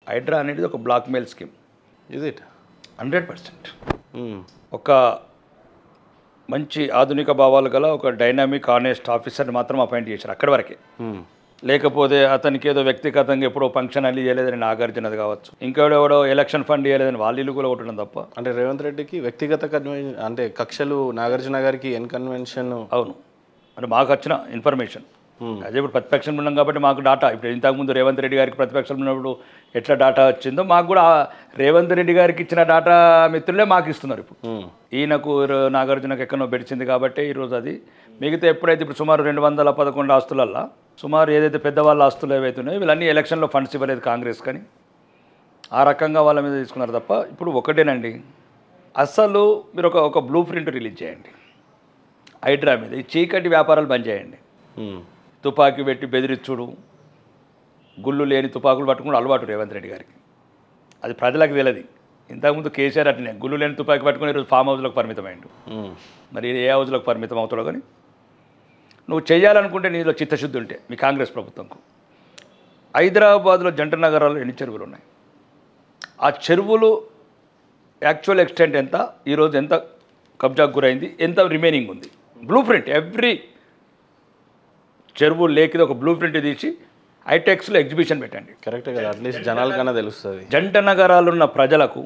హైడ్రా అనేది ఒక blackmail scheme. Is it 100%. ఒక మంచి ఆధునిక భావాలు గల ఒక డైనామిక్ ఆనెస్ట్ ఆఫీసర్ని మాత్రం అపాయింట్ చేశారు అక్కడి వరకే. లేకపోతే అతనికి ఏదో వ్యక్తిగతంగా ఎప్పుడో ఫంక్షన్ అల్లి చేయలేదని నాగార్జునది కావచ్చు, ఇంకెవడెవడో ఎలక్షన్ ఫండ్ చేయలేదని వాళ్ళు కూడా కొట్టడం తప్ప. అంటే రేవంత్ రెడ్డికి వ్యక్తిగత అంటే కక్షలు నాగార్జున గారికి ఎన్ కన్వెన్షన్. అవును, అంటే మాకు వచ్చిన ఇన్ఫర్మేషన్. అదే ఇప్పుడు ప్రతిపక్షం ఉన్నాం కాబట్టి మాకు డాటా, ఇప్పుడు ఇంతకుముందు రేవంత్ రెడ్డి గారికి ప్రతిపక్షం ఉన్నప్పుడు ఎట్లా డాటా వచ్చిందో మాకు కూడా రేవంత్ రెడ్డి గారికి ఇచ్చిన డాటా మిత్రులే మాకు ఇస్తున్నారు. ఇప్పుడు ఈయనకు నాగార్జునకు ఎక్కడో పెడిచింది కాబట్టి ఈరోజు అది. మిగతా ఎప్పుడైతే ఇప్పుడు సుమారు 211 ఆస్తులల్లో సుమారు ఏదైతే పెద్దవాళ్ళ ఆస్తులు ఏవైతే ఉన్నాయో వీళ్ళన్నీ ఎలక్షన్లో ఫండ్స్ ఇవ్వలేదు కాంగ్రెస్, కానీ ఆ రకంగా వాళ్ళ మీద తీసుకున్నారు తప్ప. ఇప్పుడు ఒకటేనండి, అసలు మీరు ఒక బ్లూ ప్రింట్ రిలీజ్ చేయండి హైడ్రా మీద. ఈ చీకటి వ్యాపారాలు బంద్ చేయండి. తుపాకీ పెట్టి బెదిరించుడు, గుళ్ళు లేని తుపాకులు పట్టుకుని అలవాటు రేవంత్ రెడ్డి గారికి. అది ప్రజలకు తెలియదు. ఇంతకుముందు కేసీఆర్ అట్లనే గుళ్ళు లేని తుపాకీ పట్టుకుని ఈరోజు ఫామ్ హౌస్లకు పరిమితమైండు. మరి ఏ హౌస్లకు పరిమితం అవుతాడో. కానీ నువ్వు చేయాలనుకుంటే నీలో చిత్తశుద్ధి ఉంటే మీ కాంగ్రెస్ ప్రభుత్వంకు. హైదరాబాద్లో జంట నగరాల్లో ఎన్ని చెరువులు ఉన్నాయి? ఆ చెరువులు యాక్చువల్ ఎక్స్టెంట్ ఎంత, ఈరోజు ఎంత కబ్జాకు గురైంది, ఎంత రిమైనింగ్ ఉంది, బ్లూ ప్రింట్. ఎవ్రీ చెరువు లేకిది ఒక బ్లూ ప్రింట్ తీసి హైటెక్స్లో ఎగ్జిబిషన్ పెట్టండి. కరెక్టే కదా, అట్లీస్ట్ జనాలకన్నా తెలుస్తుంది. జంట నగరాలు ఉన్న ప్రజలకు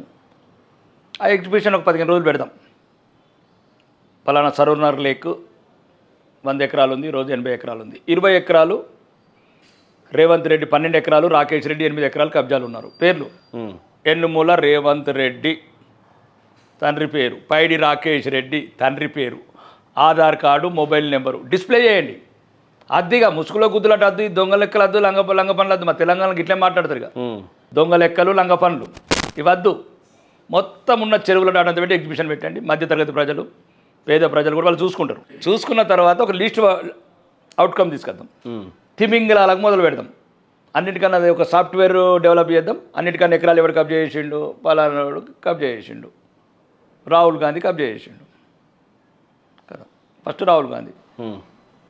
ఆ ఎగ్జిబిషన్ ఒక 15 రోజులు పెడదాం. పలానా సరోవర్ లేక్ 100 ఎకరాలు ఉంది, ఈరోజు 80 ఎకరాలు ఉంది. 20 ఎకరాలు రేవంత్ రెడ్డి, 12 ఎకరాలు రాకేష్ రెడ్డి, 8 ఎకరాలు కబ్జాలు ఉన్నారు. పేర్లు ఎన్నుమూల రేవంత్ రెడ్డి తండ్రి పేరు, పైడి రాకేష్ రెడ్డి తండ్రి పేరు, Aadhaar card, mobile number display చేయండి. అద్దిగా ముసుగులో గుద్దులాట అద్దు, దొంగ లెక్కలు అద్దు, లంగ పనులు అద్దు. మా తెలంగాణకి ఇట్లే మాట్లాడతారు. దొంగ లెక్కలు, లంగ పనులు ఇవద్దు. మొత్తం ఉన్న చెరువుల డాటా పెట్టి ఎగ్జిబిషన్ పెట్టండి. మధ్యతరగతి ప్రజలు, పేద ప్రజలు కూడా వాళ్ళు చూసుకుంటారు. చూసుకున్న తర్వాత ఒక లిస్ట్ అవుట్కమ్ తీసుకొద్దాం. తిమింగలాలకు మొదలు పెడదాం. అన్నిటికన్నా అది ఒక సాఫ్ట్వేర్ డెవలప్ చేద్దాం. అన్నిటికన్నా ఎకరాలు ఎవరు కబ్జా చేసిండు, పలానాడు కబ్జా చేసిండు, రాహుల్ గాంధీ కబ్జా చేసిండు కదా. ఫస్ట్ రాహుల్ గాంధీ,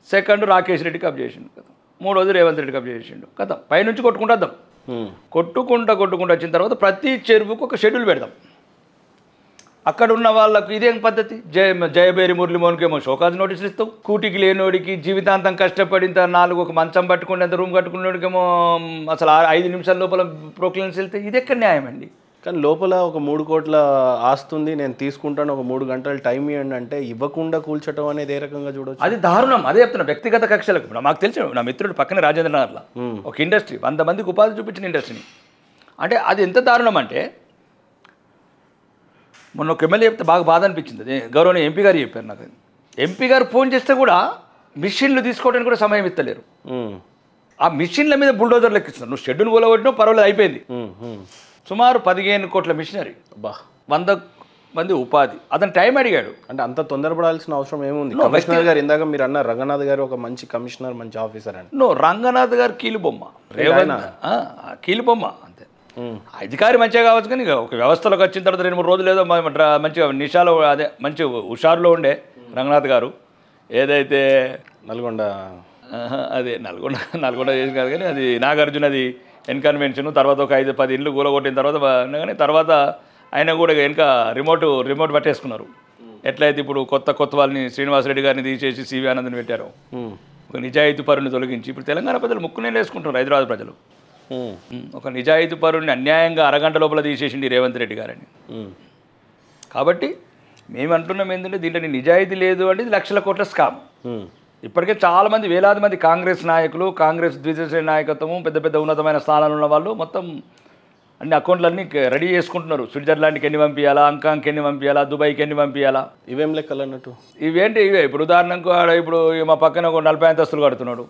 సెకండ్ రాకేష్ రెడ్డి కబ్జా చేసిండు కదా, మూడోది రేవంత్ రెడ్డి కబ్జా చేసిండు కదా. పైనుంచి కొట్టుకుంటూ వద్దాం. కొట్టుకుంటూ వచ్చిన తర్వాత ప్రతి చెరువుకు ఒక షెడ్యూల్ పెడదాం. అక్కడ ఉన్న వాళ్ళకు ఇదేం పద్ధతి? జయబేరి మురళీమోహన్కేమో షోకాజ్ నోటీసులు ఇస్తావు, కూటికి లేనోడికి జీవితాంతం కష్టపడిన 4 ఒక మంచం పట్టుకుని అంత రూమ్ కట్టుకునేవాడికేమో అసలు 5 నిమిషాల లోపల ప్రోక్లెన్స్ వెళ్తే ఇది ఎక్కడ న్యాయం అండి? కానీ లోపల ఒక 3 కోట్ల ఆస్తుంది, నేను తీసుకుంటాను, ఒక 3 గంటలు టైం ఇవ్వండి అంటే ఇవ్వకుండా కూల్చడం అనేది ఏ రకంగా చూడవచ్చు? అది దారుణం. అదే చెప్తున్నా, వ్యక్తిగత కక్షలకు. మాకు తెలిసిన నా మిత్రుడు పక్కన రాజేంద్రనగర్లో ఒక ఇండస్ట్రీ 100 మందికి ఉపాధి చూపించిన ఇండస్ట్రీని. అంటే అది ఎంత దారుణం అంటే, మొన్న ఒక ఎమ్మెల్యే చెప్తే బాగా బాధ అనిపించింది. అదే గౌరవనీయ ఎంపీ గారు చెప్పారు నాకు. ఎంపీ గారు ఫోన్ చేస్తే కూడా మిషన్లు తీసుకోవడానికి కూడా సమయం ఇస్తలేరు. ఆ మిషన్ల మీద బుల్డోజర్లు ఎక్కిస్తున్నారు. నువ్వు షెడ్యూల్ కూలగొట్టినా పర్వాలేదు, అయిపోయింది. సుమారు 15 కోట్ల మిషనరీ, 100 మంది ఉపాధి. అతను టైం అడిగాడు. అంటే అంత తొందరపడాల్సిన అవసరం ఏముంది? కమిషనర్ గారు ఇందాక మీరు అన్న రంగనాథ్ గారు ఒక మంచి కమిషనర్, మంచి ఆఫీసర్ అండి. రంగనాథ్ గారు కీలుబొమ్మ, కీలుబొమ్మ అంతే. అధికారి మంచిగా కావచ్చు, కానీ ఒక వ్యవస్థలోకి వచ్చిన తర్వాత 2-3 రోజులు ఏదో మంచిగా నిషాలో అదే మంచి హుషారులో ఉండే రంగనాథ్ గారు. ఏదైతే నల్గొండ, అదే నల్గొండ చేసి కాదు కానీ అది నాగార్జున, అది ఎన్కన్వెన్షన్. తర్వాత ఒక 5-10 ఇండ్లు కూలగొట్టిన తర్వాత కానీ తర్వాత ఆయన కూడా వెనక రిమోట్ పట్టేసుకున్నారు. ఎట్లయితే ఇప్పుడు కొత్త వాళ్ళని శ్రీనివాసరెడ్డి గారిని తీసేసి సివి ఆనంద్ని పెట్టారు. ఒక నిజాయితీ పరుని తొలగించి ఇప్పుడు తెలంగాణ ప్రజలు ముక్కునే వేసుకుంటారు. హైదరాబాద్ ప్రజలు ఒక నిజాయితీ పరుని అన్యాయంగా అరగంట లోపల తీసేసింది రేవంత్ రెడ్డి గారని. కాబట్టి మేము అంటున్నాం ఏంటంటే, దీంట్లో నిజాయితీ లేదు అంటే ఇది లక్షల కోట్ల స్కామ్. ఇప్పటికే చాలామంది, వేలాది మంది కాంగ్రెస్ నాయకులు, కాంగ్రెస్ ద్వితీయ నాయకత్వము, పెద్ద ఉన్నతమైన స్థానాలు ఉన్న వాళ్ళు మొత్తం అన్ని అకౌంట్లన్నీ రెడీ చేసుకుంటున్నారు. స్విట్జర్లాండ్కి ఎన్ని పంపించాలా, హాంకాంగ్కి ఎన్ని పంపించాలా, దుబాయ్కి ఎన్ని పంపించాలా. ఇవేం లెక్కలు అన్నట్టు? ఇవే ఇప్పుడు ఉదాహరణకు ఇప్పుడు మా పక్కన ఒక 40 అంతస్తులు కడుతున్నాడు,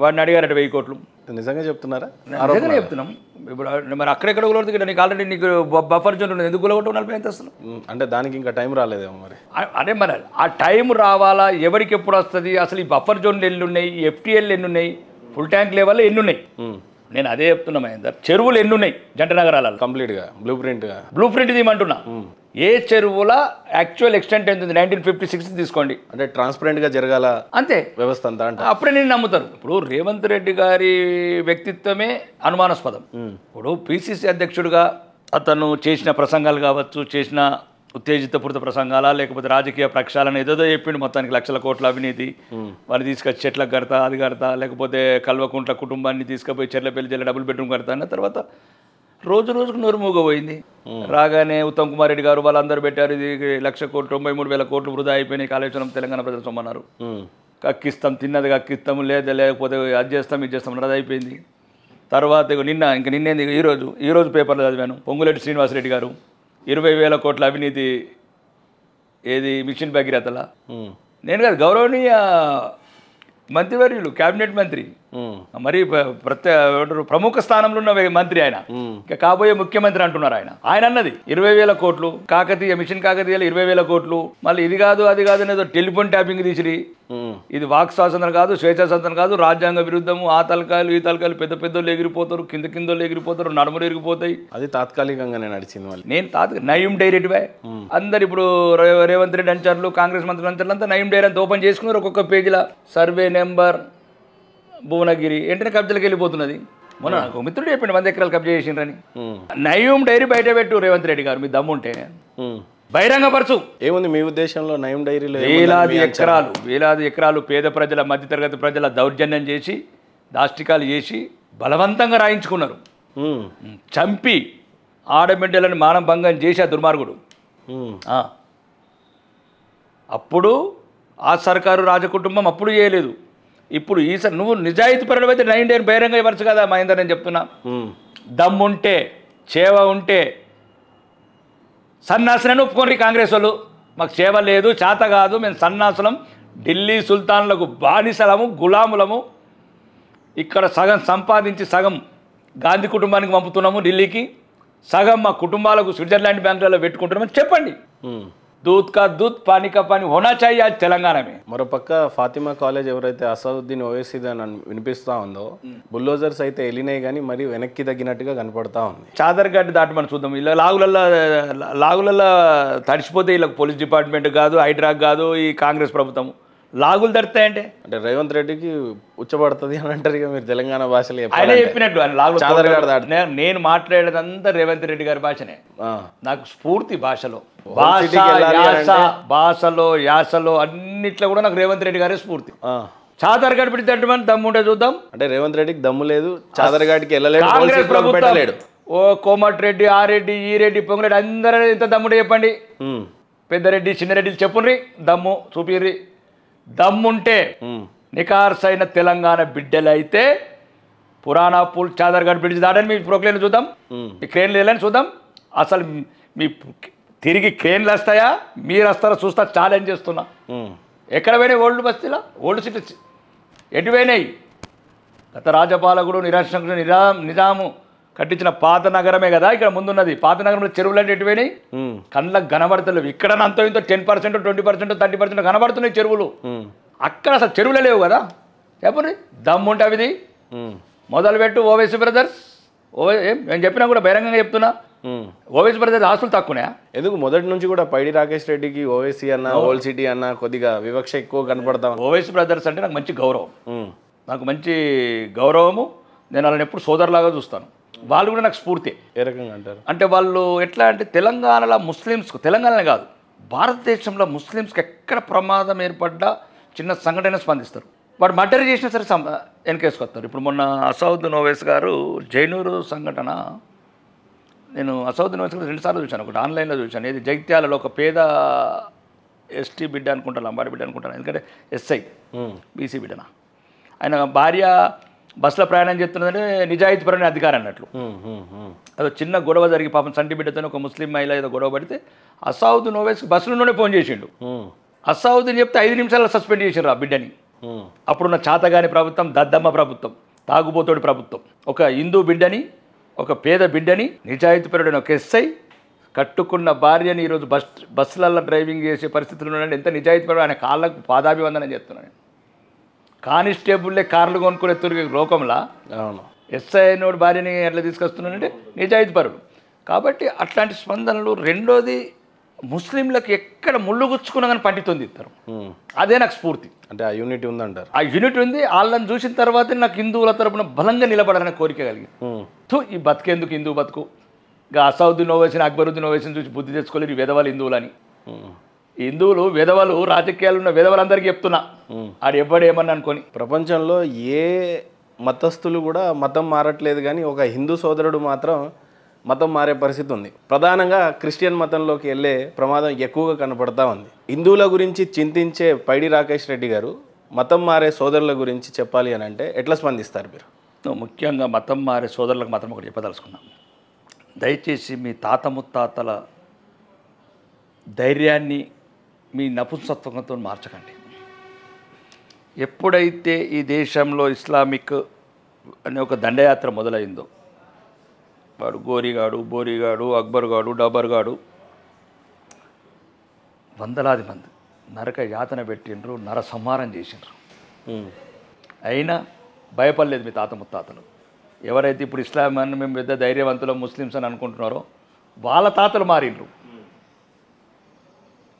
వాడిని అడిగారట 1000 కోట్లు. నిజంగా చెప్తున్నారా? నిజంగానే చెప్తున్నాం. ఇప్పుడు మరి అక్కడెక్కడ కూలగొడుతుంది? నీకు ఆల్రెడీ నీకు బఫర్ జోన్ ఉంది, ఎందుకు కూలగొట్టవు 40 అంతస్తులు? అంటే దానికి ఇంకా టైం రాలేదేమో మరి. అదే మరి ఆ టైం రావాలా, ఎవరికి ఎప్పుడు వస్తుంది? అసలు ఈ బఫర్ జోన్లు ఎన్ని ఉన్నాయి, ఎఫ్టీఎల్ ఎన్ని ఉన్నాయి, ఫుల్ ట్యాంక్ లెవెల్ ఎన్ని ఉన్నాయి? నేను అదే చెప్తున్నా మహేందర్, చెరువులు ఎన్ని ఉన్నాయి జంట నగరాలలో కంప్లీట్గా బ్లూ ప్రింట్ తీయమంటున్నా. ఏ చెరువుల యాక్చువల్ ఎక్స్టెంట్ ఎంత ఉంది 1956 తీసుకోండి, అంటే ట్రాన్స్పరెంట్గా జరగాల అంతే వ్యవస్థ అంతా అంటే అప్పుడే నేను నమ్ముతారు. ఇప్పుడు రేవంత్ రెడ్డి గారి వ్యక్తిత్వమే అనుమానాస్పదం. ఇప్పుడు పిసిసి అధ్యక్షుడిగా అతను చేసిన ప్రసంగాలు కావచ్చు, చేసిన ఉత్తేజితపూరిత ప్రసంగాల, లేకపోతే రాజకీయ ప్రక్షాళన ఏదేదో చెప్పిండు, మొత్తానికి లక్షల కోట్ల అవినీతి, వాళ్ళు తీసుకొచ్చి చెట్లకు కడతా, అది కడతా, లేకపోతే కల్వకుంట్ల కుటుంబాన్ని తీసుకుపోయి చెర్లపల్లి జిల్లా డబుల్ బెడ్రూమ్ కడతా అన్న తర్వాత రోజు రోజుకు నోరుమూగపోయింది. రాగానే ఉత్తమ్ కుమార్ రెడ్డి గారు వాళ్ళందరూ పెట్టారు, ఇది 1,93,000 కోట్లు వృధా అయిపోయినాయి, కాళేశ్వరం తెలంగాణ ప్రజలు సొమ్మన్నారు. కక్కిస్తాం, తిన్నది కక్కిస్తాం, లేకపోతే అది చేస్తాం ఇది చేస్తాం అది అయిపోయింది. తర్వాత నిన్నేంది ఈరోజు పేపర్లో చదివాను, పొంగులేటి శ్రీనివాసరెడ్డి గారు 20,000 కోట్ల అవినీతి ఏది మిషన్ భగీరథల. నేను కాదు, గౌరవనీయ మంత్రివర్యులు, క్యాబినెట్ మంత్రి, మరి ప్రముఖ స్థానంలో ఉన్న మంత్రి ఆయన, ఇంకా కాబోయే ముఖ్యమంత్రి అంటున్నారు ఆయన అన్నది 20,000 కోట్లు కాకతీయ మిషన్ కాకతీయలు 20,000 కోట్లు, మళ్ళీ ఇది కాదు అది కాదు అనేది టెలిఫోన్ ట్యాపింగ్ తీసిరి. ఇది వాక్ స్వాతంత్రం కాదు, స్వేచ్ఛా స్వాతంత్రం కాదు, రాజ్యాంగ విరుద్ధము, ఆ తలకాయలు ఈ తలకాయలు పెద్ద పెద్దోళ్ళు ఎగిరిపోతారు, కిందోళ్ళు ఎగిరిపోతారు, నడుములు ఎగిరిపోతాయి. అది తాత్కాలికంగానే నడిచింది. వాళ్ళు నేను నయం డైరెక్ట్ బాయ్ అందరు ఇప్పుడు రేవంత్ రెడ్డి అంచర్లు, కాంగ్రెస్ మంత్రులు అంచర్లు అంతా నయం డైరీ అంతా ఓపెన్ చేసుకున్నారు. ఒక్కొక్క పేజీల సర్వే నెంబర్ భువనగిరి వెంటనే కబ్జాలకు వెళ్ళిపోతున్నది. మొన్న ఒక మిత్రుడు చెప్పిండు 100 ఎకరాలు కబ్జా చేసిండ్రని. నయం డైరీ బయట పెట్టు రేవంత్ రెడ్డి గారు, మీ దమ్ముంటే బహిరంగపరచు. ఏముంది మీ ఉద్దేశంలో నయం డైరీలో? వేలాది ఎకరాలు పేద ప్రజల, మధ్యతరగతి ప్రజల దౌర్జన్యం చేసి, దాష్టికాలు చేసి బలవంతంగా రాయించుకున్నారు. చంపి ఆడబిడ్డలను మానం భంగం చేసి ఆ దుర్మార్గుడు. అప్పుడు ఆ సర్కారు రాజకుటుంబం అప్పుడు చేయలేదు. ఇప్పుడు ఈసారి నువ్వు నిజాయితీ పరుడు అయితే నయం డైరీ బహిరంగ పరచు కదా మహేందర్. నేను చెప్తున్నా, దమ్ముంటే చేవ ఉంటే సన్నాసులను ఒప్పుకోండి కాంగ్రెస్ వాళ్ళు. మాకు సేవ లేదు, చేత కాదు, మేము సన్నాసులం, ఢిల్లీ సుల్తాన్లకు బానిసలము, గులాములము, ఇక్కడ సగం సంపాదించి సగం గాంధీ కుటుంబానికి పంపుతున్నాము ఢిల్లీకి, సగం మా కుటుంబాలకు స్విట్జర్లాండ్ బ్యాంకులలో పెట్టుకుంటున్నామని చెప్పండి. దూద్ కా దూద్, పానీ కా పానీ హోనా చాయి అది తెలంగాణమే. మరోపక్క ఫాతిమా కాలేజ్ ఎవరైతే అసదుద్దీన్ ఓవైసీ అని వినిపిస్తూ ఉందో, బుల్డోజర్స్ అయితే వెళ్ళినాయి కానీ మరి వెనక్కి తగ్గినట్టుగా కనపడతా ఉంది. చాదర్గడ్డ దాటి మనం చూద్దాం. ఇలా లాగులల్లో తడిచిపోతే వీళ్ళకి పోలీస్ డిపార్ట్మెంట్ కాదు, హైడ్రాక్ కాదు, ఈ కాంగ్రెస్ ప్రభుత్వం లాగులు తడతాయంటే అంటే రేవంత్ రెడ్డికి ఉచ్చబడుతుంది అని అంటారు ఇక మీరు తెలంగాణ భాషలో. ఆయన చెప్పినట్టు నేను మాట్లాడేదంతా రేవంత్ రెడ్డి గారి భాషనే. నాకు స్ఫూర్తి భాషలో యాసలో అన్నిట్లో కూడా నాకు రేవంత్ రెడ్డి గారే స్ఫూర్తి. చాదర్ గడిపి తట్టమని దమ్ముంటే చూద్దాం. అంటే రేవంత్ రెడ్డికి దమ్ము లేదు, చాదర్ గడికి వెళ్ళలేదు, కాంగ్రెస్ ప్రభుత్వం ఓ కోమటిరెడ్డి, ఆ రెడ్డి, ఈ రెడ్డి, పొంగురెడ్డి అందరూ ఎంత దమ్ముంటే చెప్పండి. పెద్దరెడ్డి, చిన్నరెడ్డి చెప్పుండ్రి, దమ్ము చూపిర్రి. దమ్ముంటే నికార్సైన తెలంగాణ బిడ్డలైతే పురాణా పూల్ చాదర్గఢ్ బ్రిడ్జ్ దాటని మీ ప్రొక్లేన్ చూద్దాం, మీ క్రేన్లు వెళ్ళని చూద్దాం. అసలు మీ తిరిగి క్రేన్లు వస్తాయా, మీరు వస్తారా చూస్తా, ఛాలెంజ్ చేస్తున్నా. ఎక్కడ పోయినాయి ఓల్డ్ బస్తీలో, ఓల్డ్ సిటీ ఎటు పోయినాయి? గత రాజపాలకుడు నిజాము కట్టించిన పాత నగరమే కదా ఇక్కడ ముందున్నది. పాత నగరంలో చెరువులు అంటే ఎటు పోయినాయి? కళ్ళకు కనబడతలేవు. ఇక్కడ అంత ఇంతో 10%, 20%, 30% కనబడుతున్నాయి చెరువులు. అక్కడ అసలు చెరువులే లేవు కదా. చెప్పండి, దమ్ముంటే అవిది మొదలుపెట్టు. ఓవైసీ బ్రదర్స్ నేను చెప్పినా కూడా బహిరంగంగా చెప్తున్నా, ఓవైసీ బ్రదర్స్ ఆస్తులు తక్కువనే. ఎందుకు మొదటి నుంచి కూడా పైడి రాకేష్ రెడ్డికి ఓవైసీ అన్న, ఓల్డ్ సిటీ అన్న కొద్దిగా వివక్ష ఎక్కువ కనపడతాం. ఓవైసీ బ్రదర్స్ అంటే నాకు మంచి గౌరవం, నాకు మంచి గౌరవము. నేను వాళ్ళని ఎప్పుడు సోదరులాగా చూస్తాను. వాళ్ళు కూడా నాకు స్ఫూర్తి. ఏ రకంగా అంటారు అంటే? వాళ్ళు ఎట్లా అంటే తెలంగాణలో ముస్లిమ్స్కు, తెలంగాణనే కాదు భారతదేశంలో ముస్లిమ్స్కి ఎక్కడ ప్రమాదం ఏర్పడ్డా చిన్న సంఘటన స్పందిస్తారు. వాడు మర్డర్ చేసినా సరే వెనకేసుకొస్తారు. ఇప్పుడు మొన్న అసదుద్దీన్ ఓవైసీ గారు జైనూరు సంఘటన, నేను అసదుద్దీన్ ఓవైసీ గారు 2 సార్లు చూశాను. ఒకటి ఆన్లైన్లో చూశాను. ఇది జగిత్యాలలో ఒక పేద ఎస్టీ బిడ్డ అనుకుంటాను, లంబాడి బిడ్డ అనుకుంటాను, ఎందుకంటే ఎస్ఐ బీసీ బిడ్డన. ఆయన భార్య బస్సులో ప్రయాణం చేస్తున్నదంటే నిజాయితీపరమైన అధికారి అన్నట్లు. అదో చిన్న గొడవ జరిగి పాపం సంటి బిడ్డతో ఒక ముస్లిం మహిళ ఏదో గొడవ పడితే అసదుద్దీన్ ఓవైసీ బస్సులోనే ఫోన్ చేసిండు. అసదుద్దీన్ చెప్తే 5 నిమిషాల్లో సస్పెండ్ చేసిండ్రు ఆ బిడ్డని. అప్పుడున్న చాతగాని ప్రభుత్వం, దద్దమ్మ ప్రభుత్వం, తాగుబోతోడి ప్రభుత్వం ఒక హిందూ బిడ్డని, ఒక పేద బిడ్డని, నిజాయితీపరుడైన ఒక ఎస్ఐ కట్టుకున్న భార్యని ఈరోజు బస్సులలో డ్రైవింగ్ చేసే పరిస్థితులు ఉన్నాడు. ఎంత నిజాయితీపరుడు, ఆయన కాళ్ళకు పాదాభివందనం చేస్తున్నాను. కానిస్టేబుల్లే కార్లు కొనుక్కునే తిరిగే లోకంలా ఎస్ఐ అయినోడు భార్యని ఎట్లా తీసుకొస్తున్నానంటే నిజాయితీ పరులు. కాబట్టి అట్లాంటి స్పందనలు. రెండోది ముస్లింలకు ఎక్కడ ముళ్ళు గుచ్చుకున్నా కానీ పండితుంది ఇద్దరు. అదే నాకు స్ఫూర్తి. అంటే ఆ యూనిటీ ఉందంటారు. ఆ యూనిటీ ఉంది. వాళ్ళని చూసిన తర్వాత నాకు హిందువుల తరపున బలంగా నిలబడాలనే కోరిక కలిగింది. ఈ బతికేందుకు హిందూ బతుకు, ఇంకా అసౌద్దీన్ ఓవైసీని అక్బరుద్దీన్ ఓవైసీని చూసి బుద్ధి తెచ్చుకోలేరు ఈ విధవాళ్ళు హిందువులని. హిందువులు విధవలు, రాజకీయాలు ఉన్న విధవలందరికీ చెప్తున్నా, ఆడు ఎవ్వడేమని అనుకొని. ప్రపంచంలో ఏ మతస్థులు కూడా మతం మారట్లేదు, కానీ ఒక హిందూ సోదరుడు మాత్రం మతం మారే పరిస్థితి ఉంది. ప్రధానంగా క్రిస్టియన్ మతంలోకి వెళ్ళే ప్రమాదం ఎక్కువగా కనపడతా ఉంది. హిందువుల గురించి చింతించే పైడి రాకేష్ రెడ్డి గారు మతం మారే సోదరుల గురించి చెప్పాలి అని అంటే ఎట్లా స్పందిస్తారు మీరు? ముఖ్యంగా మతం మారే సోదరులకు మాత్రం ఒకటి చెప్పదలుచుకున్నాం. దయచేసి మీ తాత ముత్తాతల ధైర్యాన్ని మీ నపుంసత్వంతో మార్చకండి. ఎప్పుడైతే ఈ దేశంలో ఇస్లామిక్ అనే ఒక దండయాత్ర మొదలైందో, వాడు గోరిగాడు, బోరిగాడు, అక్బర్గాడు, డబర్గాడు వందలాది మంది నరక యాతన పెట్టిండ్రు, నర సంహారం చేసిండ్రు. అయినా భయపడలేదు మీ తాత ముత్తాతలు. ఎవరైతే ఇప్పుడు ఇస్లాం అని మేము పెద్ద ధైర్యవంతులు ముస్లిమ్స్ అని అనుకుంటున్నారో వాళ్ళ తాతలు మారిండ్రు,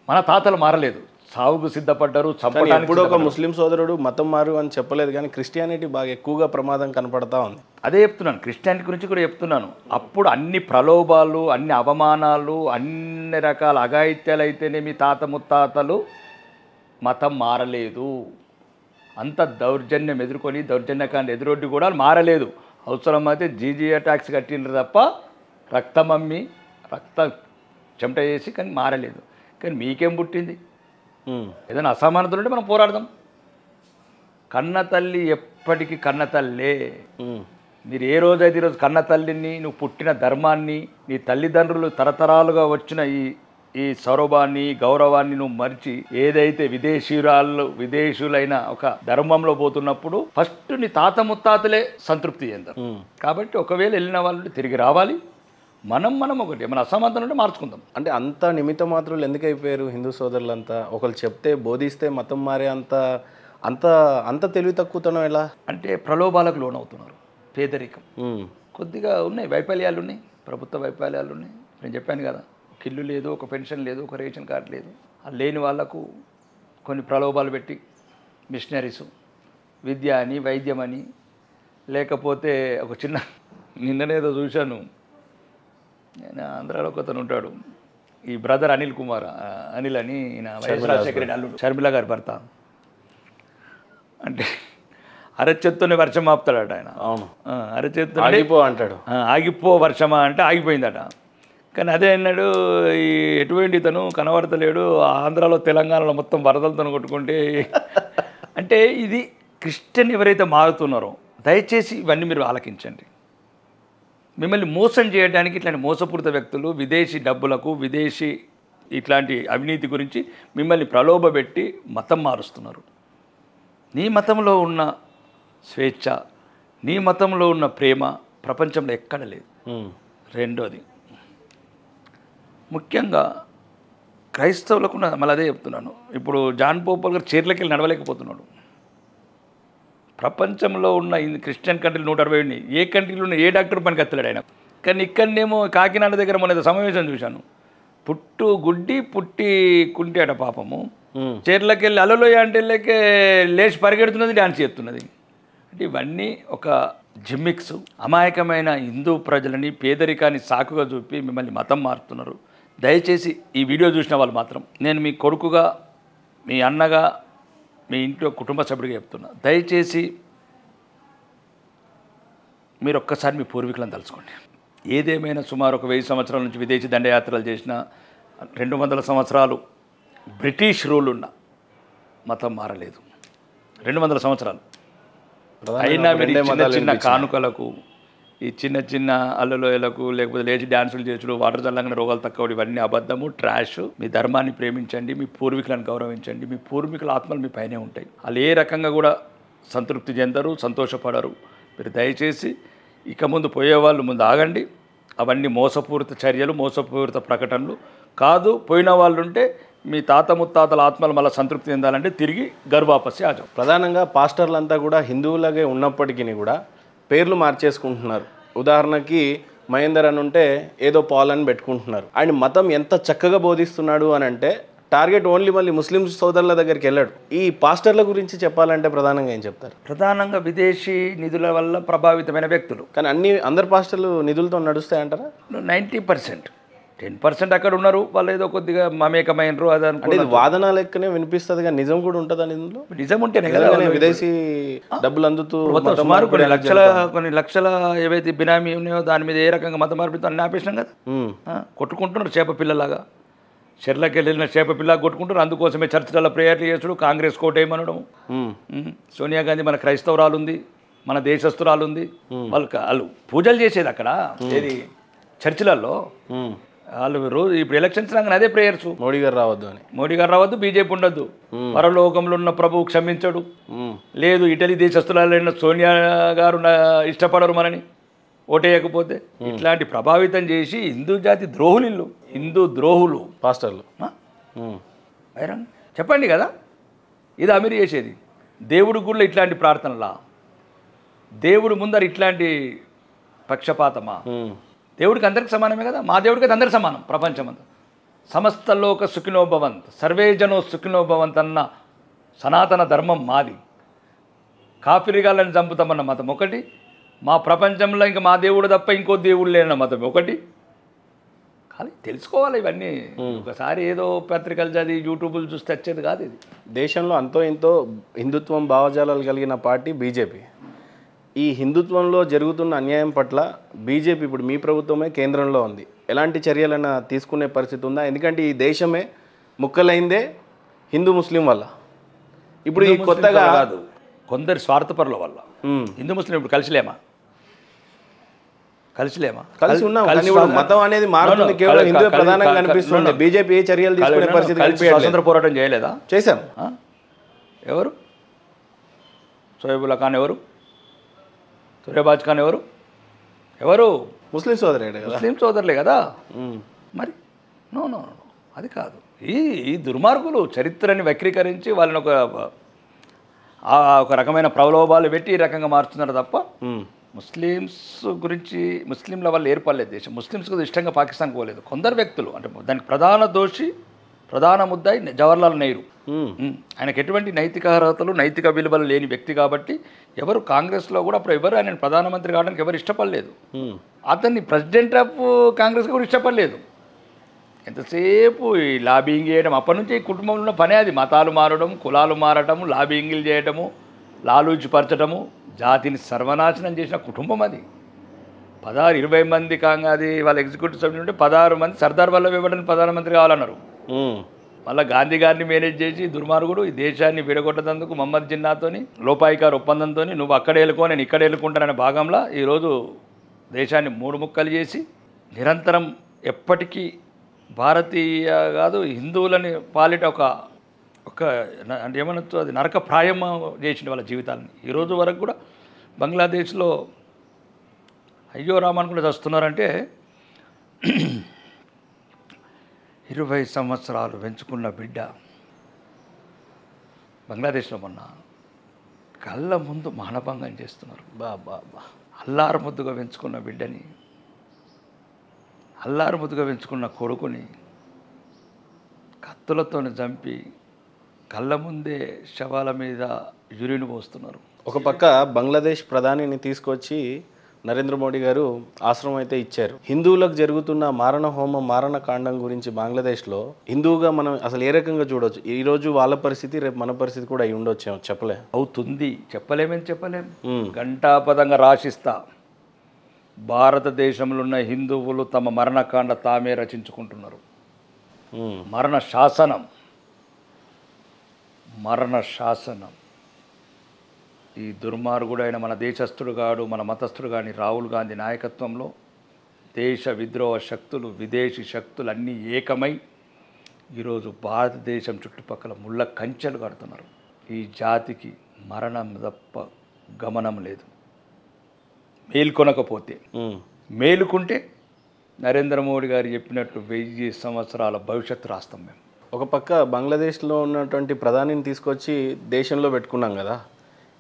మన తాతలు మారలేదు. సావుకు సిద్ధపడ్డారు, చంపడానికి. ఇప్పుడు ఒక ముస్లిం సోదరుడు మతం మారు అని చెప్పలేదు, కానీ క్రిస్టియానిటీ బాగా ఎక్కువగా ప్రమాదం కనపడతా ఉంది. అదే చెప్తున్నాను, క్రిస్టియానిటీ గురించి కూడా చెప్తున్నాను. అప్పుడు అన్ని ప్రలోభాలు, అన్ని అవమానాలు, అన్ని రకాల అఘాయిత్యాలు అయితేనే మీ తాత ముత్తాతలు మతం మారలేదు. అంత దౌర్జన్యం ఎదుర్కొని దౌర్జన్యకాన్ని ఎదురొడ్డి కూడా మారలేదు. అవసరమైతే జీజీఏ ట్యాక్స్ కట్టిండ్రు తప్ప రక్తమమ్మి చెమట చేసి కానీ మారలేదు. కానీ మీకేం పుట్టింది? ఏదైనా అసమానతలు ఉంటే మనం పోరాడదాం. కన్న తల్లి ఎప్పటికీ కన్న తల్లే. మీరు ఏ రోజైతే ఈరోజు కన్న తల్లిని, నువ్వు పుట్టిన ధర్మాన్ని, నీ తల్లిదండ్రులు తరతరాలుగా వచ్చిన ఈ సౌరభాన్ని, గౌరవాన్ని నువ్వు మరిచి ఏదైతే విదేశీయులైన ఒక ధర్మంలో పోతున్నప్పుడు ఫస్ట్ నీ తాత ముత్తాతలే సంతృప్తి చెందారు. కాబట్టి ఒకవేళ వెళ్ళిన వాళ్ళు తిరిగి రావాలి. మనం ఒకటి మన అసమానతలు ఉంటే మార్చుకుందాం. అంటే అంత నిమిత్త మాత్రులు ఎందుకు అయిపోయారు హిందూ సోదరులంతా? ఒకళ్ళు చెప్తే బోధిస్తే మతం మారే అంత అంత అంత తెలివి తక్కువతనం ఎలా? అంటే ప్రలోభాలకు లోనవుతున్నారు. పేదరికం కొద్దిగా ఉన్నాయి, వైఫల్యాలు ఉన్నాయి, ప్రభుత్వ వైఫల్యాలు ఉన్నాయి. నేను చెప్పాను కదా, ఒక ఇల్లు లేదు, ఒక పెన్షన్ లేదు, ఒక రేషన్ కార్డు లేదు. అది లేని వాళ్లకు కొన్ని ప్రలోభాలు పెట్టి మిషనరీసు, విద్య అని, వైద్యం అని, లేకపోతే ఒక చిన్న నిన్ననేదో చూశాను, నేను ఆంధ్రాలో ఒకతను ఉంటాడు, ఈ బ్రదర్ అనిల్ కుమార్, అనిల్ అని, ఈయన వైఎస్ రాజశేఖర రెడ్డి అల్లుడు, షర్మిల గారి భర్త. అంటే అరచేత్తోనే వర్షం ఆపుతాడట ఆయన. అవును, అరచేత్తో ఆగిపో అంటాడు. ఆగిపో వర్షమా అంటే ఆగిపోయిందట. కానీ అదే అన్నాడు, ఈ ఎటువంటి ఇతను కనబడతలేడు, ఆంధ్రాలో తెలంగాణలో మొత్తం వరదలతో కొట్టుకుంటే. అంటే ఇది క్రిస్టియన్ ఎవరైతే మారుతున్నారో దయచేసి ఇవన్నీ మీరు ఆలకించండి. మిమ్మల్ని మోసం చేయడానికి ఇట్లాంటి మోసపూరిత వ్యక్తులు విదేశీ డబ్బులకు, విదేశీ ఇట్లాంటి అవినీతి గురించి మిమ్మల్ని ప్రలోభపెట్టి మతం మారుస్తున్నారు. నీ మతంలో ఉన్న స్వేచ్ఛ, నీ మతంలో ఉన్న ప్రేమ ప్రపంచంలో ఎక్కడ లేదు. రెండోది ముఖ్యంగా క్రైస్తవులకు మళ్ళీ అదే చెప్తున్నాను. ఇప్పుడు జాన్ పోపల్ గారు చీరలకి వెళ్ళి నడవలేకపోతున్నాడు. ప్రపంచంలో ఉన్న క్రిస్టియన్ కంట్రీలు 160 ఉన్నాయి. ఏ కంట్రీలో ఉన్న ఏ డాక్టర్ పనికి ఎత్తలేడు ఆయన. కానీ ఇక్కడనేమో కాకినాడ దగ్గర మొన్న సమావేశం చూశాను, పుట్టి కుంటి అట పాపము, చీరలకి వెళ్ళి అలలోయ అంటే లేచి పరిగెడుతున్నది, డ్యాన్స్ చేస్తున్నది. అంటే ఇవన్నీ ఒక జిమ్మిక్స్. అమాయకమైన హిందూ ప్రజలని పేదరికాన్ని సాకుగా చూపి మిమ్మల్ని మతం మారుతున్నారు. దయచేసి ఈ వీడియో చూసిన వాళ్ళు మాత్రం, నేను మీ కొడుకుగా, మీ అన్నగా, మీ ఇంట్లో కుటుంబ సభ్యుడిగా చెప్తున్నా, దయచేసి మీరు ఒక్కసారి మీ పూర్వీకులను తలుచుకోండి. ఏదేమైనా సుమారు ఒక 1000 సంవత్సరాల నుంచి విదేశీ దండయాత్రలు చేసిన, 200 సంవత్సరాలు బ్రిటిష్ రూల్ ఉన్న మతం మారలేదు. 200 సంవత్సరాలు అయినా చిన్న కానుకలకు, ఈ చిన్న అల్లలోయలకు, లేకపోతే లేచి డ్యాన్సులు చేసుడు, వాటర్ చల్లంగానే రోగాలు తక్కువ, ఇవన్నీ అబద్ధము, ట్రాష్. మీ ధర్మాన్ని ప్రేమించండి, మీ పూర్వీకులను గౌరవించండి. మీ పూర్వీకుల ఆత్మలు మీ పైనే ఉంటాయి. వాళ్ళు ఏ రకంగా కూడా సంతృప్తి చెందరు, సంతోషపడరు. మీరు దయచేసి ఇక ముందు పోయేవాళ్ళు ముందు ఆగండి. అవన్నీ మోసపూరిత చర్యలు, మోసపూరిత ప్రకటనలు కాదు. పోయిన వాళ్ళు ఉంటే మీ తాత ముత్తాతల ఆత్మలు మళ్ళీ సంతృప్తి చెందాలంటే తిరిగి గర్వాపసి ఆజం. ప్రధానంగా పాస్టర్లంతా కూడా హిందువులగే ఉన్నప్పటికీ కూడా పేర్లు మార్చేసుకుంటున్నారు. ఉదాహరణకి మహేందర్ అని ఉంటే ఏదో పాల్ అని పెట్టుకుంటున్నారు. ఆయన మతం ఎంత చక్కగా బోధిస్తున్నాడు అని అంటే టార్గెట్ ఓన్లీ మళ్ళీ ముస్లిం సోదరుల దగ్గరికి వెళ్ళాడు. ఈ పాస్టర్ల గురించి చెప్పాలంటే ప్రధానంగా ఏం చెప్తారు? ప్రధానంగా విదేశీ నిధుల వల్ల ప్రభావితమైన వ్యక్తులు. కానీ అందరు పాస్టర్లు నిధులతో నడుస్తాయంటారా? 90%, 10% అక్కడ ఉన్నారు, వాళ్ళు ఏదో కొద్దిగా మమేకమైనరు. అది అంటే ఇది వాదన లెక్కనే వినిపిస్తుంది కానీ నిజం కూడా ఉంటుందా ఇందులో? నిజం ఉంటేనే కదా విదేశీ డబ్బులు అందుతూ సుమారు కొన్ని లక్షల ఏవైతే బినామీ ఉన్నాయో దాని మీద ఏ రకంగా మత మార్పిడితో అన్ని ఆపేసినాం కదా. కొట్టుకుంటున్నారు చేప పిల్లలాగా, చెర్లకి వెళ్ళిన చేప పిల్ల కొట్టుకుంటున్నారు. అందుకోసమే చర్చిలలో ప్రేయర్లు చేసుడు, కాంగ్రెస్ కోటేయమనడం. సోనియా గాంధీ మన క్రైస్తవురాలు ఉంది, మన దేశస్తురాలు ఉంది, వాళ్ళు పూజలు చేసేది అక్కడ ఏది చర్చిలలో. వాళ్ళు రోజు ఇప్పుడు ఎలక్షన్స్ రాగానే అదే ప్రేయర్స్, మోడీ గారు రావద్దు అని, మోడీ గారు రావద్దు, బీజేపీ ఉండొద్దు, పరలోకంలో ఉన్న ప్రభువు క్షమించడు, లేదు ఇటలీ దేశస్తులైన సోనియా గారు ఇష్టపడరు మనని ఓటేయకపోతే. ఇట్లాంటి ప్రభావితం చేసి హిందూ జాతి ద్రోహులు, హిందూ ద్రోహులు పాస్టర్లు. చెప్పండి కదా, ఇది అమీర్ చేసేది. దేవుడి గుళ్ళో ఇట్లాంటి ప్రార్థనలా, దేవుడు ముందర ఇట్లాంటి పక్షపాతమా? దేవుడికి అందరికి సమానమే కదా, మా దేవుడికి అయితే అందరికి సమానం. ప్రపంచమంతా సమస్త లోక సుఖినోభవంత్ సర్వే జనో సుఖినోభవంత్ అన్న సనాతన ధర్మం మాది. కాఫిరిగాళ్ళని చంపుతామన్న మతం ఒకటి, మా ప్రపంచంలో ఇంకా మా దేవుడు తప్ప ఇంకో దేవుడు లేన మతం ఒకటి. కానీ తెలుసుకోవాలి ఇవన్నీ. ఒకసారి ఏదో పత్రికలు చదివి యూట్యూబ్లు చూస్తే వచ్చేది కాదు ఇది. దేశంలో అంతో ఇంతో హిందుత్వం భావజాలాలు కలిగిన పార్టీ బీజేపీ. ఈ హిందుత్వంలో జరుగుతున్న అన్యాయం పట్ల బీజేపీ ఇప్పుడు మీ ప్రభుత్వమే కేంద్రంలో ఉంది, ఎలాంటి చర్యలైనా తీసుకునే పరిస్థితి ఉందా? ఎందుకంటే ఈ దేశమే ముక్కలైందే హిందూ ముస్లిం వల్ల. ఇప్పుడు ఈ కొత్తగా కాదు, కొందరి స్వార్థపరుల వల్ల. హిందూ ముస్లిం ఇప్పుడు కలిసిలేమా? కలిసి ఉన్నాం, కానీ ఇప్పుడు మతం అనేది మారుతుంది, కేవలం హిందూ ప్రధానంగా కనిపిస్తుంది. బీజేపీ ఏ చర్యలు తీసుకునే పరిస్థితి? స్వతంత్ర పోరాటం చేయలేదా? చేశాం. ఎవరు? సోయబుల్లా ఖాన్ ఎవరు? సూర్యబాజ్ ఖాన్ ఎవరు? ముస్లిం సోదరులే కదా. ముస్లిం సోదరులే కదా. మరి నో, అది కాదు. ఈ దుర్మార్గులు చరిత్రని వక్రీకరించి వాళ్ళని ఒక రకమైన ప్రలోభాలు పెట్టి ఈ రకంగా మారుతున్నారు తప్ప ముస్లిమ్స్ గురించి, ముస్లింల వల్ల ఏర్పడలేదు దేశం. ముస్లిమ్స్ కూడా ఇష్టంగా పాకిస్తాన్కి పోలేదు కొందరు వ్యక్తులు. అంటే దానికి ప్రధాన దోషి, ప్రధాన ముద్దాయి జవహర్లాల్ నెహ్రూ. ఆయనకు ఎటువంటి నైతిక అర్హతలు, నైతిక విలువలు లేని వ్యక్తి కాబట్టి ఎవరు కాంగ్రెస్లో కూడా అప్పుడు ఎవరు ఆయన ప్రధానమంత్రి కావడానికి ఎవరు ఇష్టపడలేదు. అతన్ని ప్రెసిడెంట్ ఆఫ్ కాంగ్రెస్ కూడా ఇష్టపడలేదు. ఎంతసేపు ఈ లాబింగ్ చేయడం, అప్పటి నుంచి ఈ కుటుంబంలో ఉన్న పనే అది. మతాలు మారడం, కులాలు మారటము, లాబింగ్లు చేయటము, లాలూచిపరచడము, జాతిని సర్వనాశనం చేసిన కుటుంబం అది. 16-20 మంది అది వాళ్ళ ఎగ్జిక్యూటివ్ సభ్యులు ఉంటే 16 మంది సర్దార్ వల్లభాయ్ పటేల్ ప్రధానమంత్రి కావాలన్నారు. మళ్ళీ గాంధీ గారిని మేనేజ్ చేసి దుర్మార్గుడు ఈ దేశాన్ని విడగొట్టేందుకు మహమ్మద్ జిన్నాతోని లోపాయికారు ఒప్పందంతో నువ్వు అక్కడ వెళ్ళుకో నేను ఇక్కడ వెళ్ళుకుంటాననే భాగంలో ఈరోజు దేశాన్ని 3 ముక్కలు చేసి నిరంతరం ఎప్పటికీ భారతీయ కాదు హిందువులని పాలిట ఒక అంటే ఏమనొచ్చు, అది నరక ప్రాయం చేసిన వాళ్ళ జీవితాలని. ఈరోజు వరకు కూడా బంగ్లాదేశ్లో అయ్యో రామనుకుంటే వస్తున్నారంటే 20 సంవత్సరాలు పెంచుకున్న బిడ్డ బంగ్లాదేశ్లో మొన్న కళ్ళ ముందు మానభంగం చేస్తున్నారు. బాబా అల్లారు ముద్దుగా పెంచుకున్న బిడ్డని, అల్లారు ముద్దుగా పెంచుకున్న కొడుకుని కత్తులతో చంపి కళ్ళ ముందే శవాల మీద యూరిన్ పోస్తున్నారు. ఒక పక్క బంగ్లాదేశ్ ప్రధానిని తీసుకొచ్చి నరేంద్ర మోడీ గారు ఆశ్రమం అయితే ఇచ్చారు. హిందువులకు జరుగుతున్న మారణ హోమం, మారణ కాండం గురించి బంగ్లాదేశ్లో హిందువుగా మనం అసలు ఏ రకంగా చూడవచ్చు? ఈరోజు వాళ్ళ పరిస్థితి రేపు మన పరిస్థితి కూడా అయి ఉండొచ్చు, అవుతుంది. చెప్పలేం. ఘంటాపదంగా రాసిస్తా. భారతదేశంలో ఉన్న హిందువులు తమ మరణకాండ తామే రచించుకుంటున్నారు. మరణ శాసనం. ఈ దుర్మార్గుడైన మన దేశస్థుడు కాడు, మన మతస్థుడు కానీ రాహుల్ గాంధీ నాయకత్వంలో దేశ విద్రోహ శక్తులు, విదేశీ శక్తులు అన్నీ ఏకమై ఈరోజు భారతదేశం చుట్టుపక్కల ముళ్ళ కంచెలు కడుతున్నారు. ఈ జాతికి మరణం తప్ప గమనం లేదు. మేల్కొనకపోతే, మేలుకుంటే నరేంద్ర మోడీ గారు చెప్పినట్టు 1000 సంవత్సరాల భవిష్యత్తు రాస్తాం మేము. ఒక పక్క బంగ్లాదేశ్లో ఉన్నటువంటి ప్రధానిని తీసుకొచ్చి దేశంలో పెట్టుకున్నాం కదా,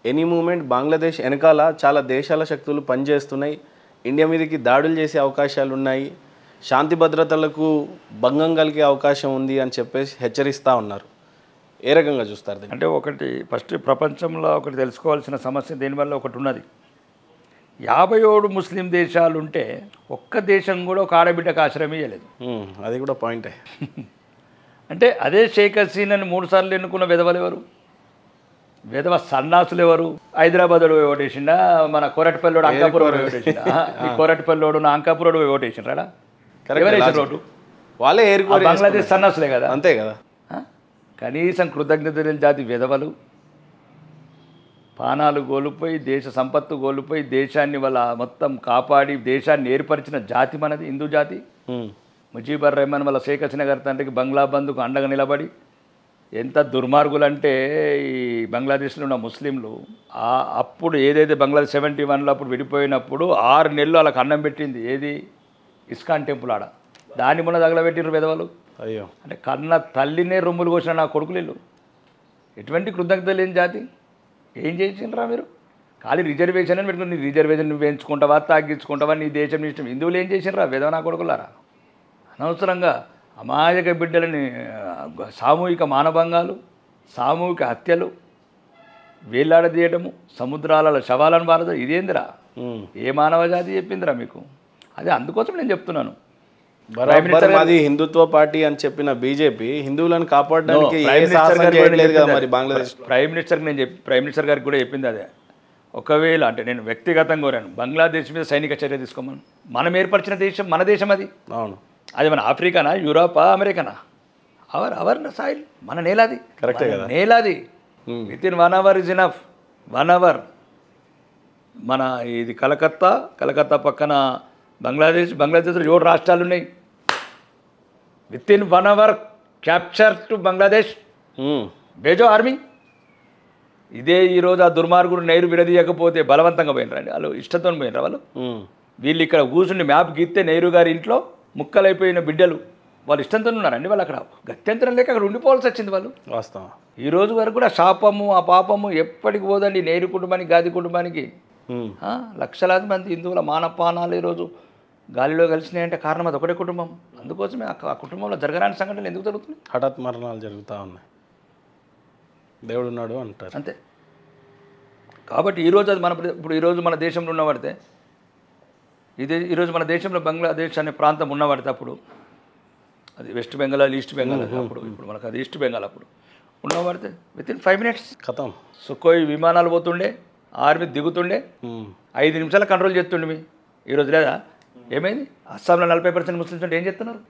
ఎనీ మూమెంట్ బంగ్లాదేశ్ వెనకాల చాలా దేశాల శక్తులు పనిచేస్తున్నాయి, ఇండియా మీదకి దాడులు చేసే అవకాశాలు ఉన్నాయి, శాంతి భద్రతలకు భంగం కలిగే అవకాశం ఉంది అని చెప్పేసి హెచ్చరిస్తూ ఉన్నారు. ఏ రకంగా చూస్తారు దీన్ని? అంటే ఒకటి ఫస్ట్ ప్రపంచంలో ఒకటి తెలుసుకోవాల్సిన సమస్య దీనివల్ల ఒకటి ఉన్నది. 57 ముస్లిం దేశాలు ఉంటే ఒక్క దేశం కూడా ఒక ఆడబిడ్డకు ఆశ్రయం ఇవ్వలేదు. అది కూడా పాయింటే. అంటే అదే షేక్ హసీనాని 3 సార్లు ఎన్నుకున్న విధవలు ఎవరు? విధవ సన్నాసులు ఎవరు? హైదరాబాద్లో ఓటేసిండా, మన కోరటిపల్లిలోడు అంకాపురం ఓటేసిండా? ఈ కోరటిపల్లిలోడు నా అంకాపురం ఓటేసిండ్రా? ఎవరేసిన రోడ్డు? వాళ్ళే ఏరుకోవాలి. బంగ్లాదేశ్ సన్నాసులే కదా, అంతే కదా. కనీసం కృతజ్ఞత జాతి విధవలు పానాలు కోల్పోయి దేశ సంపత్తు కోల్పోయి దేశాన్ని వాళ్ళ మొత్తం కాపాడి దేశాన్ని ఏర్పరిచిన జాతి మనది, హిందూ జాతి. ముజీబర్ రెహమాన్ వాళ్ళ షేక్ హసీనా గారి తండ్రికి బంగ్లా బంధుకు అండగా నిలబడి ఎంత దుర్మార్గులంటే ఈ బంగ్లాదేశ్లో ఉన్న ముస్లింలు అప్పుడు ఏదైతే బంగ్లాదేశ్ 71లో అప్పుడు విడిపోయినప్పుడు 6 నెలలు వాళ్ళకి అన్నం పెట్టింది ఏది? ఇస్కాన్ టెంపుల్ ఆడ. దాన్ని మొన్న తగలబెట్టిర్రు విధవలు. అయ్యో, అంటే కన్న తల్లినే రొమ్ములు కోసిన నా కొడుకులు వీళ్ళు. ఎటువంటి కృతజ్ఞత లేని జాతి. ఏం చేసిండ్రా మీరు? ఖాళీ రిజర్వేషన్ అని పెట్టుకుని నీ రిజర్వేషన్ నువ్వు పెంచుకుంటావా తగ్గించుకుంటావా నీ దేశం నీ ఇష్టం. హిందువులు ఏం చేసిండ్రా? విధవ నా కొడుకులారా. అనవసరంగా అమాయక బిడ్డలని సామూహిక మానభంగాలు, సామూహిక హత్యలు, వేలాడదీయటము, సముద్రాల శవాలను బారదు. ఇదేందిరా? ఏ మానవ జాతి చెప్పిందిరా మీకు? అదే అందుకోసం నేను చెప్తున్నాను. మాది హిందుత్వ పార్టీ అని చెప్పిన బీజేపీ హిందువులను కాపాడడానికి ప్రైమ్ మినిస్టర్ గారికి కూడా చెప్పింది అదే. ఒకవేళ అంటే నేను వ్యక్తిగతంగా కోరాను, బంగ్లాదేశ్ మీద సైనిక చర్య తీసుకోమని. మనం ఏర్పరిచిన దేశం మన దేశం అది. అవును, అది మన ఆఫ్రికానా, యూరోపా, అమెరికానా? అవర్ సాయిల్, మన నేలాది, కరెక్టే కదా, నేలాది. Within 1 hour is enough. 1 hour మన ఇది కలకత్తా పక్కన బంగ్లాదేశ్లో 7 రాష్ట్రాలు ఉన్నాయి. Within 1 hour capture to Bangladesh. బేజో ఆర్మీ. ఇదే ఈరోజు ఆ దుర్మార్గుడు నేరు విడదీయకపోతే బలవంతంగా పోయినరండి వాళ్ళు, ఇష్టంతో పోయినరా వాళ్ళు. వీళ్ళు ఇక్కడ కూర్చుని మ్యాప్ గీస్తే నెహ్రూ గారి ఇంట్లో ముక్కలైపోయిన బిడ్డలు వాళ్ళు ఇష్టంతో ఉన్నారండి. వాళ్ళు అక్కడ గత్యంతరం లేక అక్కడ ఉండిపోవాల్సి వచ్చింది వాళ్ళు. వాస్తవం. ఈ రోజు వరకు కూడా శాపము ఆ పాపము ఎప్పటికి పోదండి. నెహ్రూ కుటుంబానికి, గాంధీ కుటుంబానికి లక్షలాది మంది హిందువుల మానపానాలు ఈరోజు గాలిలో కలిసినాయంటే కారణం అది ఒకటే కుటుంబం. అందుకోసమే ఆ కుటుంబంలో జరగరాని సంఘటనలు ఎందుకు జరుగుతున్నాయి? హఠాత్ మరణాలు జరుగుతూ ఉన్నాయి. దేవుడు ఉన్నాడు అంటారు అంతే. కాబట్టి ఈరోజు అది ఇప్పుడు ఈరోజు మన దేశంలో ఉన్నవాడితే ఈరోజు మన దేశంలో బంగ్లాదేశ్ అనే ప్రాంతం ఉన్నవాడితే అప్పుడు అది వెస్ట్ బెంగాల్, ఈస్ట్ బెంగాల్ అప్పుడు, ఇప్పుడు మనకు అది ఈస్ట్ బెంగాల్ అప్పుడు ఉన్నవాడితే విత్ ఇన్ 5 minutes ఖతం. సుఖోయ్ విమానాలు పోతుండే, ఆర్మీ దిగుతుండే, 5 నిమిషాలు కంట్రోల్ చేస్తుండే. మీ ఈరోజు లేదా? ఏమైంది? అస్సాంలో 40% ముస్లిమ్స్ ఉంటే ఏం చేస్తున్నారు?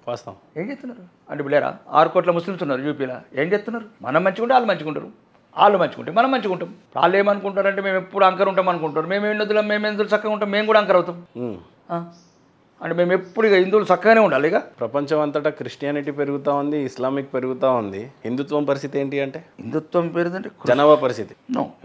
వాస్తవం. ఏం చేస్తున్నారు అంటే ఇప్పుడు లేరా? 6 కోట్ల ముస్లిమ్స్ ఉన్నారు యూపీలో. ఏం చేస్తున్నారు? మనం మంచిగుంటే వాళ్ళు మంచిగుంటారు, వాళ్ళు మంచిగుంటే మనం మంచిగుంటాం. వాళ్ళు ఏమనుకుంటారంటే మేము ఎప్పుడు అంకర్ ఉంటాం అనుకుంటారు. మేము హిందువులం, మేము హిందువులు చక్కగా ఉంటాం, మేము కూడా అంకర్ అవుతాం. అంటే మేము ఎప్పుడు ఇక హిందువులు చక్కగానే ఉండాలి. ఇక ప్రపంచం అంతటా క్రిస్టియానిటీ పెరుగుతూ ఉంది, ఇస్లామిక్ పెరుగుతూ ఉంది. హిందుత్వం పరిస్థితి ఏంటి అంటే? హిందుత్వం పెరుగుతుంటే జనాభా పరిస్థితి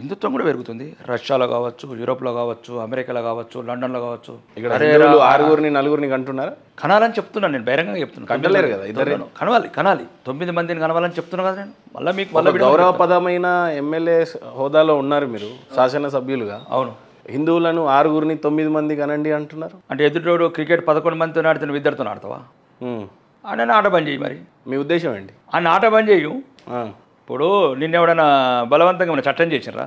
హిందుత్వం కూడా పెరుగుతుంది. రష్యాలో కావచ్చు, యూరోప్లో కావచ్చు, అమెరికాలో కావచ్చు, లండన్లో కావచ్చు. ఇక్కడ 6 4 కంటున్నారా? కనాలని చెప్తున్నాను నేను, బహిరంగంగా చెప్తున్నాను. కంటలేరు కదా ఇద్దరు. కనాలి 9 మందిని కనవాలని చెప్తున్నాను కదా నేను. మళ్ళీ మీకు గౌరవపదమైన ఎమ్మెల్యే హోదాలో ఉన్నారు మీరు, శాసనసభ్యులుగా. అవును. హిందువులను 6 9 మంది కనండి అంటున్నారు. అంటే ఎదుటోడు క్రికెట్ 11 మందితో ఆడుతున్న ఇద్దరితో ఆడతావా? ఆయన ఆట బంద్ చేయి. మరి మీ ఉద్దేశం ఏంటి? ఆయన ఆట బంద్ చేయు. ఇప్పుడు నిన్నెవడన్నా బలవంతంగా మన చట్టం చేసినరా?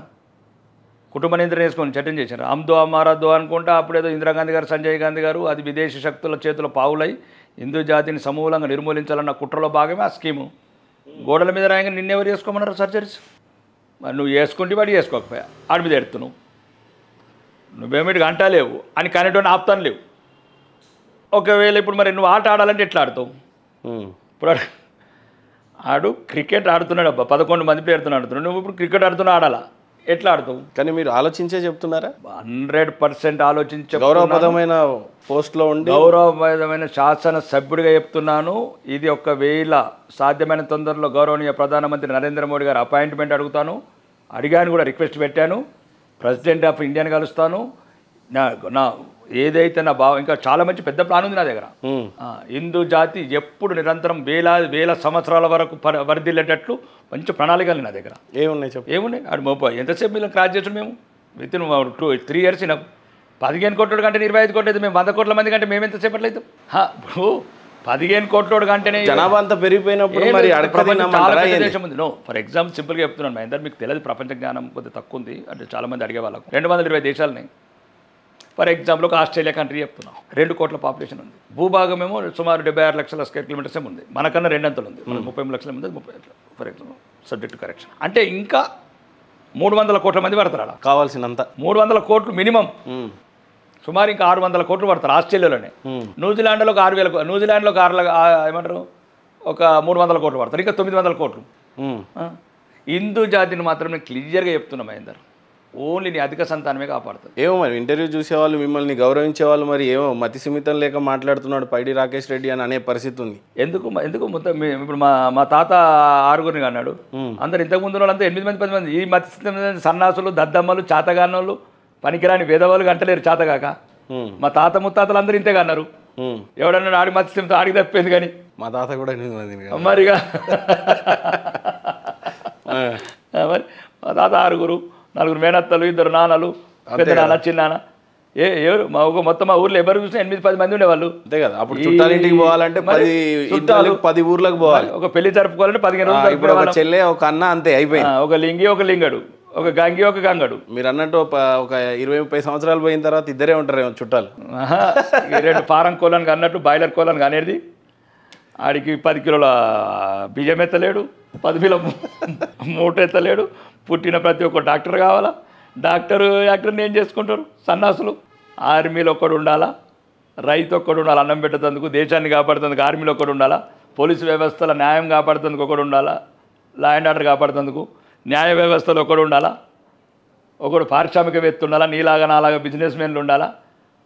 కుటుంబ నియంత్రణ వేసుకొని చట్టం చేసినారా? అమ్దో అమ్మారద్దో అనుకుంటా అప్పుడేదో ఇందిరాగాంధీ గారు, సంజయ్ గాంధీ గారు అది విదేశీ శక్తుల చేతుల పావులై హిందూ జాతిని సమూలంగా నిర్మూలించాలన్న కుట్రలో భాగమే ఆ స్కీము. గోడల మీద రాయంగా నిన్నెవరు చేసుకోమన్నారు సర్జరీస్? మరి నువ్వు వేసుకుంటే వాడు వేసుకోకపోయా, ఆడి మీద ఎడుతున్నావు. నువ్వేమిటికి అంటలేవు అని కనేటువంటి ఆపుతాను లేవు. ఒకవేళ ఇప్పుడు మరి నువ్వు ఆట ఆడాలంటే ఎట్లా ఆడుతావు? ఇప్పుడు ఆడు క్రికెట్ ఆడుతున్నాడు అబ్బా, 11 మంది ప్లేయర్తో ఆడుతున్నాడు. నువ్వు ఇప్పుడు క్రికెట్ ఆడుతున్నా ఆడాలా? ఎట్లా ఆడుతావు? కానీ మీరు ఆలోచించే చెప్తున్నారా? 100% ఆలోచించే. గౌరవప్రదమైన పోస్ట్లో ఉండి గౌరవప్రదమైన శాసన సభ్యుడిగా చెప్తున్నాను. ఇది ఒకవేళ సాధ్యమైన తొందరలో గౌరవనీయ ప్రధానమంత్రి నరేంద్ర మోడీ గారు అపాయింట్మెంట్ అడుగుతాను. అడిగాను కూడా, రిక్వెస్ట్ పెట్టాను. ప్రెసిడెంట్ ఆఫ్ ఇండియాని కలుస్తాను. నా నా ఏదైతే నా భావం ఇంకా చాలా మంచి పెద్ద ప్లాన్ ఉంది నా దగ్గర. హిందూ జాతి ఎప్పుడు నిరంతరం వేల సంవత్సరాల వరకు వర్ధిల్లేటట్లు మంచి ప్రణాళికలు నా దగ్గర ఏమున్నాయి చెప్పు. ఏమున్నాయి ఆడు మోప ఎంతసేపు మీరు క్రాస్ చేసాం మేము విత్ ఇన్ 3 years. నాకు 15 కోట్ల కంటే 25 కోట్లు అయితే మేము 100 కోట్ల మంది కంటే మేము ఎంతసేపట్లో అవుతాం. ఇప్పుడు 15 కోట్ల కంటేనే జనాభా అంతా పెరిగిపోయినప్పుడు మరి దేశం ఉంది. నో ఫర్ ఎగ్జాంపుల్ సింపుల్గా చెప్తున్నాను మహేందర్, మీకు తెలియదు ప్రపంచ జ్ఞానం కొద్దిగా తక్కువ ఉంది అంటే చాలామంది అడిగే వాళ్ళకు. 220 దేశాలని ఫర్ ఎగ్జాంపుల్ ఒక ఆస్ట్రేలియా కంట్రీ చెప్తున్నాం, 2 కోట్ల పాపులేషన్ ఉంది. భూభాగం ఏమో సుమారు 76 లక్షల స్క్వేర్ కిలోమీటర్స్ ఏమి ఉంది, మనకన్నా 2 అంతలు ఉంది. మనకు 33 లక్షల మంది 30 ఫర్ ఎగ్జాంపుల్ సబ్జెక్ట్ కరెక్షన్. అంటే ఇంకా 300 కోట్ల మంది పడతారు. కావాల్సినంత 300 కోట్లు మినిమం, సుమారు ఇంకా 600 కోట్లు పడతారు ఆస్ట్రేలియాలోనే. న్యూజిలాండ్లో ఒక 6,000, న్యూజిలాండ్లో ఒక 6 ఏమంటారు ఒక 300 కోట్లు పడతారు, ఇంకా 900 కోట్లు. హిందూ జాతిని మాత్రం నేను క్లియర్గా చెప్తున్నా మహేందర్, ఓన్లీ నీ అధిక సంతానమే కాపాడుతుంది. ఏమో మరి ఇంటర్వ్యూ చూసేవాళ్ళు మిమ్మల్ని గౌరవించేవాళ్ళు మరి ఏమో మతి సిమితం లేక మాట్లాడుతున్నాడు పైడి రాకేష్ రెడ్డి అని అనే పరిస్థితి ఉంది. ఎందుకు మొత్తం ఇప్పుడు మా తాత 6గురిని అన్నాడు, అందరు ఇంతకుముందు వాళ్ళంతా 8 మంది 10 మంది. ఈ మతి సన్నాసులు దద్దమ్మలు చాతగానోళ్ళు పనికిరాని వేదవాళ్ళు గంటలేరు చాతగాక. మా తాత ముత్తాతలు అందరూ ఇంతేగా అన్నారు. ఎవడన్నా ఆడి మతి సిమితం ఆడికి తప్పింది కానీ మా తాత కూడా 8 మంది మరిగా మరి మా తాత 6గురు, 4 మేనత్తలు, 2 నాన్నలు, పెద్ద నాన్న చిన్నాన్న. ఎవరు మొత్తం మా ఊర్లో ఎవరు చూసినా 8-10 మంది ఉండేవాళ్ళు. అంతే కదా. అప్పుడు చుట్టాలింటికి పోవాలంటే 10 ఊర్లకు పోవాలి. ఒక పెళ్లి జరుపుకోవాలంటే 15 రోజులు. ఇప్పుడు ఒక చెల్లె ఒక అన్న అంతే అయిపోయింది. ఒక లింగి ఒక లింగడు, ఒక గంగి ఒక గంగడు. మీరు అన్నట్టు ఒక 20-30 సంవత్సరాలు పోయిన తర్వాత ఇద్దరే ఉంటారేమో చుట్టాలు. 2 ఫారం కోళ్ళని అన్నట్టు బాయిలర్ కోళ్ళని అనేది ఆడికి 10 కిలోల బియ్యం ఎత్తలేడు, 10 కిలో మూట ఎత్తలేడు. పుట్టిన ప్రతి ఒక్క డాక్టర్ కావాలా, డాక్టర్ని ఏం చేసుకుంటారు సన్నాసులు. ఆర్మీలో ఒకడు ఉండాలా, రైతు ఒక్కడు ఉండాలి, అన్నం పెట్టేందుకు, దేశాన్ని కాపాడుతందుకు ఆర్మీలో ఒకడు ఉండాలా, పోలీసు వ్యవస్థలో న్యాయం కాపాడుతందుకు ఒకడు ఉండాలా, లా అండ్ ఆర్డర్ కాపాడుతందుకు న్యాయ వ్యవస్థలో ఒకడు ఉండాలా, ఒకడు పారిశ్రామికవేత్త ఉండాలా, నీలాగా నాలాగా బిజినెస్ మెన్లు ఉండాలా,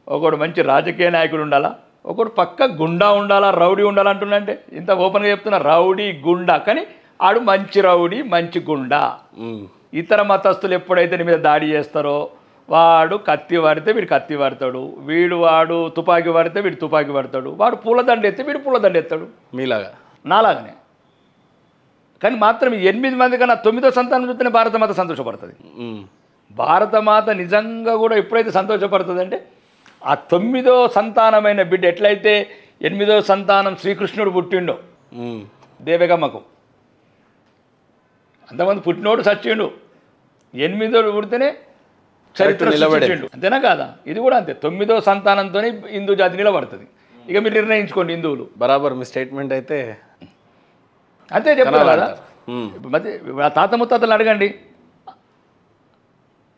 ఒకడు మంచి రాజకీయ నాయకుడు ఉండాలా, ఒకడు పక్క గుండా ఉండాలా, రౌడీ ఉండాలంటుండంటే ఇంత ఓపెన్గా చెప్తున్నా. రౌడీ గుండా, కానీ ఆడు మంచి రౌడీ మంచి గుండా. ఇతర మతస్థులు ఎప్పుడైతే నీ మీద దాడి చేస్తారో వాడు కత్తి పడితే వీడు కత్తి పడతాడు, వాడు తుపాకీ పడితే వీడు తుపాకీ పడతాడు, వాడు పూలదండ ఎత్తే వీడు పూలదండ ఎత్తాడు. మీలాగా నాలాగానే. కానీ మాత్రం 8 మంది కన్నా 9వ సంతానం చూస్తేనే భారతమాత సంతోషపడుతుంది. భారతమాత నిజంగా కూడా ఎప్పుడైతే సంతోషపడుతుంది అంటే ఆ 9వ సంతానమైన బిడ్డ ఎట్లయితే 8వ సంతానం శ్రీకృష్ణుడు పుట్టిండో దేవగమ్మకు, అంతమంది పుట్టినోడు చచ్చిండు, 8వ పుడితేనే చరిత్ర నిలబడిండు. అంతేనా కాదా? ఇది కూడా అంతే. 9వ సంతానంతోనే హిందూ జాతి నిలబడుతుంది. ఇక మీరు నిర్ణయించుకోండి హిందువులు. బరాబర్ మీ స్టేట్మెంట్ అయితే అంతే చెప్తారు కదా. ఇప్పుడు తాత ముత్తాతలు అడగండి,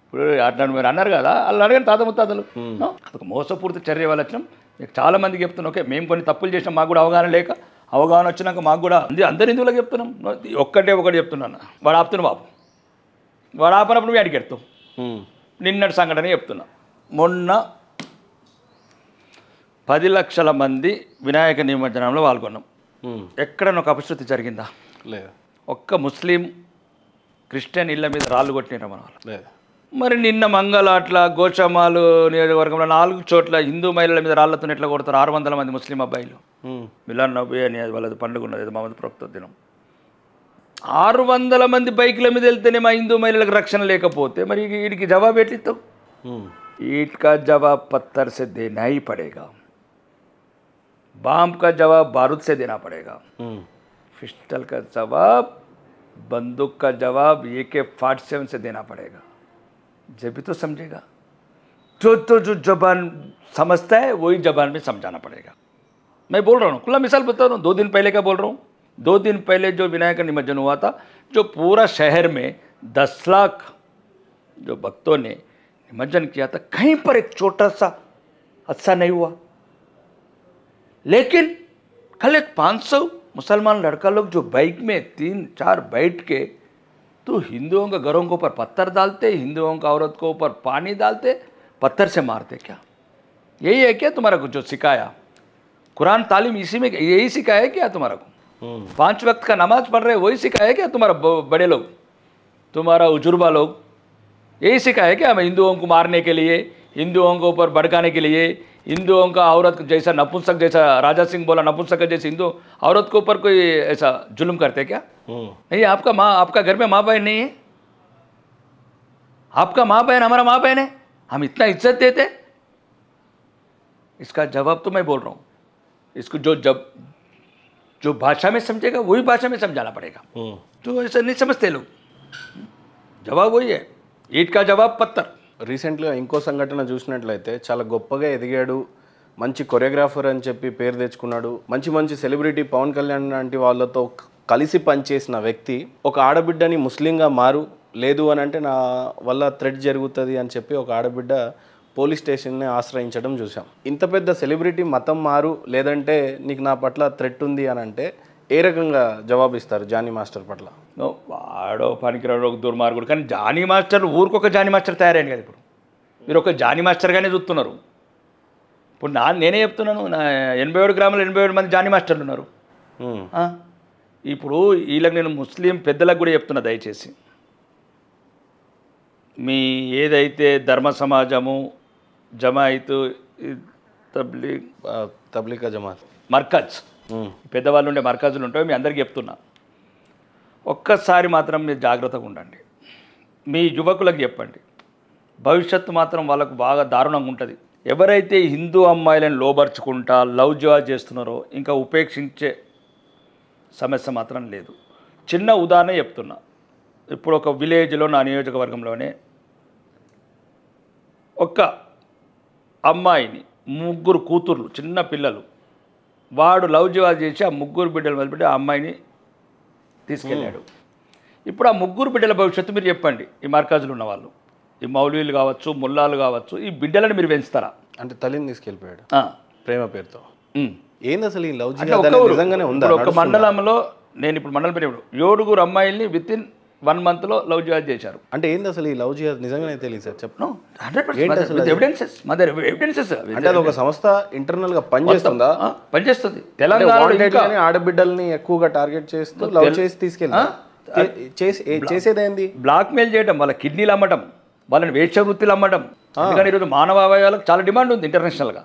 ఇప్పుడు అట్లా మీరు అన్నారు కదా, వాళ్ళు అడగండి తాత ముత్తాతలు. అదొక మోసపూరిత చర్య వల్ల వచ్చినాం. మీకు చాలామందికి చెప్తున్నాం, ఓకే మేము కొన్ని తప్పులు చేసినాం, మాకు కూడా అవగాహన లేక, అవగాహన వచ్చినాక మాకు కూడా అందరి హిందువులకు చెప్తున్నాం. ఒకటి చెప్తున్నాను, వాడు ఆపుతున్నా బాబు, వాడు ఆపనప్పుడు మేము అడిగి ఎడతాం. నిన్నటి సంఘటన చెప్తున్నా. మొన్న 10 లక్షల మంది వినాయక నిమజ్జనంలో పాల్గొన్నాం. ఎక్కడన్నా ఒక అపశృతి జరిగిందా? లేదు. ఒక్క ముస్లిం క్రిస్టియన్ ఇళ్ళ మీద రాళ్ళు కొట్టినారు మన వాళ్ళు. లేదు. మరి నిన్న మంగళాట్ల గోచమాలు నియోజకవర్గంలో 4 చోట్ల హిందూ మహిళల మీద రాళ్లతో ఎట్లా కొడతారు? 600 మంది ముస్లిం అబ్బాయిలు. మిలాన్ నబీ అని వాళ్ళది పండుగ ఉన్నది, మహమ్మద్ ప్రవక్త దినం. 600 మంది బైకుల మీద వెళ్తేనే మా హిందూ మహిళలకు రక్షణ లేకపోతే మరి వీడికి జవాబు ఎట్లిస్తావు? ఈట్కా జవాబ్ పత్తర్ సే దేనా హీ పడేగా, बाम का जवाब बारूद से देना पड़ेगा, पिस्टल का जवाब बंदूक का जवाब AK-47 से देना पड़ेगा, जब भी तो समझेगा. जो जबान समझता है वही जबान में समझाना पड़ेगा. मैं बोल रहा हूँ, खुला मिसाल बता रहा हूँ. 2 दिन पहले का बोल रहा हूँ. 2 दिन पहले जो विनायक निमज्जन हुआ था, जो पूरा शहर में 10 लाख जो भक्तों ने निमज्जन किया था, कहीं पर एक छोटा सा हादसा नहीं हुआ. लेकिन कल एक 500 मुसलमान लड़का लोग जो बाइक में 3-4 बैठ के तो हिंदुओं के घरों के ऊपर पत्थर डालते, हिंदुओं का औरत को ऊपर पानी डालते, पत्थर से मारते. क्या यही है क्या तुम्हारा को जो सिखाया? कुरान तालीम इसी में यही सिखाया है क्या तुम्हारा को? 5 वक्त का नमाज पढ़ रहे वही सिखाया है क्या तुम्हारा बड़े लोग, तुम्हारा उजुर्बा लोग? यही सिखाया है क्या हमें हिंदुओं को मारने के लिए, हिंदुओं के ऊपर भड़काने के लिए, हिंदुओं का औरत जैसा नपुंसक, जैसा राजा सिंह बोला नपुंसक जैसे हिंदू औरत के ऊपर कोई ऐसा जुल्म करते क्या? नहीं, आपका माँ, आपका घर में माँ बहन नहीं है? आपका माँ बहन हमारा माँ बहन है, हम इतना इज्जत देते? इसका जवाब तो मैं बोल रहा हूँ, इसको जो भाषा में समझेगा वही भाषा में समझाना पड़ेगा। तो ऐसा नहीं समझते लोग, జవాబు పోయే ఈట్కా జవాబు పత్తర్. రీసెంట్గా ఇంకో సంఘటన చూసినట్లయితే చాలా గొప్పగా ఎదిగాడు, మంచి కొరియోగ్రాఫర్ అని చెప్పి పేరు తెచ్చుకున్నాడు, మంచి మంచి సెలబ్రిటీ పవన్ కళ్యాణ్ లాంటి వాళ్ళతో కలిసి పనిచేసిన వ్యక్తి ఒక ఆడబిడ్డని ముస్లింగా మారు, లేదు అని అంటే నా వల్ల థ్రెట్ జరుగుతుంది అని చెప్పి ఒక ఆడబిడ్డ పోలీస్ స్టేషన్ని ఆశ్రయించడం చూసాం. ఇంత పెద్ద సెలబ్రిటీ మతం మారు లేదంటే నీకు నా పట్ల థ్రెట్ ఉంది అని అంటే ఏ రకంగా జవాబిస్తారు జానీ మాస్టర్ పట్ల? వాడో పనికిరాడు, ఒక దుర్మార్గుడు. కానీ జానీ మాస్టర్ ఊరికొక జానీ మాస్టర్ తయారైంది కదా. ఇప్పుడు మీరు ఒక జానీ మాస్టర్గానే చూస్తున్నారు. ఇప్పుడు నేనే చెప్తున్నాను, నా 87 గ్రామాలు 87 మంది జానీ మాస్టర్లు ఉన్నారు. ఇప్పుడు వీళ్ళకి నేను ముస్లిం పెద్దలకు కూడా చెప్తున్నా, దయచేసి మీ ఏదైతే ధర్మ సమాజము, జమాయితు, తబ్లీగా జమాత్, మర్కజ్, పెద్దవాళ్ళు ఉండే మర్కజులు ఉంటాయి, మీ అందరికీ చెప్తున్నా, ఒక్కసారి మాత్రం మీరు జాగ్రత్తగా ఉండండి. మీ యువకులకు చెప్పండి, భవిష్యత్తు మాత్రం వాళ్ళకు బాగా దారుణంగా ఉంటుంది. ఎవరైతే హిందూ అమ్మాయిలను లోబర్చుకుంటా లవ్ జివా చేస్తున్నారో ఇంకా ఉపేక్షించే సమస్య మాత్రం లేదు. చిన్న ఉదాహరణ చెప్తున్నా. ఇప్పుడు ఒక విలేజ్లో, నా నియోజకవర్గంలోనే ఒక అమ్మాయిని, 3 కూతుర్లు, చిన్న పిల్లలు, వాడు లవ్ జివా చేసి ఆ 3 బిడ్డలు మొదలుపెట్టి ఆ అమ్మాయిని తీసుకెళ్ళాడు. ఇప్పుడు ఆ 3 బిడ్డల భవిష్యత్తు మీరు చెప్పండి. ఈ మర్కజులు ఉన్న వాళ్ళు, ఈ మౌలీలు కావచ్చు, ముల్లాలు కావచ్చు, ఈ బిడ్డలను మీరు పెంచుతారా? అంటే తల్లిని తీసుకెళ్ళిపోయాడు ప్రేమ పేరుతో. ఏంది అసలు ఈ లవ్ జిహాద్ నిజంగానే ఉందా? ఒక మండలంలో, నేను ఇప్పుడు మండలం పెట్టాడు, 7 అమ్మాయిల్ని వితిన్ 1 మంత్లో లవ్ జిహాద్ చేశారు. అంటే ఏంది అసలు ఈ లవ్ జిహాద్? నిజంగానే తెలియదు సార్, చెప్పను. 100% ఎవిడెన్సెస్, అంటే అది ఒక సంస్థ ఇంటర్నల్ గా పనిచేస్తుందా? పనిచేస్తుంది. తెలంగాణ ఆడబిడ్డల్ని ఎక్కువగా టార్గెట్ చేస్తూ లవ్ చేసి తీసుకెళ్ళి చేసేదేంది? బ్లాక్మెయిల్ చేయడం, వాళ్ళ కిడ్నీలు అమ్మటం, వాళ్ళని వేశ్య వృత్తులు అమ్మటం. అందుకని ఈరోజు మానవ అవయవాలకు చాలా డిమాండ్ ఉంది ఇంటర్నేషనల్గా.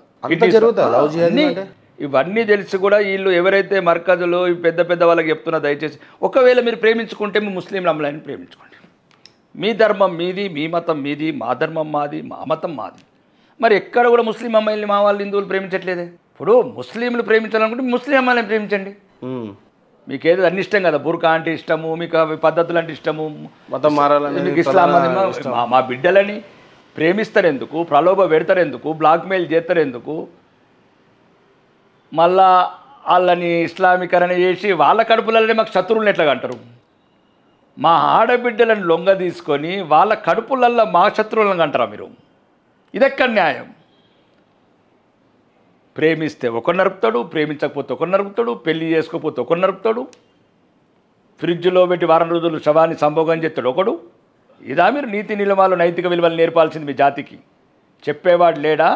ఇవన్నీ తెలిసి కూడా వీళ్ళు ఎవరైతే మర్కజులు పెద్ద పెద్ద వాళ్ళకి చెప్తున్నా, దయచేసి ఒకవేళ మీరు ప్రేమించుకుంటే మీ ముస్లింల అమ్మాయిని ప్రేమించుకోండి. మీ ధర్మం మీది, మీ మతం మీది, మా ధర్మం మాది, మా మతం మాది. మరి ఎక్కడ కూడా ముస్లిం అమ్మాయిల్ని మా వాళ్ళు హిందువులు ప్రేమించట్లేదే. ఇప్పుడు ముస్లింలు ప్రేమించాలనుకుంటే ముస్లిం అమ్మాయిని ప్రేమించండి. మీకు ఏదో అన్ని ఇష్టం కదా, బుర్కా అంటే ఇష్టము, మీకు అవి పద్ధతులు అంటే ఇష్టము, మతం మారాలని, మీకు ఇస్లాం మా బిడ్డలని ప్రేమిస్తారు ఎందుకు, ప్రలోభ పెడతారు ఎందుకు, బ్లాక్మెయిల్ చేస్తారు ఎందుకు, మళ్ళా వాళ్ళని ఇస్లామీకరణ చేసి వాళ్ళ కడుపులనే మాకు శత్రువులను ఎట్లాగా అంటారు. మా ఆడబిడ్డలను లొంగ తీసుకొని వాళ్ళ కడుపులల్లో మా శత్రువులను అంటారా మీరు? ఇదెక్కడ న్యాయం? ప్రేమిస్తే ఒకరు నరుపుతాడు, ప్రేమించకపోతే ఒకరు నరుపుతాడు, పెళ్లి చేసుకోకపోతే ఒకరు నరుపుతాడు, ఫ్రిడ్జ్లో పెట్టి వారం రోజులు శవాన్ని సంభోగం చేస్తాడు ఒకడు. ఇదా మీరు నీతి నియమాలు, నైతిక విలువలు నేర్పాల్సింది మీ జాతికి? చెప్పేవాడు లేడా?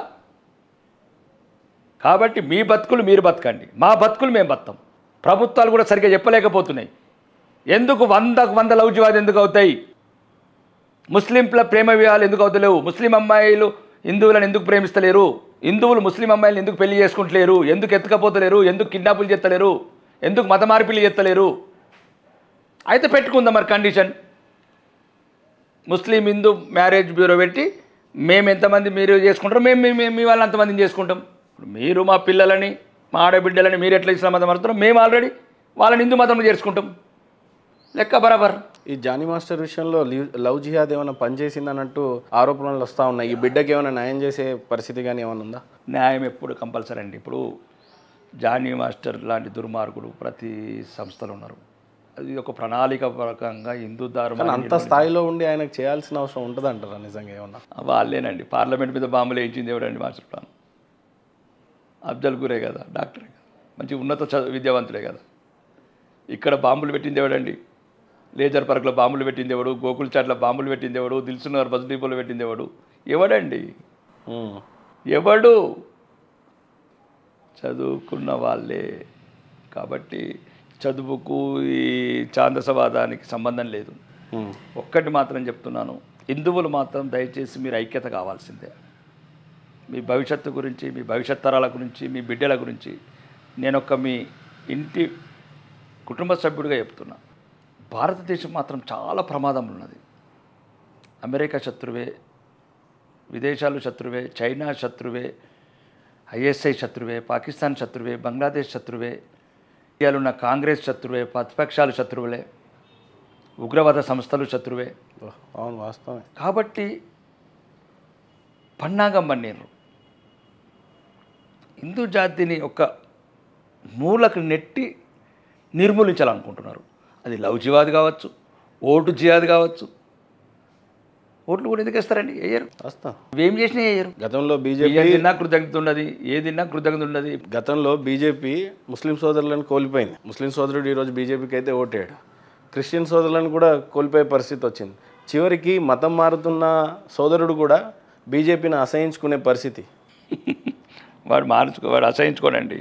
కాబట్టి మీ బతుకులు మీరు బతకండి, మా బతుకులు మేము బతాం. ప్రభుత్వాలు కూడా సరిగ్గా చెప్పలేకపోతున్నాయి. ఎందుకు 100 లవ్ జిహాద్ ఎందుకు అవుతాయి? ముస్లింల ప్రేమ వివాహాలు ఎందుకు అవుతలేవు? ముస్లిం అమ్మాయిలు హిందువులను ఎందుకు ప్రేమిస్తలేరు? హిందువులు ముస్లిం అమ్మాయిలను ఎందుకు పెళ్లి చేసుకుంటలేరు? ఎందుకు ఎత్తుకపోతలేరు? ఎందుకు కిడ్నాపులు చేస్తలేరు? ఎందుకు మత మార్పిడి చేస్తలేరు? అయితే పెట్టుకుందాం మరి కండిషన్, ముస్లిం హిందూ మ్యారేజ్ బ్యూరో పెట్టి మేము ఎంతమంది మీరు చేసుకుంటారో మేము మీ వాళ్ళు అంతమందిని చేసుకుంటాం. మీరు మా పిల్లలని, మా ఆడబిడ్డలని మీరు ఎట్లా ఇస్లాం మతం మారుతారో మేము ఆల్రెడీ వాళ్ళని హిందూ మతంలో చేర్చుకుంటాం. లెక్క బరాబర్. ఈ జానీ మాస్టర్ విషయంలో లవ్ జిహాద్ ఏమైనా పనిచేసింది అన్నట్టు ఆరోపణలు వస్తూ ఉన్నాయి. ఈ బిడ్డకి ఏమైనా న్యాయం చేసే పరిస్థితి కానీ ఏమైనా ఉందా? న్యాయం ఎప్పుడు కంపల్సరీ అండి. ఇప్పుడు జానీ మాస్టర్ లాంటి దుర్మార్గుడు ప్రతి సంస్థలో ఉన్నారు. అది ఒక ప్రణాళికాపరకంగా హిందూ ధర్మం అంత స్థాయిలో ఉండి ఆయనకు చేయాల్సిన అవసరం ఉంటుంది అంటారా నిజంగా ఏమన్నా? వాళ్ళేనండి. పార్లమెంట్ మీద బాంబులు వేయించింది ఎవడండి? మాస్టర్ ప్లాన్ అఫ్జల్ గురే కదా, డాక్టరే కదా, మంచి ఉన్నత విద్యావంతుడే కదా. ఇక్కడ బాంబులు పెట్టింది ఎవడండి? లేజర్ పార్క్లో బాంబులు పెట్టింది ఎవడు? గోకుల్ చాట్లో బాంబులు పెట్టింది ఎవడు? దిల్సుఖ్నగర్ బస్ డిపోలో పెట్టింది ఎవడు? ఎవడండి? ఎవడు? చదువుకున్న వాళ్ళే. కాబట్టి చదువుకు ఈ ఛాందసవాదానికి సంబంధం లేదు. ఒక్కటి మాత్రం చెప్తున్నాను, హిందువులు మాత్రం దయచేసి మీరు ఐక్యత కావాల్సిందే. మీ భవిష్యత్తు గురించి, మీ భవిష్యత్ తరాల గురించి, మీ బిడ్డల గురించి నేను మీ ఇంటి కుటుంబ సభ్యుడిగా చెప్తున్నా. భారతదేశం మాత్రం చాలా ప్రమాదంలో ఉన్నది. అమెరికా శత్రువే, విదేశాలు శత్రువే, చైనా శత్రువే, ఐఎస్ఐ శత్రువే, పాకిస్తాన్ శత్రువే, బంగ్లాదేశ్ శత్రువే, ఇండియాలో ఉన్న కాంగ్రెస్ శత్రువే, ప్రతిపక్షాలు శత్రువులే, ఉగ్రవాద సంస్థలు శత్రువే. అవును, వాస్తవమే. కాబట్టి పన్నాగం పన్నీరు హిందూ జాతిని ఒక మూలకు నెట్టి నిర్మూలించాలనుకుంటున్నారు. అది లవ్ జిహాద్ కావచ్చు, ఓటు జిహాద్ కావచ్చు. ఓట్లు కూడా ఎందుకు వేస్తారండి? వేయరు. వాస్తవం. ఇవేం చేసినా వేయరు. గతంలో బీజేపీ ఏదిన్నా కృతజ్ఞత ఉన్నది, ఏదిన్నా కృతజ్ఞత ఉన్నది. గతంలో బీజేపీ ముస్లిం సోదరులను కోల్పోయింది. ముస్లిం సోదరుడు ఈరోజు బీజేపీకి అయితే ఓటేయడు. క్రిస్టియన్ సోదరులను కూడా కోల్పోయే పరిస్థితి వచ్చింది. చివరికి మతం మారుతున్న సోదరుడు కూడా బీజేపీని అసహించుకునే పరిస్థితి. వాడు అసహించుకోనండి.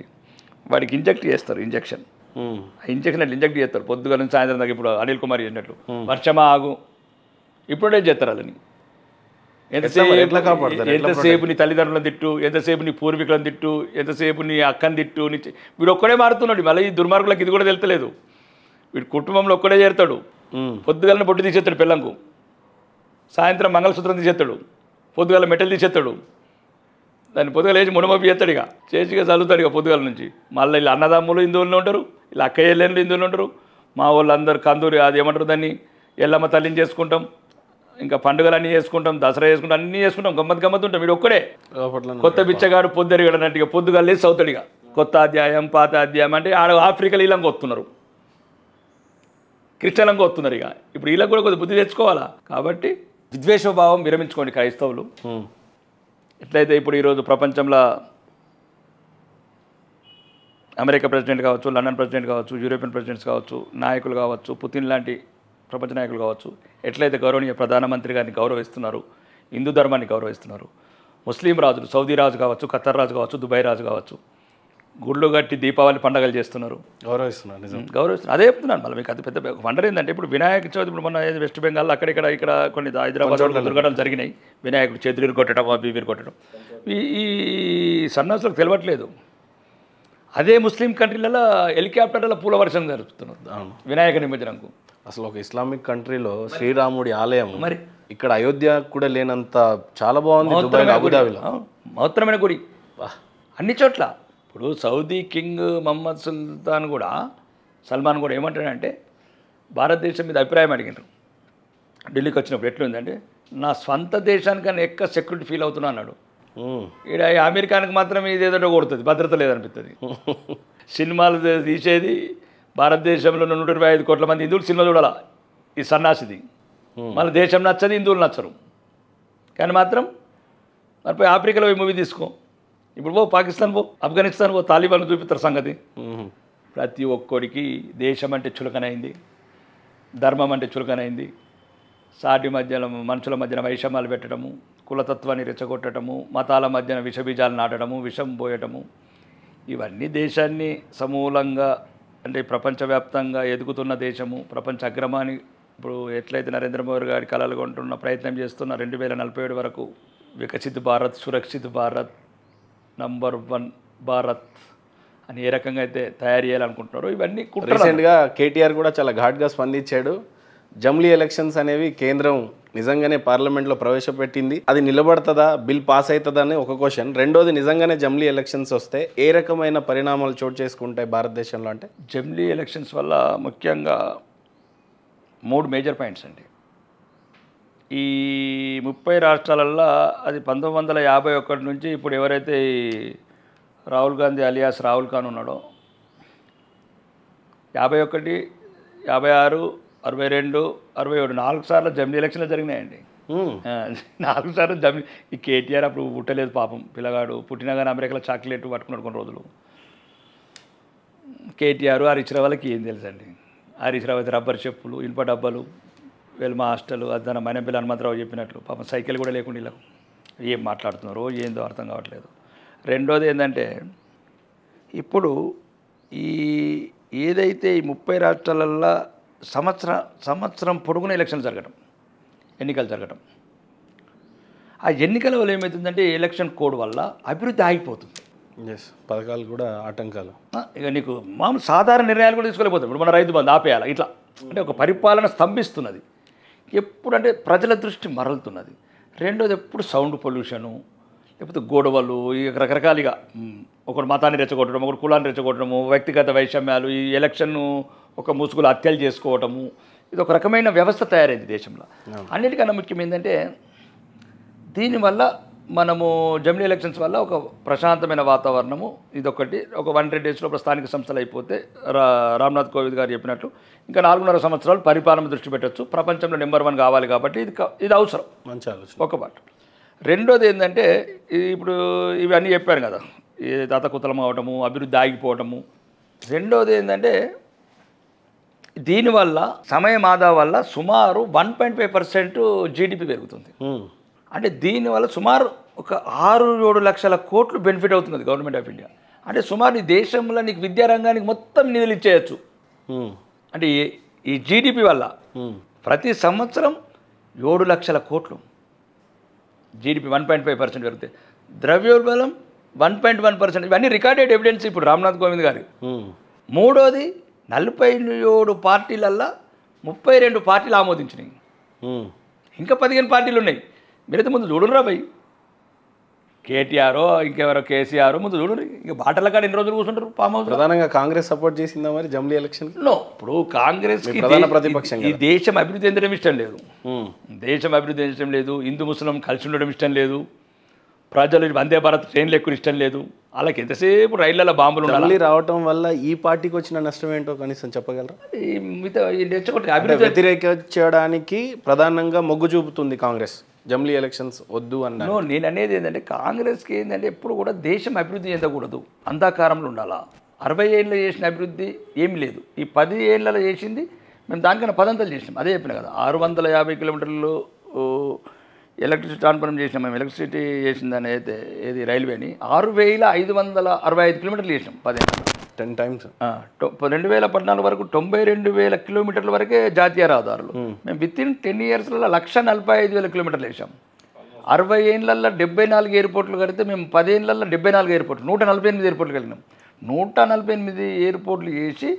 వాడికి ఇంజెక్ట్ చేస్తారు, ఇంజెక్షన్. ఆ ఇంజెక్షన్ అట్లా ఇంజెక్ట్ చేస్తారు పొద్దుగా నుంచి సాయంత్రం దాకా. ఇప్పుడు అనిల్ కుమార్ చేసినట్లు వర్షమా ఆగు, ఇప్పుడే చేస్తారు వాళ్ళని. ఎంతసేపు నీ తల్లిదండ్రులను తిట్టు, ఎంతసేపు నీ పూర్వీకులను తిట్టు, ఎంతసేపు నీ అక్కని తిట్టు. వీడు ఒక్కడే మారుతున్నాడు. మళ్ళీ ఈ దుర్మార్గులకు ఇది కూడా తెలుస్తలేదు. వీడు కుటుంబంలో ఒక్కడే చేరుతాడు. పొద్దుగాలను బొట్టు తీసేస్తాడు పిల్లంకు, సాయంత్రం మంగళసూత్రం తీసేస్తాడు, పొద్దుగాల మెటల్ తీసేస్తాడు, దాన్ని పొద్దుగా లేచి మునమొప్పి చేస్తాడు. ఇక చేసిగా చల్లుతాడు. ఇక పొద్దుగాల నుంచి మళ్ళీ వీళ్ళు అన్నదమ్ములు హిందువులు ఉంటారు, వీళ్ళు అక్క చెల్లెళ్ళు హిందువులు ఉంటారు. మా వాళ్ళు అందరు కందూరి అది ఏమంటారు దాన్ని, ఎల్లమ్మ తల్లిని చేసుకుంటాం, ఇంకా పండుగలు అన్నీ చేసుకుంటాం, దసరా చేసుకుంటాం, అన్నీ చేసుకుంటాం, గమ్మత్ ఉంటాం. వీడు ఒక్కడే కొత్త బిచ్చగాడు పొద్దురిగాడు అన్నట్టుగా పొద్దుగా లేచి అవుతాడు. ఇక కొత్త అధ్యాయం పాత అధ్యాయం అంటే ఆడ ఆఫ్రికాలో వీళ్ళంగా వస్తున్నారు, క్రిస్టియన్లంగా వస్తున్నారు. ఇక ఇప్పుడు వీళ్ళకి కూడా కొద్దిగా బుద్ధి తెచ్చుకోవాలా. కాబట్టి విద్వేషభావం విరమించుకోండి క్రైస్తవులు. ఎట్లయితే ఇప్పుడు ఈరోజు ప్రపంచంలో అమెరికా ప్రెసిడెంట్ కావచ్చు, లండన్ ప్రెసిడెంట్ కావచ్చు, యూరోపియన్ ప్రెసిడెంట్స్ కావచ్చు, నాయకులు కావచ్చు, పుతిన్ లాంటి ప్రపంచ నాయకులు కావచ్చు, ఎట్లయితే గౌరవనీయ ప్రధానమంత్రి గారిని గౌరవిస్తున్నారు, హిందూ ధర్మాన్ని గౌరవిస్తున్నారు, ముస్లిం రాజులు సౌదీ రాజు కావచ్చు, ఖత్తర్ రాజు కావచ్చు, దుబాయ్ రాజు కావచ్చు, గుళ్ళు కట్టి దీపావళి పండుగలు చేస్తున్నారు, గౌరవిస్తున్నారు. నిజం గౌరవిస్తున్నారు. అదే చెప్తున్నాను. మళ్ళీ మీకు అది పెద్ద వండర్ ఏంటంటే ఇప్పుడు వినాయక చవితి, ఇప్పుడు మన వెస్ట్ బెంగాల్ ఇక్కడ కొన్ని హైదరాబాద్ దుర్ఘటనలు జరిగినాయి. వినాయకుడు చేతులు కొట్టడం, బీబీలు కొట్టడం, ఈ సన్నాసులకు తెలియట్లేదు. అదే ముస్లిం కంట్రీలలో హెలికాప్టర్లలో పూల వర్షం జరుపుతున్నారు వినాయక నిమజ్జనంకు. అసలు ఒక ఇస్లామిక్ కంట్రీలో శ్రీరాముడి ఆలయం మరి ఇక్కడ అయోధ్య కూడా లేనంత చాలా బాగుంది. అబుదాబిలో మహత్తరమైన గుడి అన్ని చోట్ల. ఇప్పుడు సౌదీ కింగ్ మహమ్మద్ సల్మాన్ కూడా ఏమంటాడంటే భారతదేశం మీద అభిప్రాయం అడిగినారు ఢిల్లీకి వచ్చినప్పుడు. ఎట్లుందంటే నా స్వంత దేశానికన్నా ఎక్కువ సెక్యూరిటీ ఫీల్ అవుతున్నా అన్నాడు. ఇక్కడ అమెరికానికి మాత్రం ఇదేదో కొడుతుంది, భద్రత లేదనిపిస్తుంది. సినిమాలు తీసేది భారతదేశంలో 125 కోట్ల మంది హిందువులు సినిమా చూడాలా, ఈ సన్నాసిది. మళ్ళీ దేశం నచ్చదు, హిందువులు నచ్చరు. కానీ మాత్రం మరి పోయి ఆఫ్రికాలో పోయి మూవీ తీసుకో, ఇప్పుడు పో పాకిస్తాన్ పో, ఆఫ్ఘనిస్తాన్ పో, తాలిబాన్ చూపిస్తారు సంగతి. ప్రతి ఒక్కడికి దేశం అంటే చులకనైంది, ధర్మం అంటే చులకనైంది. సాటి మధ్యలో మనుషుల మధ్యన వైషమ్యాలు పెట్టడము, కులతత్వాన్ని రెచ్చగొట్టడము, మతాల మధ్యన విషబీజాలు నాటడము, విషం పోయటము, ఇవన్నీ దేశాన్ని సమూలంగా అంటే ప్రపంచవ్యాప్తంగా ఎదుగుతున్న దేశము, ప్రపంచ అగ్రమాన్ని ఇప్పుడు ఎట్లయితే నరేంద్ర మోదీ గారి కలలు కొంటున్న ప్రయత్నం చేస్తున్న 2047 వరకు వికసిత్ భారత్, సురక్షిత్ భారత్, నంబర్ 1 భారత్ అని ఏ రకంగా అయితే తయారు చేయాలనుకుంటున్నారో ఇవన్నీ రీసెంట్గా కేటీఆర్ కూడా చాలా ఘాట్గా స్పందించాడు. జమ్లీ ఎలక్షన్స్ అనేవి కేంద్రం నిజంగానే పార్లమెంట్లో ప్రవేశపెట్టింది, అది నిలబడుతుందా, బిల్ పాస్ అవుతుందా అని ఒక క్వశ్చన్. రెండోది, నిజంగానే జమ్లీ ఎలక్షన్స్ వస్తే ఏ రకమైన పరిణామాలు చోటు చేసుకుంటాయి భారతదేశంలో? అంటే జమ్లీ ఎలక్షన్స్ వల్ల ముఖ్యంగా 3 మేజర్ పాయింట్స్ అండి. ఈ 30 రాష్ట్రాలల్లో అది 1951 నుంచి ఇప్పుడు ఎవరైతే రాహుల్ గాంధీ అలియాస్ రాహుల్ ఖాన్ ఉన్నాడో 51, 56, 62, 67 4 సార్లు జమ్లీ ఎలక్షన్లు జరిగినాయండి. 4 సార్లు జమ్లీ. ఈ కేటీఆర్ అప్పుడు పుట్టలేదు పాపం, పిల్లగాడు పుట్టినా కానీ అమెరికాలో చాక్లెట్ పట్టుకున్నాడు కొన్ని రోజులు. కేటీఆర్ హరీష్ రావు వాళ్ళకి ఏం తెలుసండి. హరీష్ రావు అయితే రబ్బర్ చెప్పులు, ఇనుప డబ్బాలు, వెల్మా హాస్టల్, అదన మైనంపల్లి హనుమంతరావు చెప్పినట్లు పాపం సైకిల్ కూడా లేకుండా ఇలా ఏం మాట్లాడుతున్నారో ఏందో అర్థం కావట్లేదు. రెండోది ఏంటంటే ఇప్పుడు ఏదైతే ఈ 30 రాష్ట్రాలల్లో సంవత్సరం పొడుగున ఎలక్షన్ జరగడం, ఎన్నికలు జరగడం, ఆ ఎన్నికల వల్ల ఏమవుతుందంటే ఎలక్షన్ కోడ్ వల్ల అభివృద్ధి ఆగిపోతుంది. ఎస్, పథకాలు కూడా ఆటంకాలు. ఇక నీకు మామూలు సాధారణ నిర్ణయాలు కూడా తీసుకోలేకపోతాం. ఇప్పుడు మన రైతు బంధు ఆపేయాలి ఇట్లా, అంటే ఒక పరిపాలన స్తంభిస్తున్నది. ఎప్పుడంటే ప్రజల దృష్టి మరలుతున్నది. రెండోది ఎప్పుడు సౌండ్ పొల్యూషను, లేకపోతే గొడవలు, ఇక రకరకాలుగా ఒకటి మతాన్ని రెచ్చగొట్టడం, ఒకటి కులాన్ని రెచ్చగొట్టడము, వ్యక్తిగత వైషమ్యాలు, ఈ ఎలక్షన్ ఒక ముసుగులు హత్యలు చేసుకోవటము, ఇది ఒక రకమైన వ్యవస్థ తయారైంది దేశంలో. అన్నిటికన్నా ముఖ్యం ఏంటంటే దీనివల్ల మనము జమిలీ ఎలక్షన్స్ వల్ల ఒక ప్రశాంతమైన వాతావరణము, ఇదొకటి. ఒక 100 days లోపల స్థానిక సంస్థలు అయిపోతే రామ్నాథ్ కోవింద్ గారు చెప్పినట్లు ఇంకా 4.5 సంవత్సరాలు పరిపాలన దృష్టి పెట్టచ్చు. ప్రపంచంలో నెంబర్ 1 కావాలి కాబట్టి ఇది అవసరం, మంచి ఆలోచన ఒక పాట. రెండోది ఏంటంటే ఇప్పుడు ఇవన్నీ చెప్పాను కదా, ఈ తాతకుతలం అవటము, అభివృద్ధి ఆగిపోవటము. రెండోది ఏంటంటే దీనివల్ల సమయం ఆదా వల్ల సుమారు 1.5% జీడిపి పెరుగుతుంది. అంటే దీనివల్ల సుమారు ఒక 6-7 లక్షల కోట్లు బెనిఫిట్ అవుతున్నది గవర్నమెంట్ ఆఫ్ ఇండియా. అంటే సుమారు ఈ దేశంలో నీకు విద్యారంగానికి మొత్తం నిధులు ఇచ్చేయచ్చు. అంటే ఈ జీడిపి వల్ల ప్రతి సంవత్సరం 7 లక్షల కోట్లు జీడిపి 1.5% పెరుగుతాయి. ద్రవ్యోల్బణం 1.1%. ఇవన్నీ రికార్డెడ్ ఎవిడెన్స్ ఇప్పుడు రామ్నాథ్ కోవింద్ గారు. మూడోది 47 పార్టీలల్లో 32 పార్టీలు ఆమోదించినాయి. ఇంకా 15 పార్టీలు ఉన్నాయి. మీరైతే ముందు చూడరా భయ్, కేటీఆర్ ఇంకెవరో కేసీఆర్ ముందు చూడరు. ఇంకా బాటల కాడ ఎన్ని రోజులు కూర్చుంటారు ఫామ్ హౌస్. ప్రధానంగా కాంగ్రెస్ సపోర్ట్ చేసిందా మరి జమిలీ ఎలక్షన్? నో, ఇప్పుడు కాంగ్రెస్ ప్రధాన ప్రతిపక్షం ఈ దేశం అభివృద్ధి చెందడం ఇష్టం లేదు. దేశం అభివృద్ధి చెందడం లేదు, హిందూ ముస్లిం కలిసి ఉండడం ఇష్టం లేదు, ప్రజలు వందే భారత్ ట్రైన్లు ఎక్కువ ఇష్టం లేదు. అలాగే ఎంతసేపు రైళ్లలో బాంబులు మళ్ళీ రావటం వల్ల ఈ పార్టీకి వచ్చిన నష్టం ఏంటో కనీసం చెప్పగలరా? వ్యతిరేకించడానికి ప్రధానంగా మొగ్గు చూపుతుంది కాంగ్రెస్. జమిలీ ఎలక్షన్స్ వద్దు అన్నా. నేను అనేది ఏంటంటే కాంగ్రెస్కి ఏంటంటే ఎప్పుడు కూడా దేశం అభివృద్ధి చెందకూడదు, అంధకారంలో ఉండాలా. 60 ఏళ్ళు చేసిన అభివృద్ధి ఏమి లేదు. ఈ 10 ఏళ్ళలో చేసింది మేము దానికన్నా 10 అంతలు చేసినాం. అదే చెప్పిన కదా, 650 కిలోమీటర్లు ఎలక్ట్రిసిటీ ట్రాన్స్ఫార్మర్ చేసినాం మేము. ఎలక్ట్రిసిటీ చేసిందని అయితే ఏది రైల్వేని 6565 కిలోమీటర్లు చేసినాం 10 ఏళ్ళలో. 10 times. 2014 వరకు 92,000 కిలోమీటర్ల వరకే జాతీయ రహదారులు. మేము విత్ ఇన్ 10 yearsలో 145,000 కిలోమీటర్లు వేసాం. 60 ఏళ్ళల్లో 74 ఎయిర్పోర్ట్లు కడితే మేము 10 ఏళ్ళల్లో 74 ఎయిర్పోర్ట్లు, 148 ఎయిర్పోర్ట్లు కలిగినాం. 148 ఎయిర్పోర్ట్లు చేసి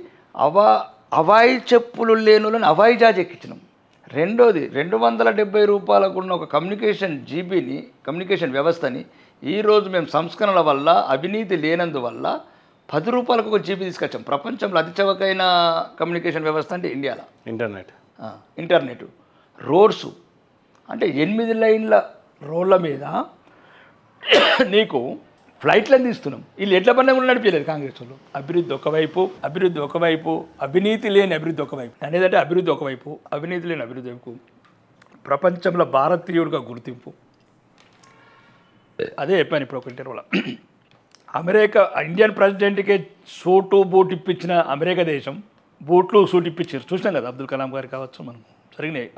అవాయి చెప్పులు లేనులను అవాయి జాజ్ ఎక్కించినాం. రెండోది 270 రూపాయలకు ఉన్న ఒక కమ్యూనికేషన్ వ్యవస్థని ఈరోజు మేము సంస్కరణల వల్ల, అవినీతి లేనందువల్ల 10 రూపాయలకు ఒక జీబీ తీసుకొచ్చాం. ప్రపంచంలో అతి చవకైన కమ్యూనికేషన్ వ్యవస్థ అంటే ఇండియాలో ఇంటర్నెట్. రోడ్స్ అంటే 8 లైన్ల రోడ్ల మీద నీకు ఫ్లైట్లను తీస్తున్నాం. వీళ్ళు ఎట్ల పడినా కూడా నడిపించలేదు కాంగ్రెస్ వాళ్ళు. అభివృద్ధి ఒకవైపు, అవినీతి లేని అభివృద్ధి ఒకవైపు. అనేదంటే అభివృద్ధి ఒకవైపు, అవినీతి లేని అభివృద్ధి వైపు, ప్రపంచంలో భారతీయుడిగా గుర్తింపు. అదే చెప్పాను ఇప్పుడు ఒక ఇంటర్వ్యూలో. అమెరికా ఇండియన్ ప్రెసిడెంట్కే సూటు బూట్ ఇప్పించిన అమెరికా దేశం బూట్లు సూట్ ఇప్పించారు. చూసినాం కదా, అబ్దుల్ కలాం గారు కావచ్చు, మనం జరిగినాయి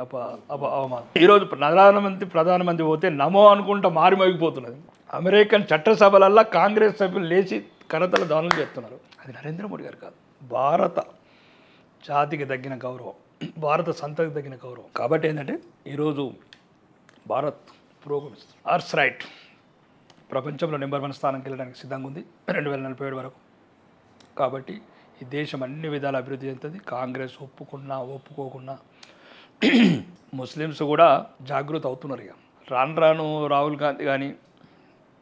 అవమానం. ఈరోజు ప్రధానమంత్రి పోతే నమో అనుకుంటా మారిమోగిపోతున్నది. అమెరికన్ చట్టసభలల్లో కాంగ్రెస్ సభ్యులు లేచి కరతల దాడులు చేస్తున్నారు. అది నరేంద్ర మోడీ గారు కాదు, భారత జాతికి తగ్గిన గౌరవం, భారత సంతతికి తగ్గిన గౌరవం. కాబట్టి ఏంటంటే ఈరోజు భారత్ పురోగమిస్తుంది. ఆర్స్ రైట్ ప్రపంచంలో నెంబర్ 1 స్థానంకి వెళ్ళడానికి సిద్ధంగా ఉంది 2047 వరకు. కాబట్టి ఈ దేశం అన్ని విధాల అభివృద్ధి చెందుతుంది. కాంగ్రెస్ ఒప్పుకోకున్నా ముస్లిమ్స్ కూడా జాగృత అవుతున్నారు. ఇక రాను రాహుల్ గాంధీ కానీ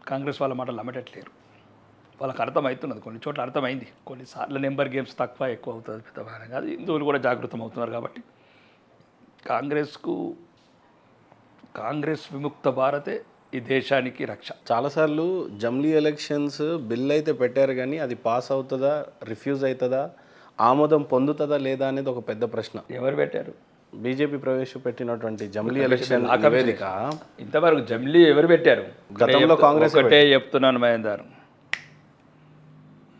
కాంగ్రెస్ వాళ్ళ మాటలు నమ్మటట్లేరు. వాళ్ళకి అర్థమవుతున్నది, కొన్ని చోట్ల అర్థమైంది. కొన్నిసార్లు నెంబర్ గేమ్స్ తక్కువ ఎక్కువ అవుతుంది, పెద్ద భారం కాదు. హిందువులు కూడా జాగృతం అవుతున్నారు. కాబట్టి కాంగ్రెస్ విముక్త భారతే ఈ దేశానికి రక్ష. చాలాసార్లు జమిలీ ఎలక్షన్స్ బిల్ అయితే పెట్టారు, కానీ అది పాస్ అవుతుందా, రిఫ్యూజ్ అవుతుందా, ఆమోదం పొందుతుందా లేదా అనేది ఒక పెద్ద ప్రశ్న. ఎవరు పెట్టారు? బీజేపీ ప్రవేశపెట్టినటువంటి జమిలీ ఎలక్షన్ నివేదిక ఇంతవరకు జమిలీ ఎవరు పెట్టారు? గతంలో కాంగ్రెస్. ఒకటే చెప్తున్నాను మహేందర్,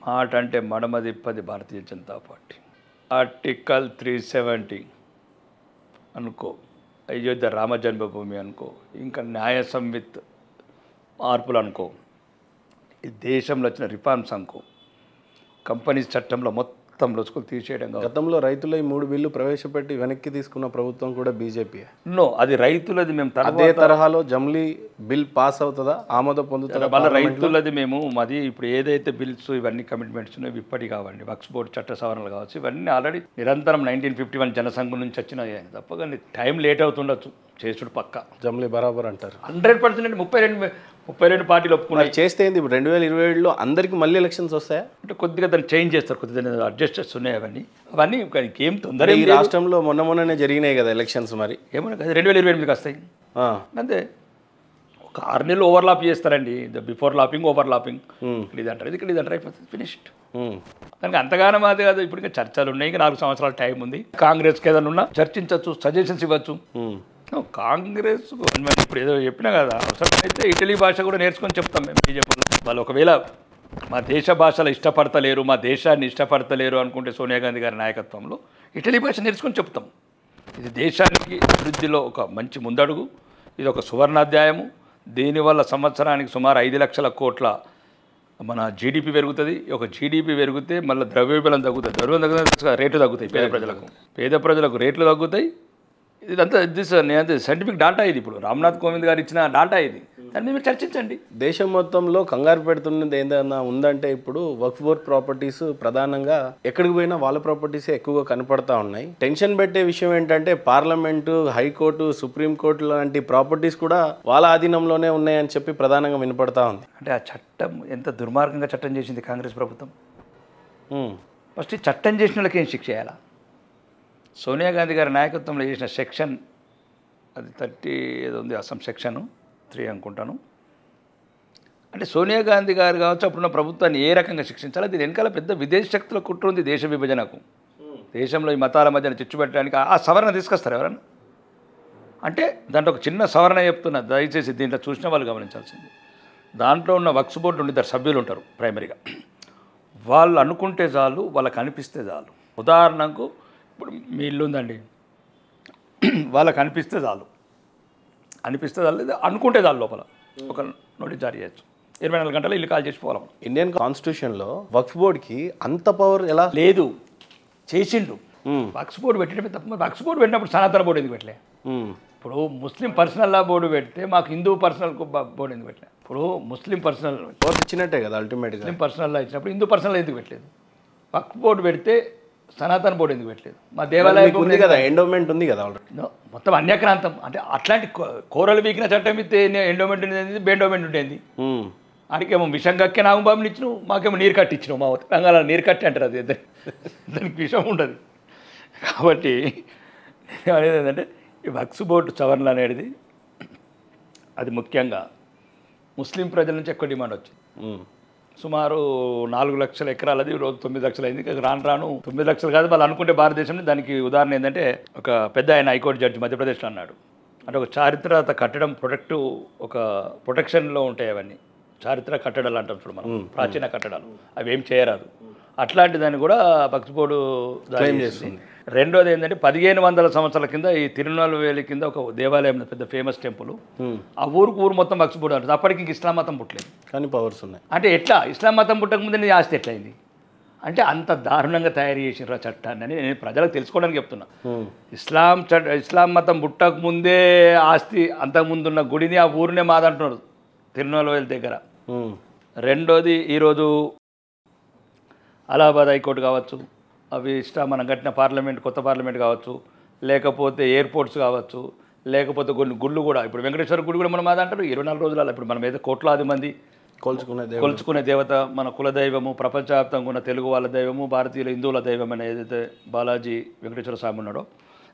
మాట అంటే మడమదిప్పది భారతీయ జనతా పార్టీ. ఆర్టికల్ 370 అనుకో, అయోధ్య రామ జన్మభూమి అనుకో, ఇంకా న్యాయ సంవిత్ మార్పులు అనుకో, ఈ దేశంలో వచ్చిన రిఫార్మ్స్ అనుకో, కంపెనీస్ చట్టంలో మొత్తం మొత్తం లొసుకులు తీసేయడం కావాలి. గతంలో రైతుల ఈ 3 బిల్లు ప్రవేశపెట్టి వెనక్కి తీసుకున్న ప్రభుత్వం కూడా బీజేపీ. నో, అది రైతులది. మేము అదే తరహాలో జమ్లీ బిల్ పాస్ అవుతుందా, ఆమోదం పొందుతుందా? వాళ్ళ రైతులది మేము మాది ఇప్పుడు ఏదైతే బిల్స్ ఇవన్నీ కమిట్మెంట్స్ ఉన్నాయో ఇప్పటి కావండి, వక్ఫ్ బోర్డు చట్ట సవరణలు కావచ్చు, ఇవన్నీ ఆల్రెడీ నిరంతరం 1951 జనసంఘం నుంచి వచ్చినాయి తప్ప కానీ టైం లేట్ అవుతుండొచ్చు, చేసుడు పక్క. జమ్లీ బరాబర్ అంటారు. 100% 32 పార్టీలు ఒప్పుకున్నాయి. చేస్తే ఏంది ఇప్పుడు 2027లో అందరికి మళ్ళీ ఎలక్షన్స్ వస్తాయా? అంటే కొద్దిగా దాన్ని చేంజ్ చేస్తారు, కొద్దిగా అడ్జస్టెస్ ఉన్నాయి అవన్నీ ఏం తొందర. ఈ రాష్ట్రంలో మొన్ననే జరిగినాయి కదా ఎలక్షన్స్, మరి ఏమన్నా కదా 2028కి వస్తాయి అంతే. ఒక 6 నెలలు ఓవర్లాప్ చేస్తారండి, బిఫోర్ లాపింగ్ ఓవర్ లాపింగ్, ఇది అంటారు ఇక్కడ ఇది అంటారు, అయిపోతుంది, ఫినిష్డ్. దానికి అంతగానో అది కాదు. ఇప్పుడు ఇంకా చర్చలు ఉన్నాయి, ఇంకా 4 సంవత్సరాల టైం ఉంది. కాంగ్రెస్కి ఏదైనా ఉన్నా చర్చించవచ్చు, సజెషన్స్ ఇవ్వచ్చు. కాంగ్రెస్ ఇప్పుడు ఏదో చెప్పినా కదా, అవసరమైతే ఇటలీ భాష కూడా నేర్చుకొని చెప్తాం మేము బీజేపీ వాళ్ళు. ఒకవేళ మా దేశ భాషలు ఇష్టపడతలేరు, మా దేశాన్ని ఇష్టపడతలేరు అనుకుంటే సోనియా గాంధీ గారి నాయకత్వంలో ఇటలీ భాష నేర్చుకొని చెప్తాం. ఇది దేశానికి అభివృద్ధిలో ఒక మంచి ముందడుగు, ఇది ఒక సువర్ణాధ్యాయము. దీనివల్ల సంవత్సరానికి సుమారు 5 లక్షల కోట్ల మన జీడిపి పెరుగుతుంది. ఒక జీడిపి పెరిగితే మళ్ళీ ద్రవ్యోల్బణం తగ్గుతుంది, ద్రవ్యం తగ్గుతుంది, రేట్లు తగ్గుతాయి, పేద ప్రజలకు రేట్లు తగ్గుతాయి. ఇదంతా సైంటిఫిక్ డాటా ఇది. ఇప్పుడు రామ్నాథ్ కోవింద్ గారు ఇచ్చిన డాటా ఇది, దాన్ని మీరు చర్చించండి. దేశం మొత్తంలో కంగారు పెడుతున్నది ఏదైనా ఉందంటే ఇప్పుడు వక్ఫ్ బోర్డ్ ప్రాపర్టీస్ ప్రధానంగా ఎక్కడికి పోయినా వాళ్ళ ప్రాపర్టీసే ఎక్కువగా కనపడతా ఉన్నాయి. టెన్షన్ పెట్టే విషయం ఏంటంటే పార్లమెంటు, హైకోర్టు, సుప్రీంకోర్టు లాంటి ప్రాపర్టీస్ కూడా వాళ్ళ ఆధీనంలోనే ఉన్నాయని చెప్పి ప్రధానంగా వినపడతా ఉంది. అంటే ఆ చట్టం ఎంత దుర్మార్గంగా చట్టం చేసింది కాంగ్రెస్ ప్రభుత్వం. ఫస్ట్ ఈ చట్టం చేసిన వాళ్ళకి ఏం శిక్ష చేయాలా? సోనియా గాంధీ గారి నాయకత్వంలో చేసిన సెక్షన్ అది 30 ఏదో ఉంది, అసలు సెక్షన్ 3 అనుకుంటాను. అంటే సోనియా గాంధీ గారు కావచ్చు అప్పుడున్న ప్రభుత్వాన్ని ఏ రకంగా శిక్షించాలి? దీని వెనకాల పెద్ద విదేశ శక్తుల కుట్ర ఉంది, దేశ విభజనకు, దేశంలో ఈ మతాల మధ్యన చిచ్చు పెట్టడానికి. ఆ సవరణ తీసుకొస్తారు ఎవరన్నా అంటే దాంట్లో ఒక చిన్న సవరణ చెప్తున్నా, దయచేసి దీంట్లో చూసిన వాళ్ళు గమనించాల్సింది. దాంట్లో ఉన్న వక్ఫ్ బోర్డు ఉండి 2 సభ్యులు ఉంటారు ప్రైమరీగా. వాళ్ళు అనుకుంటే చాలు, వాళ్ళకి అనిపిస్తే చాలు. ఉదాహరణకు ఇప్పుడు మీ ఇల్లు ఉందండి, వాళ్ళకి అనిపిస్తే చాలు లేదా అనుకుంటే చాలు, లోపల ఒక నోటీస్ జారీ చేయొచ్చు, 24 గంటలు ఇల్లు కాల్ చేసిపోవాలి. ఇండియన్ కాన్స్టిట్యూషన్లో వక్ఫ్ బోర్డ్కి అంత పవర్ ఎలా లేదు? చేసిండు. వక్ఫ్ బోర్డు పెట్టడమే తప్ప. వక్ఫ్ బోర్డు పెట్టినప్పుడు సనాతన బోర్డు ఎందుకు పెట్టలే? ఇప్పుడు ముస్లిం పర్సనల్ లా బోర్డు పెడితే మాకు హిందూ పర్సనల్ బోర్డు ఎందుకు పెట్టలే? ఇప్పుడు ముస్లిం పర్సనల్ పవర్ ఇచ్చినట్టే కదా అల్టిమేట్గా. ముస్లిం పర్సనల్ లా ఇచ్చినప్పుడు హిందూ పర్సనల్ ఎందుకు పెట్టలేదు? వక్ఫ్ బోర్డు పెడితే సనాతన బోర్డు ఎందుకు పెట్టలేదు? మా దేవాలయం ఉంది కదా, ఎండోమెంట్ ఉంది కదా ఆల్రెడీ. మొత్తం అన్యక్రాంతం. అంటే అట్లాంటి కోరలు వీకిన చట్టం ఇస్తే ఎండోమెంట్ ఉండేది, బెండోమెంట్ ఉండేది. ఆడికేమో విషం కక్కే నాగబాబుని ఇచ్చినావు, మాకేమో నీరు కట్టి ఇచ్చినావు. మా తెలంగాణ నీరు కట్టి అంటారు, అది దానికి విషం ఉండదు. కాబట్టి అనేది ఏంటంటే ఈ వక్ఫ్ బోర్డు సవరణ అనేది అది ముఖ్యంగా ముస్లిం ప్రజల నుంచి ఎక్కువ డిమాండ్ వచ్చింది. సుమారు 4 లక్షల ఎకరాలది, రోజు 9 లక్షలు అయింది. రాను 9 లక్షలు కాదు, వాళ్ళు అనుకుంటే భారతదేశంలో. దానికి ఉదాహరణ ఏంటంటే ఒక పెద్ద ఆయన హైకోర్టు జడ్జి మధ్యప్రదేశ్లో అన్నాడు, అంటే ఒక చారిత్రక కట్టడం ఒక ప్రొటెక్షన్లో ఉంటాయి అవన్నీ. చారిత్రక కట్టడాలు అంటాం చూడు మనం, ప్రాచీన కట్టడాలు, అవి ఏం చేయరాదు. అట్లాంటి దాన్ని కూడా వక్ఫ్ బోర్డు క్లెయిమ్ చేస్తుంది. రెండోది ఏంటంటే 1500 సంవత్సరాల కింద ఈ తిరునల్వేలి కింద ఒక దేవాలయం, పెద్ద ఫేమస్ టెంపుల్, ఆ ఊరు మొత్తం వక్ఫ్ బోర్డు అంటుంది. అప్పటికి ఇస్లాం మతం పుట్టలేదు, కానీ పవర్స్ ఉన్నాయి. అంటే ఎట్లా ఇస్లాం మతం పుట్టక ముందే నీ ఆస్తి ఎట్లయింది? అంటే అంత దారుణంగా తయారు చేసిన చట్టాన్ని అని నేను ప్రజలకు తెలుసుకోవడానికి చెప్తున్నా. ఇస్లాం మతం పుట్టక ముందే ఆస్తి, అంతకుముందున్న గుడిని, ఆ ఊరినే మాదంటున్నారు తిరునల్వేలి దగ్గర. రెండోది ఈరోజు అలహాబాద్ హైకోర్టు కావచ్చు, అవి మనం కట్టిన పార్లమెంట్, కొత్త పార్లమెంట్ కావచ్చు, లేకపోతే ఎయిర్పోర్ట్స్ కావచ్చు, లేకపోతే కొన్ని గుళ్ళు కూడా. ఇప్పుడు వెంకటేశ్వర గుడి కూడా మనం మాదంటారు. 24 రోజులలో ఇప్పుడు మనం ఏదో కోట్లాది మంది కొలుచుకునే దేవత, మన కులదైవము, ప్రపంచవ్యాప్తంగా ఉన్న తెలుగు వాళ్ళ దైవము, భారతీయుల హిందువుల దైవం అని ఏదైతే బాలాజీ వెంకటేశ్వర స్వామి ఉన్నాడో,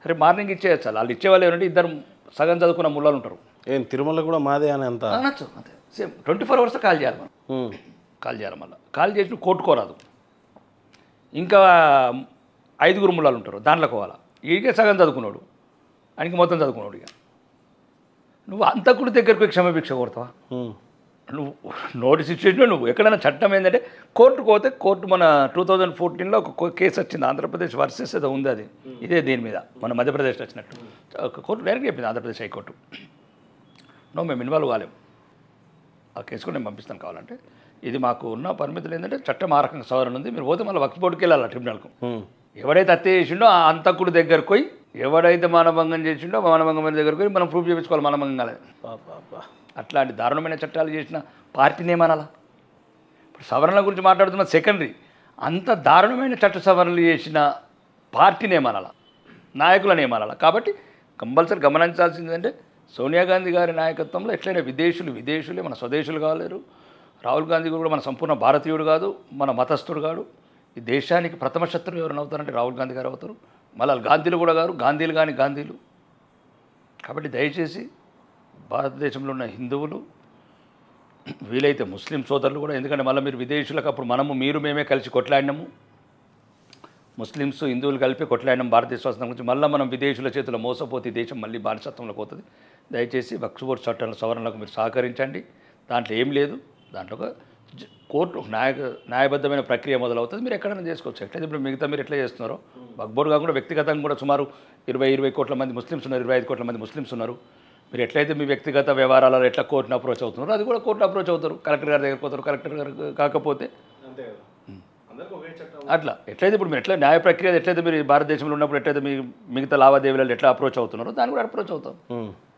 రేపు మార్నింగ్ ఇచ్చేయచ్చు. వాళ్ళు ఇచ్చేవాళ్ళు ఏమంటే ఇద్దరు సగం చదువుకున్న ముళ్ళలు ఉంటారు. ఏం తిరుమల కూడా మాదే అని అంత అనొచ్చు. అంతే, సేమ్ 24 hours కాల్ చేయాలి మనం. కాల్ చేయాలి, మళ్ళీ కాల్ చేసి కోర్టుకోరాదు. ఇంకా 5 ముళ్ళాలు ఉంటారు, దాంట్లో పోవాలా. ఈకే సగం చదువుకున్నాడు, ఆయనకి మొత్తం చదువుకున్నాడు. ఇక నువ్వు అంతకుడి దగ్గరకు క్షమాభిక్ష కోరుతావా? నువ్వు నోటీస్ ఇచ్చేసిన నువ్వు ఎక్కడైనా చట్టం ఏంటంటే కోర్టుకు పోతే, కోర్టు మన 2014లో ఒక కేసు వచ్చింది, ఆంధ్రప్రదేశ్ వర్సెస్ ఏదో ఉంది, అది ఇదే దీని మీద మన మధ్యప్రదేశ్లో వచ్చినట్టు. ఒక కోర్టు డైరెక్ట్గా చెప్పింది, ఆంధ్రప్రదేశ్ హైకోర్టు, మేము ఇన్వాల్వ్ కాలేము, ఆ కేసు కూడా నేను పంపిస్తాను కావాలంటే. ఇది మాకు ఉన్న పరిమితులు ఏంటంటే చట్టం ఆ రకంగా సవరణ ఉంది, మీరు పోతే మళ్ళీ వక్ఫ్ బోర్డుకి వెళ్ళాలి ట్రిబ్యునల్కు. ఎవడైతే హత్య చేసిండో ఆ అంతకుడు దగ్గరకు పోయి, ఎవడైతే మానభంగం చేసిండో మానభంగం దగ్గరకు పోయి మనం ప్రూఫ్ చేయించుకోవాలి మానభంగం కాలేదు. అట్లాంటి దారుణమైన చట్టాలు చేసిన పార్టీని ఏమనాలా? ఇప్పుడు సవరణల గురించి మాట్లాడుతున్న సెకండరీ, అంత దారుణమైన చట్ట సవరణలు చేసిన పార్టీని ఏమనాలా, నాయకులను ఏమనాలా? కాబట్టి కంపల్సరీ గమనించాల్సింది ఏంటంటే సోనియా గాంధీ గారి నాయకత్వంలో ఎట్లయినా విదేశీయులే, మన స్వదేశులు కాలేరు. రాహుల్ గాంధీ కూడా మన సంపూర్ణ భారతీయుడు కాదు, మన మతస్థుడు కాదు. ఈ దేశానికి ప్రథమ శత్రువు ఎవరైనా అవుతారంటే రాహుల్ గాంధీ గారు అవుతారు. మళ్ళీ గాంధీలు కూడా గారు, గాంధీలు కానీ గాంధీలు. కాబట్టి దయచేసి భారతదేశంలో ఉన్న హిందువులు, వీలైతే ముస్లిం సోదరులు కూడా, ఎందుకంటే మళ్ళీ మీరు విదేశీయులకు అప్పుడు మేమే కలిసి కొట్లాడినాము, ముస్లిమ్స్ హిందువులు కలిపి కొట్లాడినాం భారతదేశ స్వాతంత్రం గురించి. మళ్ళీ మనం విదేశీయుల చేతిలో మోసపోతే దేశం మళ్ళీ బానిసత్వంలోకి పోతుంది. దయచేసి వక్ఫ్ బోర్డు చట్టాల సవరణలకు మీరు సహకరించండి. దాంట్లో ఏం లేదు, దాంట్లో ఒక కోర్టు న్యాయబద్ధమైన ప్రక్రియ మొదలవుతుంది. మీరు ఎక్కడైనా చేసుకోవచ్చు. ఎట్లయితే ఇప్పుడు మిగతా మీరు ఎట్లా చేస్తున్నారో వక్ఫ్ బోర్డు కాకుండా వ్యక్తిగతంగా కూడా సుమారు 20 కోట్ల మంది ముస్లిమ్స్ ఉన్నారు, 25 కోట్ల మంది ముస్లిమ్స్ ఉన్నారు. మీరు ఎట్లయితే మీ వ్యక్తిగత వ్యవహారాలలో ఎట్లా కోర్టును అప్రోచ్ అవుతున్నారో అది కూడా కోర్టును అప్రోచ్ అవుతారు. కలెక్టర్ గారి దగ్గరికి పోతారు, కలెక్టర్ గారు కాకపోతే అట్లా ఎట్లయితే ఇప్పుడు మీరు ఎట్లా న్యాయ ప్రక్రియ ఎట్లయితే మీరు భారతదేశంలో ఉన్నప్పుడు ఎట్లయితే మీ మిగతా లావాదేవీలలో ఎట్లా అప్రోచ్ అవుతున్నారో దాన్ని కూడా అప్రోచ్ అవుతాం.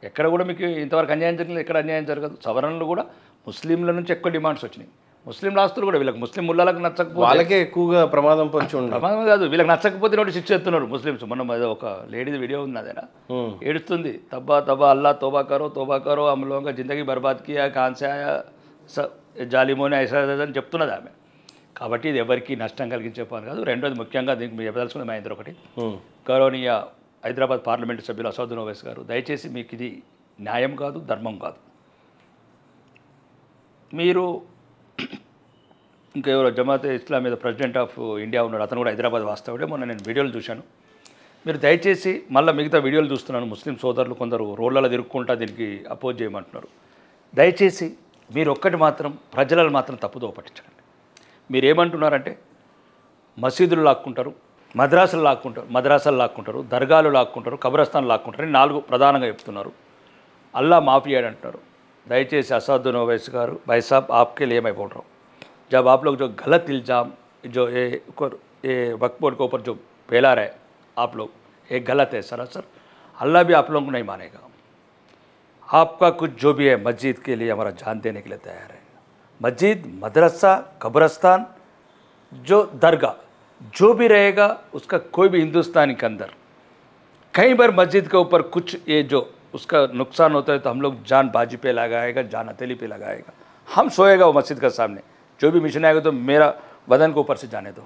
ఎక్కడ కూడా మీకు ఇంతవరకు అన్యాయం జరిగింది, ఎక్కడ అన్యాయం జరగదు. సవరణలు కూడా ముస్లింల నుంచి ఎక్కువ డిమాండ్స్ వచ్చినాయి. ముస్లిం రాస్తులు కూడా వీళ్ళకి ముస్లిం ముళ్ళలకు నచ్చకపోతే వాళ్ళకే ఎక్కువగా ప్రమాదం పొంచి ఉంది. ప్రమాదం కాదు, వీళ్ళకి నచ్చకపోతే నోటి శిక్ష ఎత్తున్నారు ముస్లిమ్స్. మొన్న ఒక లేడీది వీడియో ఉంది, అదేనా ఏడుస్తుంది, తబ్బా తబ్బా అల్లా తోబా కరో हम लोगों का జిందగీ బర్బాద్ కియా కాన్ సే ఆయా జాలిమోనే ఐసా అని చెప్తున్నది ఆమె. కాబట్టి ఇది ఎవరికి నష్టం కలిగించే పని కాదు. రెండోది ముఖ్యంగా దీనికి మీరు చెప్పదలుచుకున్నది మా ఇద్దరు ఒకటి, గౌరవనీయ హైదరాబాద్ పార్లమెంటు సభ్యులు అసదుద్దీన్ ఓవైసీ గారు, దయచేసి మీకు ఇది న్యాయం కాదు, ధర్మం కాదు. మీరు ఇంకా ఎవరో జమాతే ఇస్లాం మీద ప్రెసిడెంట్ ఆఫ్ ఇండియా ఉన్నాడు, అతను కూడా హైదరాబాద్ వాస్తవుడే. మొన్న నేను వీడియోలు చూశాను. మీరు దయచేసి మళ్ళీ మిగతా వీడియోలు చూస్తున్నాను, ముస్లిం సోదరులు కొందరు రోడ్లలో తిరుక్కుంటా దీనికి అపోజ్ చేయమంటున్నారు. దయచేసి మీరు ఒక్కటి మాత్రం ప్రజలను మాత్రం తప్పుదో పట్టించండి. మీరు ఏమంటున్నారంటే మసీదులు లాక్కుంటారు, మద్రాసాలు లాక్కుంటారు, దర్గాలు లాక్కుంటారు, కబ్రస్థాన్లు లాక్కుంటారు అని 4 ప్రధానంగా చెప్తున్నారు. అల్లా మాఫియాడ్ అంటున్నారు. దయచేసి అసదుద్దీన్ ఓవైసీ గారు, भाई साहब आपके लिए मैं बोल रहा हूँ, जब आप लोग जो गलत इल्ज़ाम जो ये वक्फ बोर्ड के ऊपर जो फैला रहे आप लोग, ये गलत है सरासर. अल्लाह भी आप लोगों को नहीं मानेगा. आपका कुछ जो भी है मस्जिद के लिए हमारा जान देने के लिए तैयार है. मस्जिद, मदरसा, कब्रस्तान, जो दरगाह जो भी रहेगा उसका कोई भी हिंदुस्तान के अंदर कई बार मस्जिद के ऊपर कुछ ये जो उसका नुकसान होता है तो हम लोग जान बाजी पे लगाएगा, जान हथेली पे लगाएगा. हम सोएगा वो मस्जिद के सामने, जो भी मिशन आएगा तो मेरा बदन को ऊपर से जाने दो.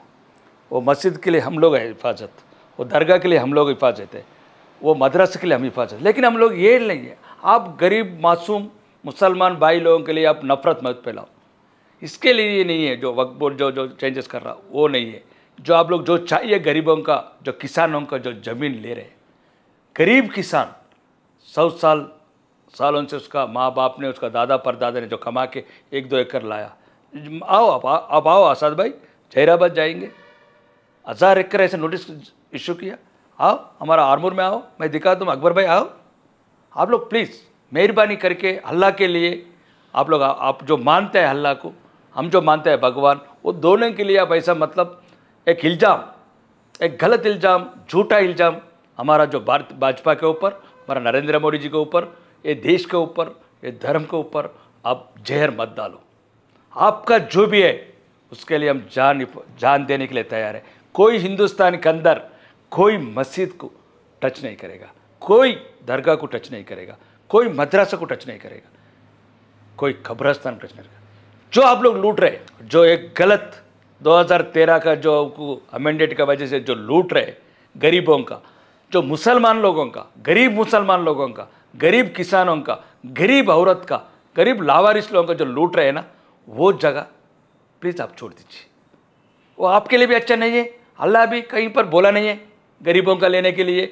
वो मस्जिद के लिए हम लोग है हिफाजत, वो दरगाह के लिए हम लोग हिफाजत है, वो मदरसे के लिए हम हिफाजत. लेकिन हम लोग ये नहीं है, आप गरीब मासूम मुसलमान भाई लोगों के लिए आप नफरत मत फैलाओ. इसके लिए ये नहीं है जो वक्फ बोर्ड जो चेंजेस कर रहा, वो नहीं है. जो आप लोग जो चाहिए गरीबों का, जो किसानों का जो ज़मीन ले रहे, गरीब किसान 100 सालों से उसका माँ बाप ने, उसका दादा परदादा ने जो कमा के 1-2 एकड़ लाया. आओ आप आओ आसाद भाई, जहीराबाद जाएंगे, 1000 एकड़ ऐसे नोटिस इशू किया. आओ हमारा आर्मूर में आओ, मैं दिखा दूँ. अकबर भाई आओ, आप लोग प्लीज़ मेहरबानी करके अल्लाह के लिए आप लोग, आप जो मानते हैं अल्लाह को, हम जो मानते हैं भगवान, वो दोनों के लिए आप ऐसा मतलब एक इल्ज़ाम, एक गलत इल्ज़ाम, झूठा इल्ज़ाम हमारा जो भाजपा के ऊपर, हमारा नरेंद्र मोदी जी के ऊपर, ये देश के ऊपर, ये धर्म के ऊपर आप जहर मत डालो. आपका जो भी है उसके लिए हम जान देने के लिए तैयार है. कोई हिंदुस्तान के अंदर कोई मस्जिद को टच नहीं करेगा, कोई दरगाह को टच नहीं करेगा, कोई मदरसा को टच नहीं करेगा, कोई कब्रस्तान टच नहीं करेगा. जो आप लोग लूट रहे, जो एक गलत 2013 का जो अमेंडेड की वजह से जो लूट रहे गरीबों का, जो मुसलमान लोगों का, गरीब मुसलमान लोगों का, गरीब किसानों का, गरीब औरत का, गरीब लावारिस लोगों का जो लूट रहे हैं ना, वो जगह प्लीज़ आप छोड़ दीजिए. वो आपके लिए भी अच्छा नहीं है. अल्लाह भी कहीं पर बोला नहीं है गरीबों का लेने के लिए,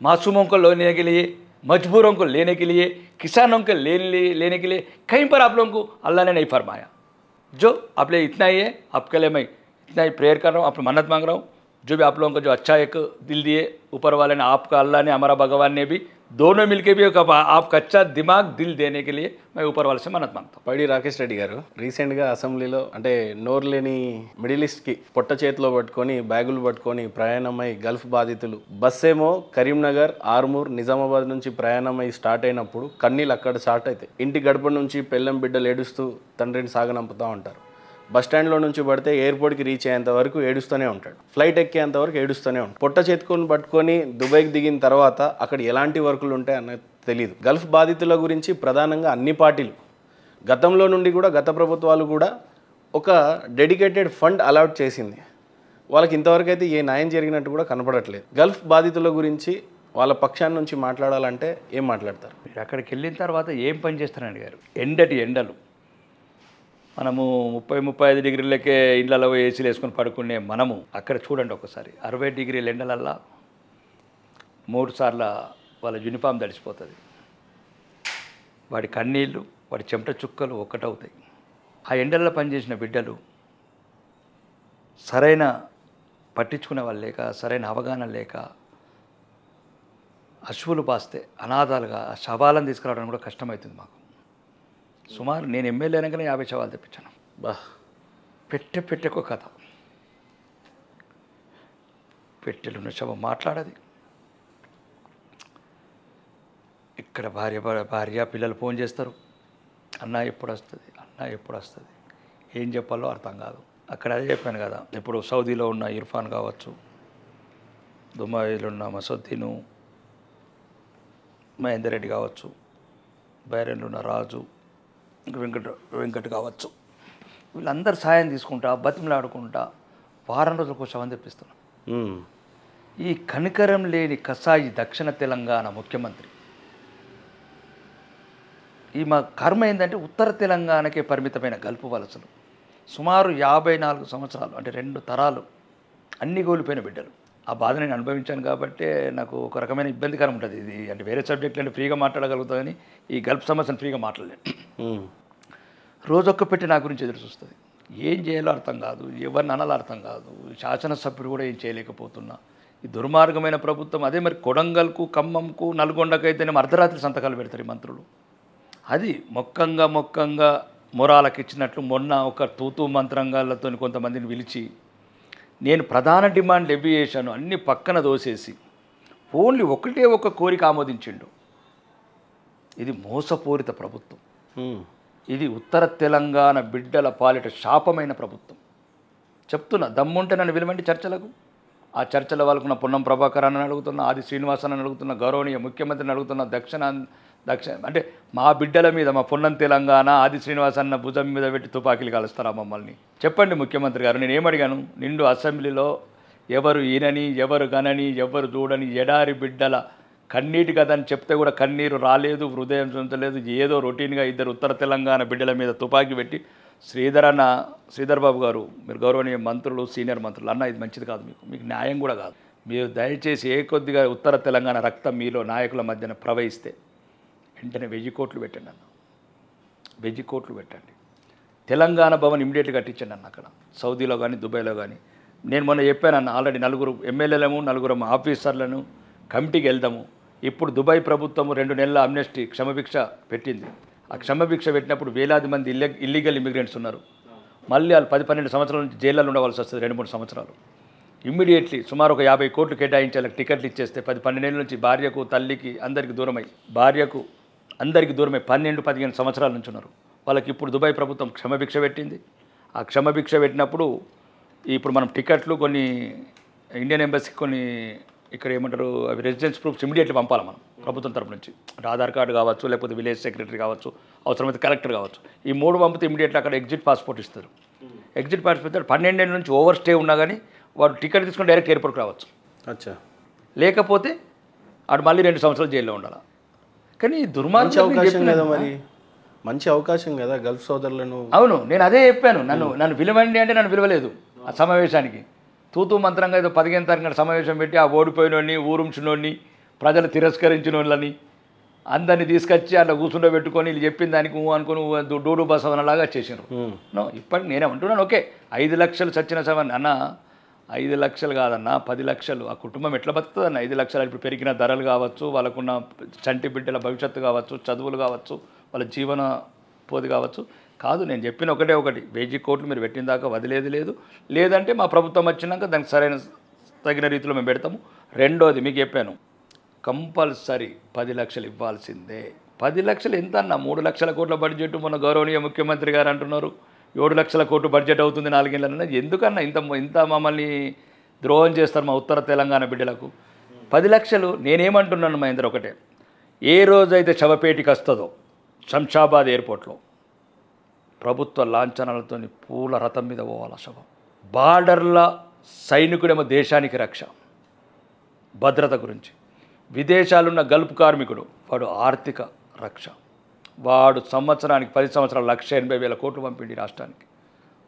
मासूमों को लेने के लिए, मजबूरों को लेने के लिए, किसानों को लेने के लिए कहीं पर आप लोगों को अल्लाह ने नहीं फरमाया. जो आप लिए इतना ही है, आपके लिए मैं इतना ही प्रेयर कर रहा हूँ, आप मन्नत मांग रहा हूँ. जो भी आप लोगों को जो अच्छा एक दिल दिए ऊपर वाले ने, आपका अल्लाह ने, हमारा भगवान ने भी दोनों मिलके भी एक आप कच्चा दिमाग दिल देने के लिए मैं ऊपर वाले से मन्नत मांगता हूँ. పైడి రాకేష్ రెడ్డి గారు రీసెంట్గా అసెంబ్లీలో అంటే నోరు లేని మిడిల్ ఈస్ట్కి పొట్ట చేతిలో పట్టుకొని బ్యాగులు పట్టుకొని ప్రయాణమై గల్ఫ్ బాధితులు బస్ ఏమో కరీంనగర్ ఆర్మూర్ నిజామాబాద్ నుంచి ప్రయాణమై స్టార్ట్ అయినప్పుడు కన్నీళ్ళు అక్కడ స్టార్ట్ అవుతాయి. ఇంటి గడప నుంచి పెళ్ళం బిడ్డలు ఏడుస్తూ తండ్రిని సాగనంపుతూ ఉంటారు. బస్ స్టాండ్లో నుంచి పడితే ఎయిర్పోర్ట్కి రీచ్ అయ్యేంత వరకు ఏడుస్తూనే ఉంటాడు. ఫ్లైట్ ఎక్కేంత వరకు ఏడుస్తూనే ఉంటాడు. పొట్ట చేతుకొని పట్టుకొని దుబాయ్కి దిగిన తర్వాత అక్కడ ఎలాంటి వర్కులు ఉంటాయి అన్నది తెలియదు. గల్ఫ్ బాధితుల గురించి ప్రధానంగా అన్ని పార్టీలు గతంలో నుండి కూడా గత ప్రభుత్వాలు కూడా ఒక డెడికేటెడ్ ఫండ్ అలాట్ చేసింది. వాళ్ళకి ఇంతవరకు అయితే ఏ న్యాయం జరిగినట్టు కూడా కనపడట్లేదు. గల్ఫ్ బాధితుల గురించి వాళ్ళ పక్షాన్ని నుంచి మాట్లాడాలంటే ఏం మాట్లాడతారు? మీరు అక్కడికి వెళ్ళిన తర్వాత ఏం పని చేస్తారండి గారు? ఎండటి ఎండలు మనము 30-35 డిగ్రీలకే ఇళ్లలో ఏసీలు వేసుకొని పడుకునే మనము అక్కడ చూడండి ఒకసారి 60 డిగ్రీల ఎండలల్లా 3 సార్లు వాళ్ళ యూనిఫామ్ తడిసిపోతుంది. వాడి కన్నీళ్ళు వాడి చెమట చుక్కలు ఒక్కటవుతాయి. ఆ ఎండల్లో పనిచేసిన బిడ్డలు సరైన పట్టించుకునే వాళ్ళు లేక సరైన అవగాహన లేక అశ్వులు పాస్తే అనాథాలుగా ఆ శవాలను తీసుకురావడం కూడా కష్టమవుతుంది మాకు. సుమారు నేను ఎమ్మెల్యే అనగానే 50 శవాలు తెప్పించాను. పెట్టెకు కథ. పెట్టెలున్న శవం మాట్లాడది. ఇక్కడ భార్య పిల్లలు ఫోన్ చేస్తారు, అన్న ఎప్పుడు వస్తుంది, అన్న ఎప్పుడు వస్తుంది. ఏం చెప్పాలో అర్థం కాదు. అక్కడ అదే చెప్పాను కదా, ఇప్పుడు సౌదీలో ఉన్న ఇర్ఫాన్ కావచ్చు, దుబాయ్లో ఉన్న మసద్దీను, మహేందర్ రెడ్డి కావచ్చు, బైరన్లో ఉన్న రాజు, వెంకట్ కావచ్చు, వీళ్ళందరూ సాయం తీసుకుంటా బతిమలాడుకుంటా వారం రోజులకు శవం తెప్పిస్తున్నాం. ఈ కనికరం లేని కసాయి దక్షిణ తెలంగాణ ముఖ్యమంత్రి ఈ మా కర్మ ఏంటంటే ఉత్తర తెలంగాణకే పరిమితమైన గల్పు వలసలు సుమారు 54 సంవత్సరాలు అంటే 2 తరాలు అన్ని కోల్పోయిన బిడ్డలు. ఆ బాధ నేను అనుభవించాను కాబట్టి నాకు ఒక రకమైన ఇబ్బందికరం ఉంటుంది. ఇది అంటే వేరే సబ్జెక్టులు అంటే ఫ్రీగా మాట్లాడగలుగుతా కానీ ఈ గల్ఫ్ సమస్యను ఫ్రీగా మాట్లాడలేను. రోజొక్క పెట్టి నా గురించి ఎదురు చూస్తుంది. ఏం చేయాలో అర్థం కాదు, ఎవరిని అనాలో అర్థం కాదు. శాసనసభ్యుడు కూడా ఏం చేయలేకపోతున్నా. ఈ దుర్మార్గమైన ప్రభుత్వం. అదే మరి కొడంగల్కు, ఖమ్మంకు, నల్గొండకైతేనేమో అర్ధరాత్రి సంతకాలు పెడతారు ఈ మంత్రులు. అది మొక్కంగా మొరాలకు ఇచ్చినట్లు మొన్న ఒక తూతూ మంత్రంగాలతో కొంతమందిని పిలిచి నేను ప్రధాన డిమాండ్ లెవ్వి చేశాను అన్ని పక్కన దోసేసి ఓన్లీ ఒకటే ఒక కోరిక ఆమోదించిండు. ఇది మోసపూరిత ప్రభుత్వం. ఇది ఉత్తర తెలంగాణ బిడ్డల పాలిట శాపమైన ప్రభుత్వం. చెప్తున్నా, దమ్ముంటే నన్ను విలువండి చర్చలకు. ఆ చర్చల వాళ్ళకు నా పొన్నం ప్రభాకర్ అని అడుగుతున్నా, ఆది శ్రీనివాసన్ అని అడుగుతున్నా, గౌరవనీయ ముఖ్యమంత్రిని అడుగుతున్నా, దక్షిణ అంటే మా బిడ్డల మీద మా పొన్నం తెలంగాణ ఆది శ్రీనివాస్ అన్న భుజం మీద పెట్టి తుపాకీలు కలుస్తారా మమ్మల్ని? చెప్పండి ముఖ్యమంత్రి గారు. నేను ఏమడిగాను? నిండు అసెంబ్లీలో ఎవరు ఈనని, ఎవరు గనని, ఎవరు చూడని ఎడారి బిడ్డల కన్నీటి కదని చెప్తే కూడా కన్నీరు రాలేదు, హృదయం సొంతలేదు. ఏదో రొటీన్గా 2 ఉత్తర తెలంగాణ బిడ్డల మీద తుపాకీ పెట్టి శ్రీధర్ బాబు గారు, మీరు గౌరవనీయ మంత్రులు, సీనియర్ మంత్రులు, అన్న ఇది మంచిది కాదు, మీకు న్యాయం కూడా కాదు. మీరు దయచేసి కొద్దిగా ఉత్తర తెలంగాణ రక్తం మీలో నాయకుల మధ్యన ప్రవహిస్తే వెంటనే 1000 కోట్లు పెట్టండి అన్న. 1000 కోట్లు పెట్టండి. తెలంగాణ భవన్ ఇమ్మీడియట్గా కట్టించండి అన్న. అక్కడ సౌదీలో కానీ దుబాయ్లో కానీ. నేను మొన్న చెప్పాను అన్న, ఆల్రెడీ 4 ఎమ్మెల్యేలము 4 ఆఫీసర్లను కమిటీకి వెళ్దాము. ఇప్పుడు దుబాయ్ ప్రభుత్వము 2 నెలల అమ్నెస్టీ క్షమభిక్ష పెట్టింది. ఆ క్షమభిక్ష పెట్టినప్పుడు వేలాది మంది ఇల్లీగల్ ఇమిగ్రెంట్స్ ఉన్నారు. మళ్ళీ వాళ్ళు 10-12 సంవత్సరాల నుంచి జైల్లో ఉండవలసి వస్తుంది, 2-3 సంవత్సరాలు. ఇమ్మీడియట్లీ సుమారు ఒక 50 కోట్లు కేటాయించి వాళ్ళకి టికెట్లు ఇచ్చేస్తే 10-12 ఏళ్ళ నుంచి భార్యకు, తల్లికి అందరికీ దూరమై, భార్యకు అందరికీ దూరమై 12-15 సంవత్సరాల నుంచి ఉన్నారు. వాళ్ళకి ఇప్పుడు దుబాయ్ ప్రభుత్వం క్షమభిక్ష పెట్టింది. ఆ క్షమభిక్ష పెట్టినప్పుడు ఇప్పుడు మనం టికెట్లు కొన్ని ఇండియన్ ఎంబసీకి కొన్ని ఇక్కడ ఏమంటారు అవి రెసిడెన్స్ ప్రూఫ్స్ ఇమీడియట్లీ పంపాలి మనం ప్రభుత్వం తరపు నుంచి. ఆధార్ కార్డు కావచ్చు, లేకపోతే విలేజ్ సెక్రటరీ కావచ్చు, అవసరమైతే కలెక్టర్ కావచ్చు. ఈ 3 పంపితే ఇమీడియట్లీ అక్కడ ఎగ్జిట్ పాస్పోర్ట్ ఇస్తారు. ఎగ్జిట్ పాస్పోర్ట్ ఇస్తారు. 12 ఏళ్ళ నుంచి ఓవర్ స్టే ఉన్నా కానీ వాడు టికెట్ తీసుకొని డైరెక్ట్ ఎయిర్పోర్ట్కి రావచ్చు. అచ్చా. లేకపోతే ఆడు మళ్ళీ 2 సంవత్సరాలు జైల్లో ఉండాలి. కానీ మంచి అవకాశం కదా, మరి మంచి అవకాశం కదా గల్ఫ్ సోదరులను. అవును, నేను అదే చెప్పాను. నన్ను పిలవండి అంటే నన్ను పిలవలేదు ఆ సమావేశానికి. తూతూ మంత్రంగా ఏదో 15 తారీఖున సమావేశం పెట్టి ఆ ఓడిపోయినోడిని, ఊరుంచినోడిని, ప్రజలు తిరస్కరించిన వాళ్ళని అందరినీ తీసుకొచ్చి అట్లా కూర్చుండబెట్టుకొని వీళ్ళు చెప్పిన దానికి అనుకుని డూడు బసవనలాగా చేసినారు. ఇప్పటికి నేనే అంటున్నాను, ఓకే 5 లక్షలు చచ్చిన సవన్ అన్న. 5 లక్షలు కాదన్నా 10 లక్షలు. ఆ కుటుంబం ఎట్లా బతుకుతుందన్న 5 లక్షలు? ఇప్పుడు పెరిగిన ధరలు కావచ్చు, వాళ్ళకున్న చంటి బిడ్డల భవిష్యత్తు కావచ్చు, చదువులు కావచ్చు, వాళ్ళ జీవన పోది కావచ్చు. కాదు, నేను చెప్పిన ఒకటి 1000 కోట్లు మీరు పెట్టిన దాకా వదిలేది లేదు. లేదంటే మా ప్రభుత్వం వచ్చినాక దానికి సరైన తగిన రీతిలో మేము పెడతాము. రెండోది మీకు చెప్పాను, కంపల్సరీ 10 లక్షలు ఇవ్వాల్సిందే. 10 లక్షలు ఎంత అన్న? 3 లక్షల కోట్ల బడ్జెట్ మొన్న గౌరవనీయ ముఖ్యమంత్రి గారు అంటున్నారు 7 లక్షల కోట్లు బడ్జెట్ అవుతుంది 4 ఏళ్ళ. ఎందుకన్నా ఇంత మమ్మల్ని ద్రోహం చేస్తారు మా ఉత్తర తెలంగాణ బిడ్డలకు? 10 లక్షలు. నేనేమంటున్నాను మహేందర్ ఒకటే, ఏ రోజైతే శవపేటికి వస్తుందో శంషాబాద్ ఎయిర్పోర్ట్లో ప్రభుత్వ లాంఛనాలతో పూల రథం మీద పోవాలి శవం. బార్డర్ల సైనికుడేమో దేశానికి రక్ష, భద్రత గురించి. విదేశాలున్న గల్ఫ్ కార్మికుడు వాడు ఆర్థిక రక్ష. వాడు సంవత్సరానికి 10 సంవత్సరాలు 1,80,000 కోట్లు పంపిండి రాష్ట్రానికి.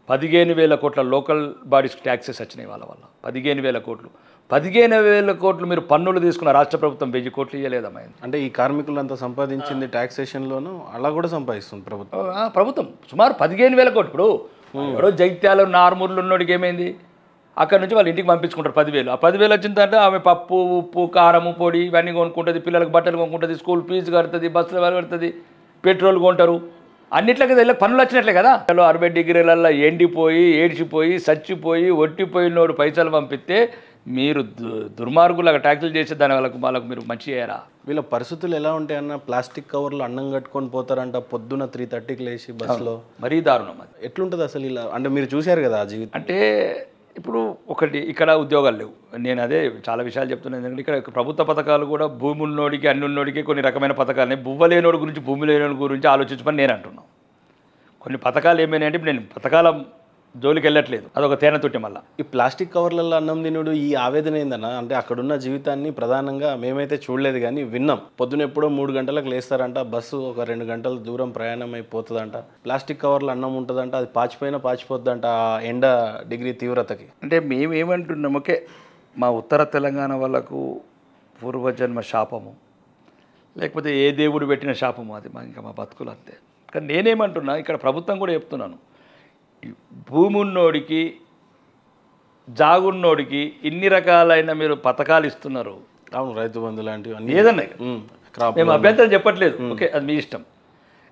15,000 కోట్ల లోకల్ బాడీస్కి ట్యాక్సెస్ వచ్చినాయి వాళ్ళ వల్ల. 15,000 కోట్లు. 15,000 కోట్లు మీరు పన్నులు తీసుకున్న రాష్ట్ర ప్రభుత్వం 1000 కోట్లు ఇవ్వలేదమ్మా. అంటే ఈ కార్మికులంతా సంపాదించింది ట్యాక్సేషన్లోనూ అలా కూడా సంపాదిస్తుంది ప్రభుత్వం. ప్రభుత్వం సుమారు 15,000 కోట్లు. ఇప్పుడు ఎవరో జైత్యాలు నార్మూర్లు ఉన్నోడికి ఏమైంది, అక్కడ నుంచి వాళ్ళు ఇంటికి పంపించుకుంటారు 10,000. ఆ 10,000 వచ్చిన తర్వాత ఆమె పప్పు, ఉప్పు, కారము, పొడి ఇవన్నీ కొనుక్కుంటుంది, పిల్లలకు బట్టలు కొనుక్కుంటుంది, స్కూల్ ఫీజు కడుతుంది, బస్సులు కడుతుంది, పెట్రోల్ కొంటారు. అన్నిట్లకి వీళ్ళకి పనులు వచ్చినట్లే కదా. 60 డిగ్రీలలో ఎండిపోయి ఏడ్చిపోయి చచ్చిపోయి ఒట్టిపోయినోడు పైసలు పంపిస్తే మీరు దుర్మార్గులాగా ట్యాక్సులు చేసే దాని వాళ్ళకు మీరు మంచి చేయరా? వీళ్ళ పరిస్థితులు ఎలా ఉంటాయన్న? ప్లాస్టిక్ కవర్లు అన్నం కట్టుకొని పోతారంట పొద్దున 3:30కి లేచి బస్సులో. మరీ దారుణం అది. ఎట్లుంటుంది అసలు ఇలా? అంటే మీరు చూశారు కదా ఆ జీవితం. అంటే ఇప్పుడు ఒకటి, ఇక్కడ ఉద్యోగాలు లేవు. నేను అదే చాలా విషయాలు చెప్తున్నాను. ఎందుకంటే ఇక్కడ ప్రభుత్వ పథకాలు కూడా భూమి ఉన్నోడికి అన్ని ఉన్నోడికి కొన్ని రకమైన పథకాలు. బువ్వ లేనోడి గురించి భూమి లేనోడి గురించి ఆలోచించమని నేను అంటున్నాను. కొన్ని పథకాలు ఏమైనాయంటే ఇప్పుడు నేను పథకాల జోలికి వెళ్ళట్లేదు, అదొక తేనె తొట్టి. మళ్ళీ ఈ ప్లాస్టిక్ కవర్లలో అన్నం తినుడు ఈ ఆవేదన ఏందన్న? అంటే అక్కడున్న జీవితాన్ని ప్రధానంగా మేమైతే చూడలేదు కానీ విన్నాం. పొద్దున ఎప్పుడో 3 గంటలకు లేస్తారంట, బస్సు ఒక 2 గంటల దూరం ప్రయాణం అయిపోతుందంట, ప్లాస్టిక్ కవర్లు అన్నం ఉంటుందంట, అది పాచిపోద్దంట ఆ ఎండ డిగ్రీ తీవ్రతకి. అంటే మేమేమంటున్నాం, ఓకే మా ఉత్తర తెలంగాణ వాళ్ళకు పూర్వజన్మ శాపము, లేకపోతే ఏ దేవుడు పెట్టిన శాపము, అది ఇంకా మా బతుకులు అంతే. కానీ నేనేమంటున్నా, ఇక్కడ ప్రభుత్వం కూడా చెప్తున్నాను, భూమి ఉన్నోడికి జాగున్నోడికి ఇన్ని రకాలైన మీరు పథకాలు ఇస్తున్నారు. అవును, రైతు బంధు లాంటివి ఏదన్నా మేము అభ్యంతరం చెప్పట్లేదు, ఓకే అది మీ ఇష్టం.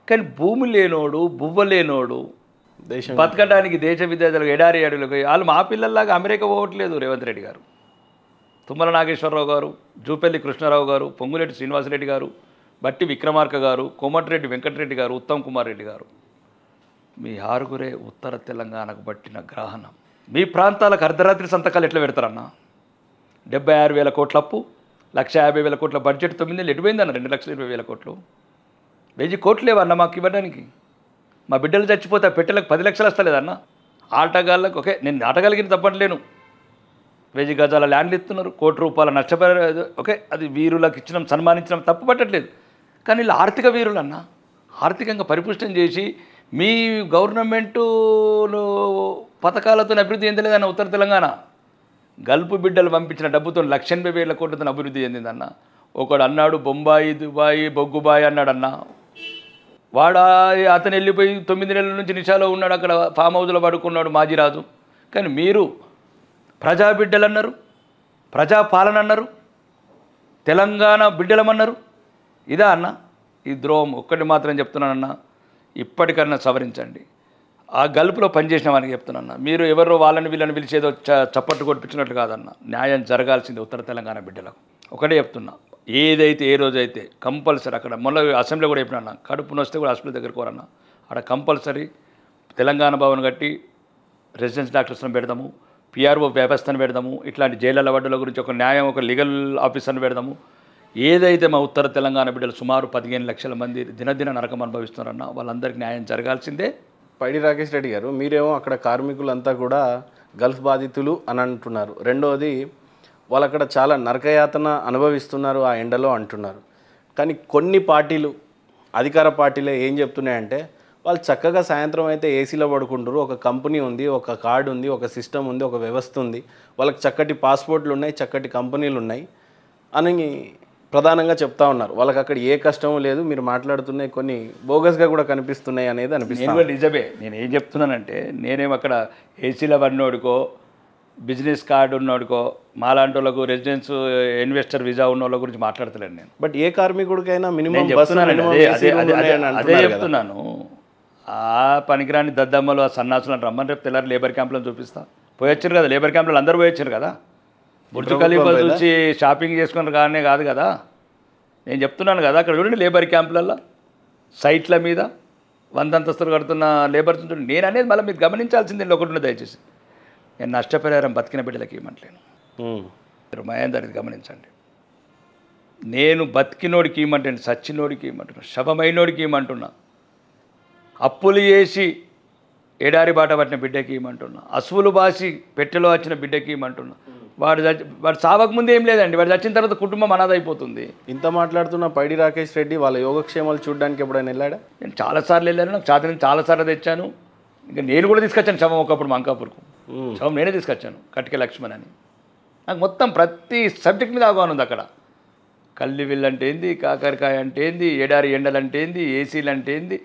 కానీ భూమి లేనోడు బువ్వ లేనోడు బతకడానికి దేశ విదేశాలకు ఎడారి అడవులకు వాళ్ళు మా పిల్లల్లాగా అమెరికా పోవట్లేదు. రేవంత్ రెడ్డి గారు, తుమ్మల నాగేశ్వరరావు గారు, జూపల్లి కృష్ణారావు గారు, పొంగులేటి శ్రీనివాసరెడ్డి గారు, బట్టి విక్రమార్క గారు, కోమటిరెడ్డి వెంకటరెడ్డి గారు, ఉత్తమ్ కుమార్ రెడ్డి గారు, మీ 6గురే ఉత్తర తెలంగాణకు పట్టిన గ్రహణం. మీ ప్రాంతాలకు అర్ధరాత్రి సంతకాలు ఎట్లా పెడతారన్న? 76,000 కోట్ల అప్పు, 1,50,000 కోట్ల బడ్జెట్, 9 నెలలు ఎటుపోయిందన్న? 2,20,000 కోట్లు. 1000 కోట్లు లేవన్న మాకు ఇవ్వడానికి. మా బిడ్డలు చచ్చిపోతే పెట్టెలకు 10 లక్షలు వస్తలేదన్న. ఆటగాళ్ళకు ఓకే, నేను ఆటగాళ్ళకి తప్పట్లేను, 1000 గజాల ల్యాండ్లు ఇస్తున్నారు, ₹1,00,00,000 నష్టపరి, ఓకే అది వీరులకు ఇచ్చినాం, సన్మానించడం, తప్పు పట్టట్లేదు. కానీ వీళ్ళు ఆర్థిక వీరులు అన్న, ఆర్థికంగా పరిపుష్టం చేసి మీ గవర్నమెంటు పథకాలతో అభివృద్ధి చెందలేదన్న ఉత్తర తెలంగాణ. గల్ఫ్ బిడ్డలు పంపించిన డబ్బుతో 1,80,000 కోట్లతో అభివృద్ధి చెందిందన్న. ఒకడు అన్నాడు బొంబాయి దుబాయి బొగ్గుబాయి అన్నాడన్న. వాడు అతను వెళ్ళిపోయి 9 నెలల నుంచి నిషాలో ఉన్నాడు, అక్కడ ఫామ్ హౌస్లో పడుకున్నాడు మాజీరాజు. కానీ మీరు ప్రజా బిడ్డలు అన్నారు, ప్రజాపాలన అన్నారు, తెలంగాణ బిడ్డలమన్నారు. ఇదా అన్న ఈ ద్రోహం? ఒక్కటి మాత్రం చెప్తున్నానన్న, ఇప్పటికన్నా సవరించండి. ఆ గల్పులో పనిచేసిన వానికి చెప్తున్నా, మీరు ఎవరో వాళ్ళని వీళ్ళని పిలిచేదో చప్పట్టు కొట్టించినట్లు కాదన్న, న్యాయం జరగాల్సింది ఉత్తర తెలంగాణ బిడ్డలకు. ఒకటే చెప్తున్నా, ఏదైతే ఏ రోజైతే కంపల్సరీ అక్కడ మొన్న అసెంబ్లీ కూడా చెప్పినా, కడుపు నొస్తే కూడా హాస్పిటల్ దగ్గర కోరన్నా, అక్కడ కంపల్సరీ తెలంగాణ భవన్ కట్టి రెసిడెన్స్ డాక్టర్స్ని పెడదాము, పిఆర్ఓ వ్యవస్థను పెడదాము, ఇట్లాంటి జైళ్ళ వడ్డుల గురించి ఒక న్యాయం, ఒక లీగల్ ఆఫీసర్ని పెడదాము. ఏదైతే మా ఉత్తర తెలంగాణ బిడ్డలు సుమారు 15 లక్షల మంది దినదిన నరకం అనుభవిస్తున్నారన్న, వాళ్ళందరికీ న్యాయం జరగాల్సిందే. పైడి రాకేష్ రెడ్డి గారు, మీరేమో అక్కడ కార్మికులంతా కూడా గల్ఫ్ బాధితులు అని అంటున్నారు. రెండోది వాళ్ళు అక్కడ చాలా నరకయాతన అనుభవిస్తున్నారు ఆ ఎండలో అంటున్నారు. కానీ కొన్ని పార్టీలు, అధికార పార్టీలే ఏం చెప్తున్నాయంటే, వాళ్ళు చక్కగా సాయంత్రం అయితే ఏసీలో పడుకుంటారు, ఒక కంపెనీ ఉంది, ఒక కార్డు ఉంది, ఒక సిస్టమ్ ఉంది, ఒక వ్యవస్థ ఉంది, వాళ్ళకి చక్కటి పాస్పోర్ట్లు ఉన్నాయి, చక్కటి కంపెనీలు ఉన్నాయి అని ప్రధానంగా చెప్తా ఉన్నారు. వాళ్ళకి అక్కడ ఏ కష్టమూ లేదు, మీరు మాట్లాడుతున్నాయి కొన్ని బోగస్గా కూడా కనిపిస్తున్నాయి అనేది అనిపిస్తుంది. నిజమే. నేను ఏం చెప్తున్నానంటే, నేనేం అక్కడ ఏసీలో పడినోడికో బిజినెస్ కార్డు ఉన్నోడికో మాలాంటి వాళ్ళకు రెసిడెన్స్ ఇన్వెస్టర్ వీసా ఉన్న వాళ్ళ గురించి మాట్లాడతలేను నేను. బట్ ఏ కార్మికుడికైనా మినిమం నేను చెప్తున్నానండి, అదే చెప్తున్నాను. ఆ పనికిరాని దద్దమ్మలు ఆ సన్నాసులను రమ్మని రేపు తెల్లారి లేబర్ క్యాంపులను చూపిస్తా. పోయొచ్చారు కదా లేబర్ క్యాంపులు, అందరూ పోయొచ్చారు కదా. బుర్జ్ ఖలీఫా చూసి షాపింగ్ చేసుకుని కానీ కాదు కదా. నేను చెప్తున్నాను కదా, అక్కడ చూడండి లేబర్ క్యాంపులలో సైట్ల మీద 100 అంతస్తులు కడుతున్న లేబర్స్ ఉంటుంది. నేను అనేది మళ్ళీ మీరు గమనించాల్సింది ఒకటి ఉన్నది, దయచేసి నేను నష్టపరిహారం బతికిన బిడ్డలకి ఇవ్వట్లేను. మీరు మహేందర్ ఇది గమనించండి. నేను బతికినోడికి ఇవ్వమంటాను, సచ్చినోడికి ఇవ్వమంటున్నా, శవమైనోడికి ఇవ్వమంటున్నా, అప్పులు చేసి ఎడారి బాట పట్టిన బిడ్డకి ఇవ్వమంటున్నా, అసువులు బాసి పెట్టెలో వచ్చిన బిడ్డకి ఇవ్వమంటున్నా. వాడు సావక ముందు ఏం లేదండి, వాడు చచ్చిన తర్వాత కుటుంబం అనాథ అయిపోతుంది. ఇంత మాట్లాడుతున్న పైడి రాకేష్ రెడ్డి వాళ్ళ యోగక్షేమాలు చూడడానికి ఎప్పుడైనా వెళ్ళాడా? నేను చాలాసార్లు వెళ్ళాను, నాకు చాతని చాలాసార్లు తెచ్చాను. ఇంకా నేను కూడా తీసుకొచ్చాను శవం ఒకప్పుడు మంకాపూర్కు. శవం నేనే తీసుకొచ్చాను, కట్టిక లక్ష్మణ్ అని. నాకు మొత్తం ప్రతి సబ్జెక్ట్ మీద అవగాహన ఉంది అక్కడ. కల్లివిల్లు అంటే ఏంది, కాకరకాయ అంటే ఏంది, ఎడారి ఎండలు అంటే ఏంది, ఏసీలు అంటే ఏంది.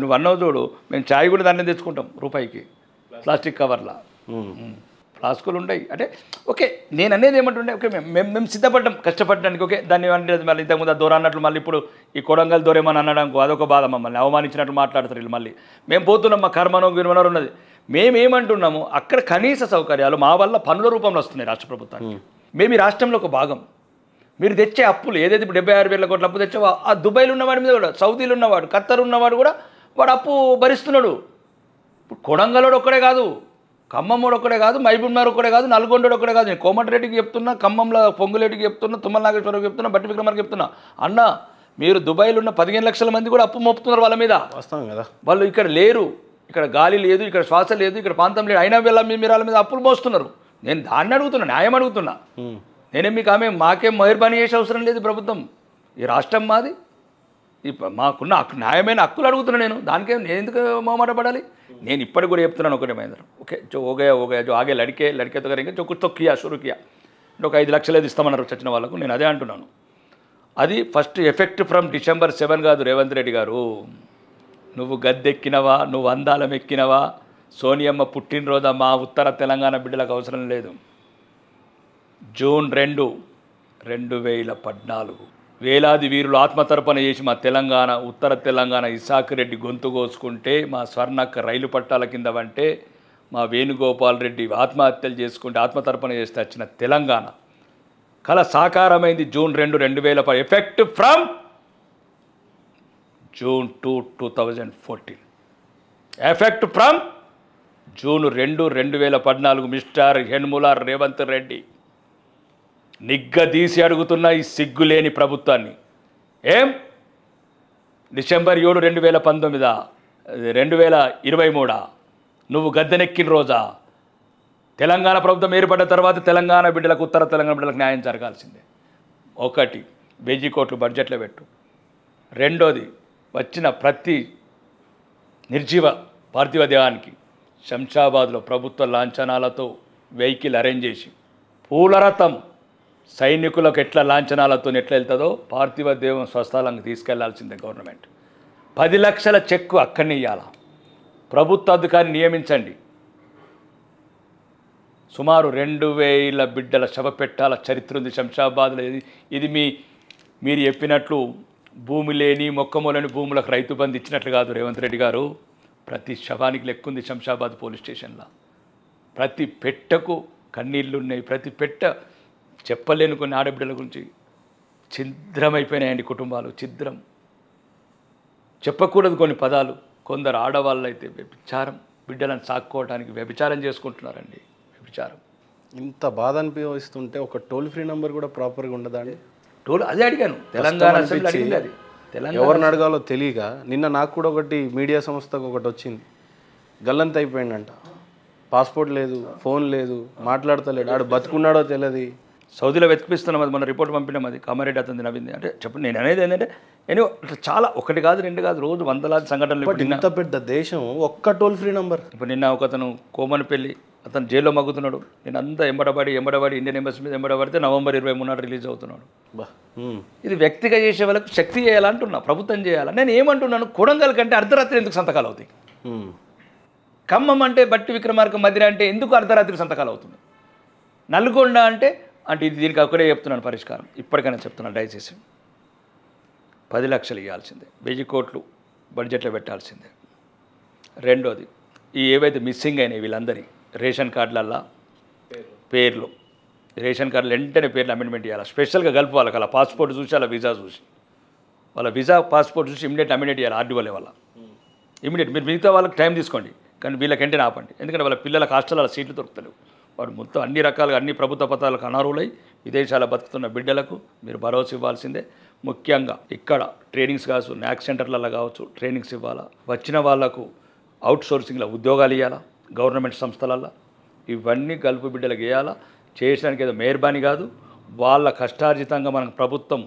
నువ్వు అన్నావు చూడు, మేము ఛాయ్ కూడా దాన్ని తెచ్చుకుంటాం రూపాయికి, ప్లాస్టిక్ కవర్లా. ఫ్లాస్కులు ఉంటాయి. అంటే ఓకే, నేను అనేది ఏమంటుండే, ఓకే మేము సిద్ధపడ్డాం కష్టపడడానికి. ఓకే, దాన్ని అంటే మళ్ళీ ఇంతకుముందు దూరం అన్నట్లు మళ్ళీ ఇప్పుడు ఈ కొడంగల్ దూరేమని అనడానికి అదొక బాధ. మమ్మల్ని అవమానించినట్లు మాట్లాడతారు వీళ్ళు. మళ్ళీ మేము పోతున్నాం, మా కర్మనో గిర్మనో ఉన్నది. మేమేమంటున్నాము, అక్కడ కనీస సౌకర్యాలు మా వల్ల పనుల రూపంలో వస్తున్నాయి రాష్ట్ర ప్రభుత్వానికి. మేము ఈ రాష్ట్రంలో ఒక భాగం. మీరు తెచ్చే అప్పులు ఏదైతే ఇప్పుడు 76,000 కోట్ల అప్పు తెచ్చావో, ఆ దుబాయ్లో ఉన్నవాడి మీద కూడా, సౌదీలో ఉన్నవాడు, ఖత్తర్ ఉన్నవాడు కూడా వాడు అప్పు భరిస్తున్నాడు. ఇప్పుడు కొడంగల్లోడు ఒక్కడే కాదు, ఖమ్మంలోడు ఒక్కడే కాదు, మహబూబ్నగర్ ఒక్కడే కాదు, నల్గొండోడు ఒక్కడే కాదు. నేను కోమటిరెడ్డికి చెప్తున్నా, ఖమ్మంలో పొంగులేటికి చెప్తున్నా, తుమ్మల నాగేశ్వరరావుకి చెప్తున్నా, బట్టి విక్రమార్కి చెప్తున్నా, అన్న మీరు దుబాయ్లో ఉన్న 15 లక్షల మంది కూడా అప్పు మోపుతున్నారు వాళ్ళ మీద. వస్తాం కదా, వాళ్ళు ఇక్కడ లేరు, ఇక్కడ గాలి లేదు, ఇక్కడ శ్వాస లేదు, ఇక్కడ ప్రాంతం లేదు, అయినా వీళ్ళ మీరు వాళ్ళ మీద అప్పులు మోస్తున్నారు. నేను దాన్ని అడుగుతున్నా, న్యాయం అడుగుతున్నా. నేనే మీకు మాకేం మెహర్బానీ చేసే అవసరం లేదు. ప్రభుత్వం ఈ రాష్ట్రం మాది, మాకున్న న్యాయమైన హక్కులు అడుగుతున్నా నేను. దానికేం నేను ఎందుకు మొహమాట పడాలి? నేను ఇప్పటికి కూడా చెప్తున్నాను ఒకటే మహేంద్ర, ఓకే జో ఓగా జో ఆగే లడికేతో కనుక చొక్కు తొక్కియా షురుకియా అంటే ఒక 5 లక్షలు ఇస్తామన్నారు చచ్చిన వాళ్ళకు. నేను అదే అంటున్నాను. అది ఫస్ట్ ఎఫెక్ట్ ఫ్రమ్ December 7 కాదు రేవంత్ రెడ్డి గారు. నువ్వు గద్దెక్కినవా, నువ్వు అందాలం ఎక్కినవా, సోనియమ్మ పుట్టినరోజు మా ఉత్తర తెలంగాణ బిడ్డలకు అవసరం లేదు. June 2, 2014 వేలాది వీరులు ఆత్మతర్పణ చేసి మా తెలంగాణ, ఉత్తర తెలంగాణ ఇసాక్ రెడ్డి గొంతు కోసుకుంటే, మా స్వర్ణక్క రైలు పట్టాల కింద వంటే, మా వేణుగోపాల్ రెడ్డి ఆత్మహత్యలు చేసుకుంటే ఆత్మతర్పణ చేస్తే వచ్చిన తెలంగాణ కళ సాకారమైంది June 2, 2010. Effect from June 2, 2014. Effect from June 2, 2014. Mr Yanamala Revanth Reddy నిగ్గదీసి అడుగుతున్న ఈ సిగ్గులేని ప్రభుత్వాన్ని, ఏం December 7, 2019 2023 నువ్వు గద్దెనెక్కిన రోజా? తెలంగాణ ప్రభుత్వం ఏర్పడ్డ తర్వాత తెలంగాణ బిడ్డలకు, ఉత్తర తెలంగాణ బిడ్డలకు న్యాయం జరగాల్సిందే. 1 1000 కోట్లు బడ్జెట్లో పెట్టు. 2 వచ్చిన ప్రతి నిర్జీవ పార్థివ దేహానికి శంషాబాద్లో ప్రభుత్వ లాంఛనాలతో వెహికల్ అరేంజ్ చేసి, పూలరథం సైనికులకు ఎట్లా లాంఛనాలతో ఎట్లా వెళ్తుందో పార్థివ దేవం స్వస్థలానికి తీసుకెళ్లాల్సిందే గవర్నమెంట్. 10 లక్షల చెక్కు అక్కడనే ఇవ్వాల. ప్రభుత్వ అధికారిని నియమించండి. సుమారు 2000 బిడ్డల శవపెట్టాల చరిత్ర ఉంది శంషాబాద్లో. ఇది మీరు చెప్పినట్లు భూమి లేని మొక్కమూలని భూములకు రైతు బంధు ఇచ్చినట్లు కాదు రేవంత్ రెడ్డి గారు. ప్రతి శవానికి లెక్కుంది శంషాబాద్ పోలీస్ స్టేషన్లో. ప్రతి పెట్టకు కన్నీళ్ళు ఉన్నాయి. ప్రతి పెట్ట చెప్పలేని కొన్ని ఆడబిడ్డల గురించి ఛిద్రమైపోయినాయండి కుటుంబాలు. ఛిద్రం చెప్పకూడదు కొన్ని పదాలు. కొందరు ఆడవాళ్ళు అయితే వ్యభిచారం, బిడ్డలను సాక్కోవడానికి వ్యభిచారం చేసుకుంటున్నారండి. వ్యభిచారం ఇంత బాధ అనిపిస్తుంటే ఒక టోల్ ఫ్రీ నెంబర్ కూడా ప్రాపర్గా ఉండదండి. అదే అడిగాను, తెలంగాణ అసెంబ్లీ అడిగింది. అది ఎవరిని అడగాలో తెలియక నిన్న నాకు కూడా ఒకటి మీడియా సంస్థకు ఒకటి వచ్చింది. గల్లంత అయిపోయిందంట. పాస్పోర్ట్ లేదు, ఫోన్ లేదు, మాట్లాడతలేడు, ఆడు బతుకున్నాడో తెలియదు. సౌదీలో వెతికిపిస్తున్నాం. అది మన రిపోర్ట్ పంపినాం. అది కామారెడ్డి అతను నవ్వింది. అంటే చెప్పండి, నేను అనేది ఏంటంటే నేను చాలా 1 కాదు 2 కాదు రోజు వందలాది సంఘటనలు. ఇంత పెద్ద దేశం ఒక్క టోల్ ఫ్రీ నెంబర్. ఇప్పుడు నిన్న ఒక అతను కోమనపల్లి అతను జైల్లో మగ్గుతున్నాడు. నేను అంతా ఎంబడబడి ఇండియన్ ఎంబసీ మీద ఎంబడబడితే November 23 రిలీజ్ అవుతున్నాడు. ఇది వ్యక్తిగా చేసే వాళ్ళకు శక్తి చేయాలంటున్నా, ప్రభుత్వం చేయాలి. నేను ఏమంటున్నాను, కొడంగల్ కంటే అర్ధరాత్రి ఎందుకు సంతకాలు అవుతాయి? ఖమ్మం అంటే బట్టి విక్రమార్క మదిర అంటే ఎందుకు అర్ధరాత్రి సంతకాలు అవుతుంది? నల్గొండ అంటే ఇది దీనికి ఒకటే చెప్తున్నాను పరిష్కారం, ఇప్పటికైనా చెప్తున్నాను దయచేసి. 10 లక్షలు ఇవ్వాల్సిందే, 1000 కోట్లు బడ్జెట్లో పెట్టాల్సిందే. రెండోది, ఈ ఏవైతే మిస్సింగ్ అయినాయి వీళ్ళందరి రేషన్ కార్డులల్లో పేర్లు, రేషన్ కార్డులు వెంటనే పేర్లు అమెండ్మెంట్ చేయాలి. స్పెషల్గా గల్ఫ్ వాళ్ళకి అలా పాస్పోర్ట్ చూసి అలా వీసా చూసి వాళ్ళ వీసా పాస్పోర్ట్ చూసి ఇమీడియట్ అమెండ్మెంట్ చేయాలి. ఆర్డీఓలే వల్ల ఇమీడియట్. మీరు మిగతా వాళ్ళకి టైం తీసుకోండి, కానీ వీళ్ళకి వెంటనే ఆపండి. ఎందుకంటే వాళ్ళ పిల్లలకు హాస్టల్లో సీట్లు దొరుకుతలేవు. వాడు మొత్తం అన్ని రకాలుగా అన్ని ప్రభుత్వ పథకాలకు అనర్హులై విదేశాల బతుకుతున్న బిడ్డలకు మీరు భరోసా ఇవ్వాల్సిందే. ముఖ్యంగా ఇక్కడ ట్రైనింగ్స్ కావచ్చు, న్యాక్ సెంటర్లలో కావచ్చు ట్రైనింగ్స్ ఇవ్వాలా. వచ్చిన వాళ్లకు అవుట్ సోర్సింగ్లో ఉద్యోగాలు ఇవ్వాలా, గవర్నమెంట్ సంస్థలల్లో. ఇవన్నీ గల్ఫ్ బిడ్డలకు ఇవ్వాలా. చేయడానికి ఏదో మెహర్బానీ కాదు, వాళ్ళ కష్టార్జితంగా మనకు ప్రభుత్వం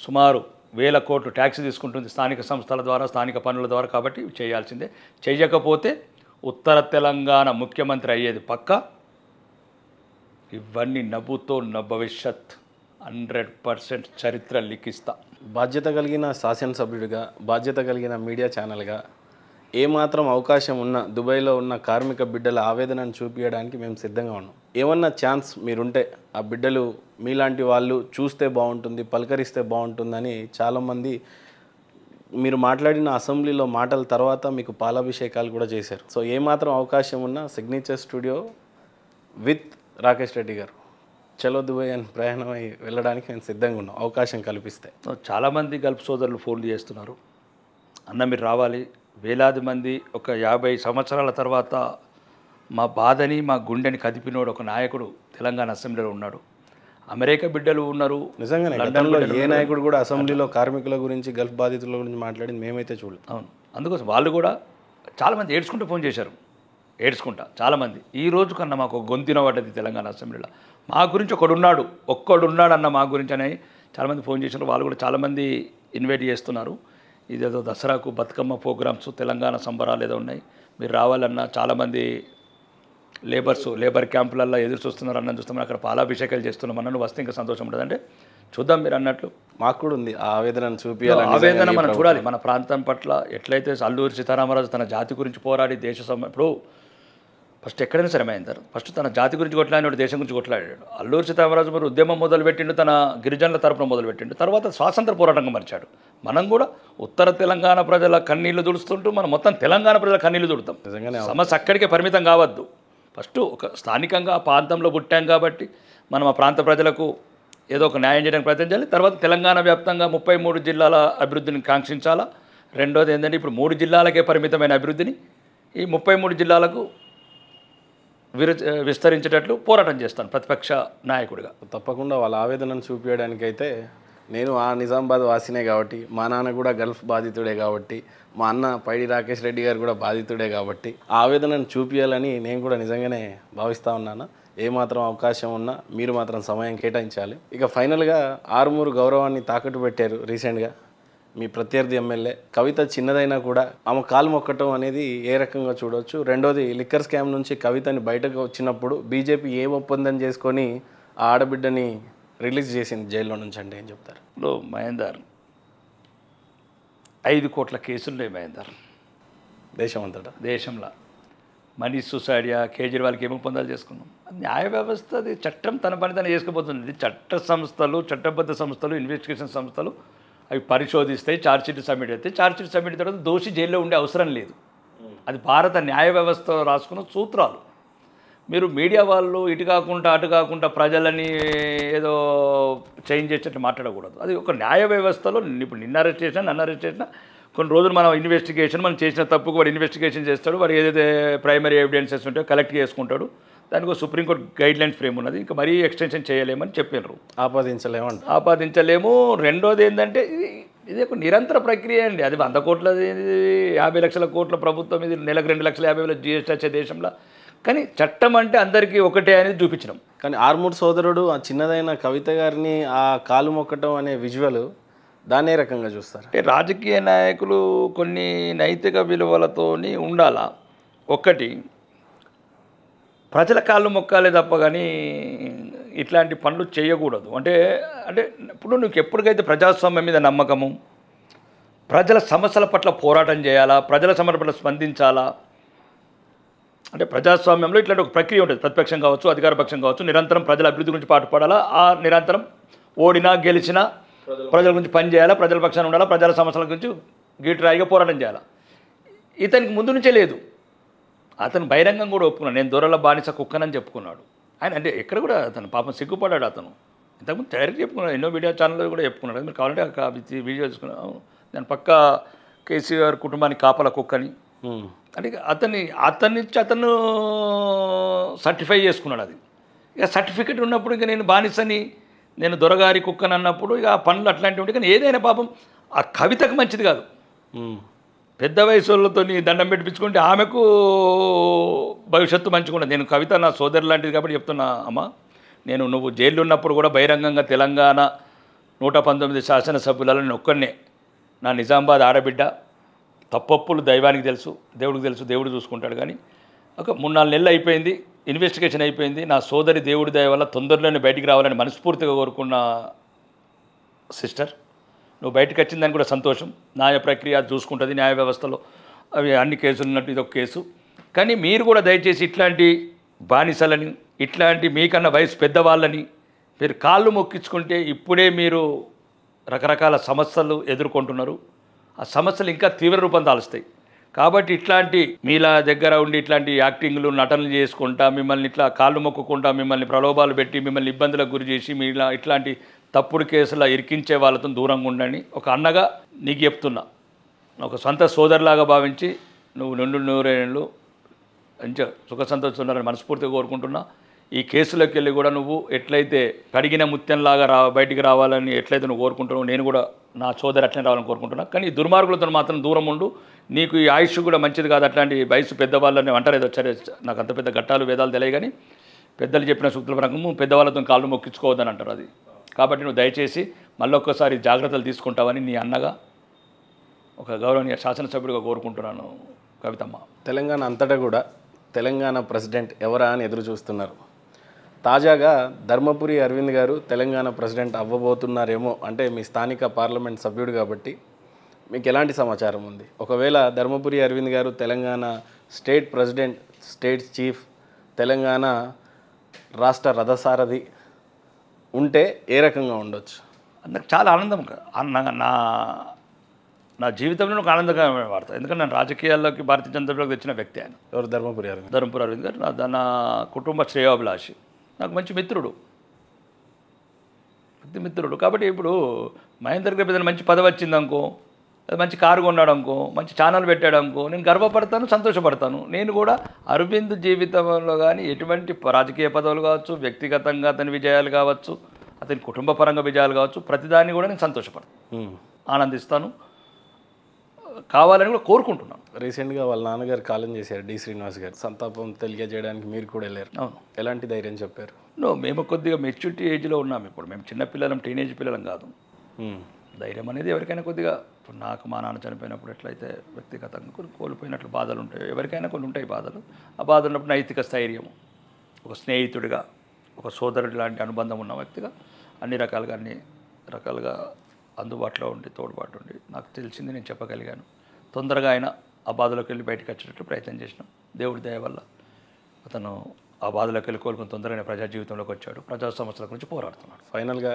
సుమారు 1000 కోట్లు ట్యాక్స్ తీసుకుంటుంది స్థానిక సంస్థల ద్వారా, స్థానిక పన్నుల ద్వారా. కాబట్టి చేయాల్సిందే. చేయకపోతే ఉత్తర తెలంగాణ ముఖ్యమంత్రి అయ్యేది పక్కా. ఇవన్నీ నవ్వుతో భవిష్యత్ 100% చరిత్ర లిఖిస్తా. బాధ్యత కలిగిన శాసనసభ్యుడిగా, బాధ్యత కలిగిన మీడియా ఛానల్గా ఏమాత్రం అవకాశం ఉన్న దుబాయ్లో ఉన్న కార్మిక బిడ్డల ఆవేదనను చూపించడానికి మేము సిద్ధంగా ఉన్నాం. ఏమన్నా ఛాన్స్ మీరుంటే ఆ బిడ్డలు మీలాంటి వాళ్ళు చూస్తే బాగుంటుంది, పలకరిస్తే బాగుంటుందని చాలామంది మీరు మాట్లాడిన అసెంబ్లీలో మాటల తర్వాత మీకు పాలాభిషేకాలు కూడా చేశారు. సో ఏమాత్రం అవకాశం ఉన్నా signature studio with Rakesh Reddy గారు చలో దుబాయ్ అని ప్రయాణమై వెళ్ళడానికి నేను సిద్ధంగా ఉన్నాం, అవకాశం కల్పిస్తే. చాలామంది గల్ఫ్ సోదరులు ఫోన్లు చేస్తున్నారు, అన్న మీరు రావాలి. వేలాది మంది ఒక 50 సంవత్సరాల తర్వాత మా బాధని మా గుండెని కదిపినోడు ఒక నాయకుడు తెలంగాణ అసెంబ్లీలో ఉన్నాడు. అమెరికా బిడ్డలు ఉన్నారు. నిజంగానే గతంలో ఏ నాయకుడు కూడా అసెంబ్లీలో కార్మికుల గురించి, గల్ఫ్ బాధితుల గురించి మాట్లాడింది మేమైతే చూడలేదు. అవును, అందుకోసం వాళ్ళు కూడా చాలామంది ఏడ్చుకుంటూ ఫోన్ చేశారు, ఏడ్చుకుంటా చాలామంది. ఈ రోజు కన్నా మాకు గొంతిన పడ్డది తెలంగాణ అసెంబ్లీలో. మా గురించి ఒక్కడున్నాడు అన్న మా గురించి అని చాలామంది ఫోన్ చేశారు. వాళ్ళు కూడా చాలామంది ఇన్వైట్ చేస్తున్నారు. ఇదేదో దసరాకు బతుకమ్మ ప్రోగ్రామ్స్, తెలంగాణ సంబరాలు ఏదో ఉన్నాయి, మీరు రావాలన్నా చాలామంది లేబర్ క్యాంపులలో ఎదురు చూస్తున్నారు. అన్న చూస్తున్నాం, అక్కడ పాలాభిషేకాలు చేస్తున్నాం. అన్న వస్తే ఇంకా సంతోషం ఉంటుంది. అంటే చూద్దాం, మీరు అన్నట్లు మాకు కూడా ఉంది ఆ ఆవేదనను చూపించాలి. ఆవేదన మనం చూడాలి. మన ప్రాంతం పట్ల ఎట్లయితే అల్లూరి సీతారామరాజు తన జాతి గురించి పోరాడి ఇప్పుడు ఫస్ట్ ఎక్కడైనా సరే మహేందర్ ఫస్ట్ తన జాతి గురించి కొట్లాడినాడు, దేశం గురించి కొట్లాడాడు. అల్లూరి సీతారామరాజు మరి ఉద్యమం మొదలుపెట్టిండు, తన గిరిజనుల తరపున మొదలుపెట్టిండు, తర్వాత స్వాతంత్ర పోరాటంగా మరిచాడు. మనం కూడా ఉత్తర తెలంగాణ ప్రజల కన్నీళ్లు దుడుస్తుంటూ మనం మొత్తం తెలంగాణ ప్రజల కన్నీళ్లు దుడుతాం. సమస్య అక్కడికే పరిమితం కావద్దు. ఫస్ట్ ఒక స్థానికంగా ఆ ప్రాంతంలో పుట్టాం కాబట్టి మనం ఆ ప్రాంత ప్రజలకు ఏదో ఒక న్యాయం చేయడానికి ప్రయత్నం చేయాలి. తర్వాత తెలంగాణ వ్యాప్తంగా 33 జిల్లాల అభివృద్ధిని కాంక్షించాలా. రెండోది ఏంటంటే ఇప్పుడు 3 జిల్లాలకే పరిమితమైన అభివృద్ధిని ఈ 33 జిల్లాలకు విస్తరించేటట్లు పోరాటం చేస్తాను ప్రతిపక్ష నాయకుడిగా. తప్పకుండా వాళ్ళ ఆవేదనను చూపించడానికైతే నేను ఆ నిజామాబాద్ వాసినే కాబట్టి, మా నాన్న కూడా గల్ఫ్ బాధితుడే కాబట్టి, మా అన్న పైడి రాకేష్ రెడ్డి గారు కూడా బాధితుడే కాబట్టి ఆ ఆవేదనను చూపించాలని నేను కూడా నిజంగానే భావిస్తూ ఉన్నాను. ఏమాత్రం అవకాశం ఉన్నా మీరు మాత్రం సమయం కేటాయించాలి. ఇక ఫైనల్గా ఆరుమూరు గౌరవాన్ని తాకట్టు పెట్టారు రీసెంట్గా మీ ప్రత్యర్థి ఎమ్మెల్యే కవిత. చిన్నదైనా కూడా ఆమె కాలు మొక్కటం అనేది ఏ రకంగా చూడవచ్చు? రెండోది, లిక్కర్ స్కామ్ నుంచి కవితని బయటకు వచ్చినప్పుడు బీజేపీ ఏ ఒప్పందం చేసుకొని ఆ ఆడబిడ్డని రిలీజ్ చేసింది జైల్లో నుంచి అంటే ఏం చెప్తారు? మహేందర్ 5 కోట్ల కేసులున్నాయి మహేందర్ దేశంలో. మనీష్ సిసోడియా, కేజ్రీవాల్కి ఏమో ఒప్పందాలు చేసుకున్నాం. న్యాయ వ్యవస్థ, అది చట్టం తన పని తను చేసుకుపోతుంది. ఇది చట్ట సంస్థలు, చట్టబద్ధ సంస్థలు, ఇన్వెస్టిగేషన్ సంస్థలు అవి పరిశోధిస్తాయి, ఛార్జ్షీట్ సబ్మిట్ అవుతాయి. ఛార్జ్షీట్ సబ్మిట్ తర్వాత దోషి జైల్లో ఉండే అవసరం లేదు. అది భారత న్యాయ వ్యవస్థ రాసుకున్న సూత్రాలు. మీరు మీడియా వాళ్ళు ఇటు కాకుండా అటు కాకుండా ప్రజలని ఏదో చేంజ్ చేసేటట్టు మాట్లాడకూడదు. అది ఒక న్యాయ వ్యవస్థలో ఇప్పుడు నిన్న అరెస్ట్ చేసినా, నన్ను అరెస్ట్ చేసినా కొన్ని రోజులు మనం ఇన్వెస్టిగేషన్, మనం చేసిన తప్పుకు వాడు ఇన్వెస్టిగేషన్ చేస్తాడు. వాడు ఏదైతే ప్రైమరీ ఎవిడెన్సెస్ ఉంటే కలెక్ట్ చేసుకుంటాడు. దానికి సుప్రీంకోర్టు గైడ్లైన్స్ ఫ్రేమ్ ఉన్నది. ఇంకా మరీ ఎక్స్టెన్షన్ చేయలేమని చెప్పినారు. ఆపాదించలేము. రెండోది ఏంటంటే ఇది ఒక నిరంతర ప్రక్రియ అండి. అది 100 కోట్లది, 50 లక్షల కోట్ల ప్రభుత్వం, ఇది నెలకు 2,50,000 GST వచ్చే దేశంలో. కానీ చట్టం అంటే అందరికీ ఒకటే అనేది చూపించడం. కానీ ఆర్మూర్ సోదరుడు ఆ చిన్నదైన కవిత గారిని ఆ కాలు మొక్కటం అనే విజువల్ దాన్నే రకంగా చూస్తారు. అంటే రాజకీయ నాయకులు కొన్ని నైతిక విలువలతోని ఉండాలా. ఒకటి, ప్రజల కాళ్ళు మొక్కాలే తప్ప కానీ ఇట్లాంటి పనులు చేయకూడదు. అంటే ఇప్పుడు నీకు ఎప్పటికైతే ప్రజాస్వామ్యం మీద నమ్మకము, ప్రజల సమస్యల పట్ల పోరాటం చేయాలా, ప్రజల సమస్యల పట్ల స్పందించాలా, అంటే ప్రజాస్వామ్యంలో ఇట్లాంటి ఒక ప్రక్రియ ఉంటుంది. ప్రతిపక్షం కావచ్చు, అధికార పక్షం కావచ్చు, నిరంతరం ప్రజల అభివృద్ధి గురించి పాటుపడాలా. ఆ నిరంతరం ఓడినా గెలిచినా ప్రజల గురించి పనిచేయాలా, ప్రజల పక్షాన ఉండాలా, ప్రజల సమస్యల గురించి గీటురాయిగా పోరాటం చేయాలా. ఇతనికి ముందు నుంచే లేదు. అతను బహిరంగం కూడా ఒప్పుకున్నాడు. నేను దొరల బానిస కుక్కనని చెప్పుకున్నాడు ఆయన. అంటే ఎక్కడ కూడా అతను పాపం సిగ్గుపడ్డాడు. అతను ఇంతకుముందు డైరెక్ట్ చెప్పుకున్నాడు, ఎన్నో వీడియో ఛానల్లో కూడా చెప్పుకున్నాడు. మీరు కావాలంటే వీడియో చూసుకున్నాను, నేను పక్కా కేసీఆర్ కుటుంబానికి కాపల కుక్కని. అంటే అతని నుంచి అతను సర్టిఫై చేసుకున్నాడు. అది ఇక సర్టిఫికెట్ ఉన్నప్పుడు ఇక నేను బానిసని, నేను దొరగారి కుక్కని అన్నప్పుడు ఇక ఆ పనులు అట్లాంటివి ఉంటాయి. కానీ ఏదైనా పాపం ఆ కవితకు మంచిది కాదు. పెద్ద వయసు వాళ్ళతో దండం పెట్టించుకుంటే ఆమెకు భవిష్యత్తు మంచిగా ఉండదు. నేను కవిత నా సోదరు లాంటిది కాబట్టి చెప్తున్నా అమ్మ, నువ్వు జైల్లో ఉన్నప్పుడు కూడా బహిరంగంగా తెలంగాణ 119 శాసనసభ్యులలో నేను ఒక్కనే, నా నిజామాబాద్ ఆడబిడ్డ, తప్పప్పులు దైవానికి తెలుసు, దేవుడికి తెలుసు, దేవుడు చూసుకుంటాడు. కానీ ఒక 3-4 నెలలు అయిపోయింది, ఇన్వెస్టిగేషన్ అయిపోయింది. నా సోదరి దేవుడి దయ వల్ల తొందరలోనే బయటికి రావాలని మనస్ఫూర్తిగా కోరుకున్న సిస్టర్, నువ్వు బయటకు వచ్చిందని కూడా సంతోషం. న్యాయ ప్రక్రియ చూసుకుంటుంది, న్యాయ వ్యవస్థలో అవి అన్ని కేసులు ఉన్నట్టు ఇది ఒక కేసు. కానీ మీరు కూడా దయచేసి ఇట్లాంటి బానిసలని, ఇట్లాంటి మీకన్నా వయసు పెద్దవాళ్ళని మీరు కాళ్ళు మొక్కించుకుంటే ఇప్పుడే మీరు రకరకాల సమస్యలు ఎదుర్కొంటున్నారు. ఆ సమస్యలు ఇంకా తీవ్ర రూపం దాలుస్తాయి. కాబట్టి ఇట్లాంటి మీలా దగ్గర ఉండి ఇట్లాంటి యాక్టింగ్లు, నటనలు చేసుకుంటా, మిమ్మల్ని ఇట్లా కాళ్ళు మొక్కుకుంటా, మిమ్మల్ని ప్రలోభాలు పెట్టి, మిమ్మల్ని ఇబ్బందులకు గురి చేసి, మీలా ఇట్లాంటి తప్పుడు కేసులా ఇరికించే వాళ్ళతో దూరంగా ఉండండి. ఒక అన్నగా నీకు చెప్తున్నా, ఒక సొంత సోదరులాగా భావించి నువ్వు 200 మంచిగా సుఖ సంతోషాలని మనస్ఫూర్తిగా కోరుకుంటున్నా. ఈ కేసులోకి వెళ్ళి కూడా నువ్వు ఎట్లయితే కడిగిన ముత్యంలాగా బయటికి రావాలని ఎట్లయితే నువ్వు కోరుకుంటున్నావు, నేను కూడా నా సోదరు అట్లనే రావాలని కోరుకుంటున్నా. కానీ ఈ దుర్మార్గులతో మాత్రం దూరం ఉండు. నీకు ఈ ఆయుష్ కూడా మంచిది కాదు. అట్లాంటి వయసు పెద్దవాళ్ళని అంటారు, సరే నాకు అంత పెద్ద ఘట్టాలు వేదాలు తెలియ, కానీ పెద్దలు చెప్పిన సూక్తుల ప్రకారం పెద్దవాళ్ళతో కాళ్ళు మొక్కించుకోవద్దని అంటారు. అది కాబట్టి నువ్వు దయచేసి మళ్ళొక్కసారి జాగ్రత్తలు తీసుకుంటావని నీ అన్నగా, ఒక గౌరవనీయ శాసనసభ్యుడిగా కోరుకుంటున్నాను. కవితమ్మ, తెలంగాణ అంతటా కూడా తెలంగాణ ప్రెసిడెంట్ ఎవరా అని ఎదురు చూస్తున్నారు. తాజాగా ధర్మపురి అరవింద్ గారు తెలంగాణ ప్రెసిడెంట్ అవ్వబోతున్నారేమో, అంటే మీ స్థానిక పార్లమెంట్ సభ్యుడు కాబట్టి మీకు ఎలాంటి సమాచారం ఉంది? ఒకవేళ ధర్మపురి అరవింద్ గారు Telangana state president, state chief, Telangana రాష్ట్ర రథసారథి ఉంటే ఏ రకంగా ఉండొచ్చు? నాకు చాలా ఆనందం. నా జీవితంలో ఒక ఆనందంగా వార్త. ఎందుకంటే నేను రాజకీయాల్లోకి భారతీయ జనతా పార్టీకి తెచ్చిన వ్యక్తి ఆయన. ఎవరు? ధర్మపురి అరవింద్ గారు నా కుటుంబ శ్రేయోభిలాషి, నాకు మంచి మిత్రుడు. కాబట్టి ఇప్పుడు మహేందర్ గారికి ఏదైనా మంచి పదవి వచ్చిందనుకో, మంచి కారు కొన్నాడు అనుకో, మంచి ఛానల్ పెట్టాడు అనుకో, నేను గర్వపడతాను, సంతోషపడతాను. నేను కూడా అరవింద్ జీవితంలో కానీ ఎటువంటి రాజకీయ పదవులు కావచ్చు, వ్యక్తిగతంగా అతని విజయాలు కావచ్చు, అతని కుటుంబ పరంగా విజయాలు కావచ్చు, ప్రతిదాన్ని కూడా నేను సంతోషపడతాను, ఆనందిస్తాను, కావాలని కూడా కోరుకుంటున్నాను. రీసెంట్గా వాళ్ళ నాన్నగారు కాలం చేశారు, డి శ్రీనివాస్ గారు. సంతాపం తెలియజేయడానికి మీరు కూడా వెళ్ళారు. అవును. ఎలాంటి ధైర్యం చెప్పారు? మేము కొద్దిగా మెచ్యూరిటీ ఏజ్లో ఉన్నాము. ఇప్పుడు మేము చిన్నపిల్లలం, టీనేజ్ పిల్లలం కాదు. ధైర్యం అనేది ఎవరికైనా కొద్దిగా, ఇప్పుడు నాకు మా నాన్న చనిపోయినప్పుడు ఎట్లయితే వ్యక్తిగతంగా కొన్ని కోల్పోయినట్లు బాధలు ఉంటాయి, ఎవరికైనా కొన్ని ఉంటాయి బాధలు. ఆ బాధ ఉన్నప్పుడు నైతిక స్థైర్యం, ఒక స్నేహితుడిగా, ఒక సోదరుడి లాంటి అనుబంధం ఉన్న వ్యక్తిగా అన్ని రకాలుగా అందుబాటులో ఉండి, తోడ్పాటు ఉండి, నాకు తెలిసింది నేను చెప్పగలిగాను. తొందరగా ఆయన ఆ బాధలోకి వెళ్ళి బయటకు వచ్చేటట్లు ప్రయత్నం చేసినాం. దేవుడి దయ వల్ల అతను ఆ బాధలోకి వెళ్ళి కోలుకుని తొందరగా ప్రజా జీవితంలోకి వచ్చాడు. ప్రజా సమస్యల గురించి పోరాడుతున్నాడు. ఫైనల్గా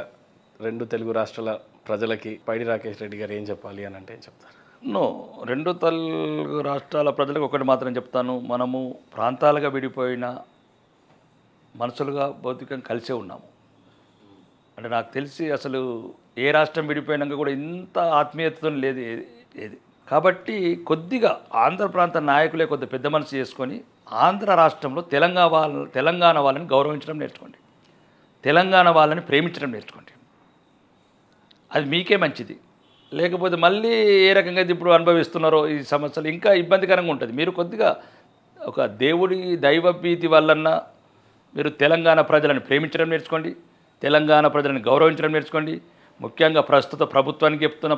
2 తెలుగు రాష్ట్రాల ప్రజలకి పైడి రాకేష్ రెడ్డి గారు ఏం చెప్పాలి అని అంటే ఏం చెప్తారు? 2 తెలుగు రాష్ట్రాల ప్రజలకు ఒకటి మాత్రం చెప్తాను. మనము ప్రాంతాలుగా విడిపోయిన మనసులుగా భౌతికంగా కలిసే ఉన్నాము. అంటే నాకు తెలిసి అసలు ఏ రాష్ట్రం విడిపోయినాక కూడా ఇంత ఆత్మీయతతో లేదు ఏది. కాబట్టి కొద్దిగా ఆంధ్ర ప్రాంత నాయకులే కొద్దిగా పెద్ద మనసు చేసుకొని ఆంధ్ర రాష్ట్రంలో తెలంగాణ వాళ్ళని గౌరవించడం నేర్చుకోండి, తెలంగాణ వాళ్ళని ప్రేమించడం నేర్చుకోండి. అది మీకే మంచిది. లేకపోతే మళ్ళీ ఏ రకంగా ఇప్పుడు అనుభవిస్తున్నారో ఈ సమస్యలు ఇంకా ఇబ్బందికరంగా ఉంటుంది. మీరు కొద్దిగా ఒక దేవుడి దైవభీతి వల్లన్నా మీరు తెలంగాణ ప్రజలను ప్రేమించడం నేర్చుకోండి, తెలంగాణ ప్రజలను గౌరవించడం నేర్చుకోండి. ముఖ్యంగా ప్రస్తుత ప్రభుత్వానికి చెప్తున్నా,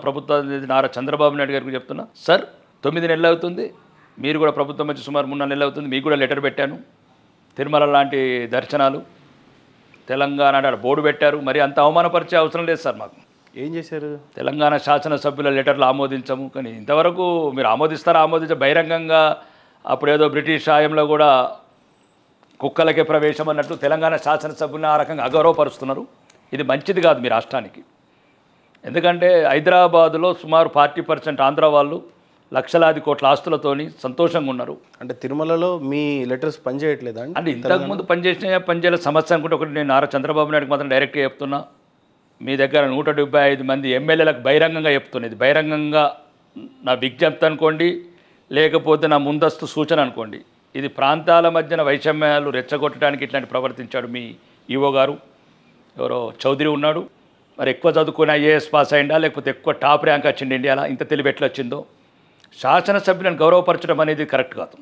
నారా చంద్రబాబు నాయుడు గారికి చెప్తున్నా, సార్ 9 నెలలు అవుతుంది, మీరు కూడా ప్రభుత్వం వచ్చి సుమారు 3-4 నెలలు అవుతుంది, మీకు కూడా లెటర్ పెట్టాను. తిరుమల లాంటి దర్శనాలు తెలంగాణ బోర్డు పెట్టారు, మరి అంత అవమానపరిచే అవసరం లేదు సార్. మాకు ఏం చేశారు? తెలంగాణ శాసనసభ్యుల లెటర్లు ఆమోదించము. కానీ ఇంతవరకు మీరు ఆమోదించ బహిరంగంగా అప్పుడు ఏదో బ్రిటిష్ హయాంలో కూడా కుక్కలకే ప్రవేశం అన్నట్టు తెలంగాణ శాసనసభ్యుని ఆ రకంగా అగౌరవపరుస్తున్నారు. ఇది మంచిది కాదు మీ రాష్ట్రానికి. ఎందుకంటే హైదరాబాదులో సుమారు 40% ఆంధ్ర వాళ్ళు లక్షలాది కోట్ల ఆస్తులతోని సంతోషంగా ఉన్నారు. అంటే తిరుమలలో మీ లెటర్స్ పనిచేయట్లేదా అండి? అంటే ఇంతకుముందు పనిచేయాల సమస్య అనుకుంటే ఒకటి నేను నారా చంద్రబాబు నాయుడుకి మాత్రం డైరెక్ట్గా చెప్తున్నా, మీ దగ్గర 175 మంది ఎమ్మెల్యేలకు బహిరంగంగా చెప్తున్నది, బహిరంగంగా నా విజ్ఞప్తి అనుకోండి, లేకపోతే నా ముందస్తు సూచన అనుకోండి. ఇది ప్రాంతాల మధ్యన వైషమ్యాలు రెచ్చగొట్టడానికి ఇట్లాంటి ప్రవర్తించాడు మీ ఈవో గారు. ఎవరో చౌదరి ఉన్నాడు, మరి ఎక్కువ చదువుకుని ఐఏఎస్ పాస్ అయిందా, లేకపోతే ఎక్కువ టాప్ ర్యాంక్ వచ్చింది ఇండియాలో, ఇంత తెలివి ఎట్లా వచ్చిందో. శాసనసభ్యులను గౌరవపరచడం అనేది కరెక్ట్ కాదు.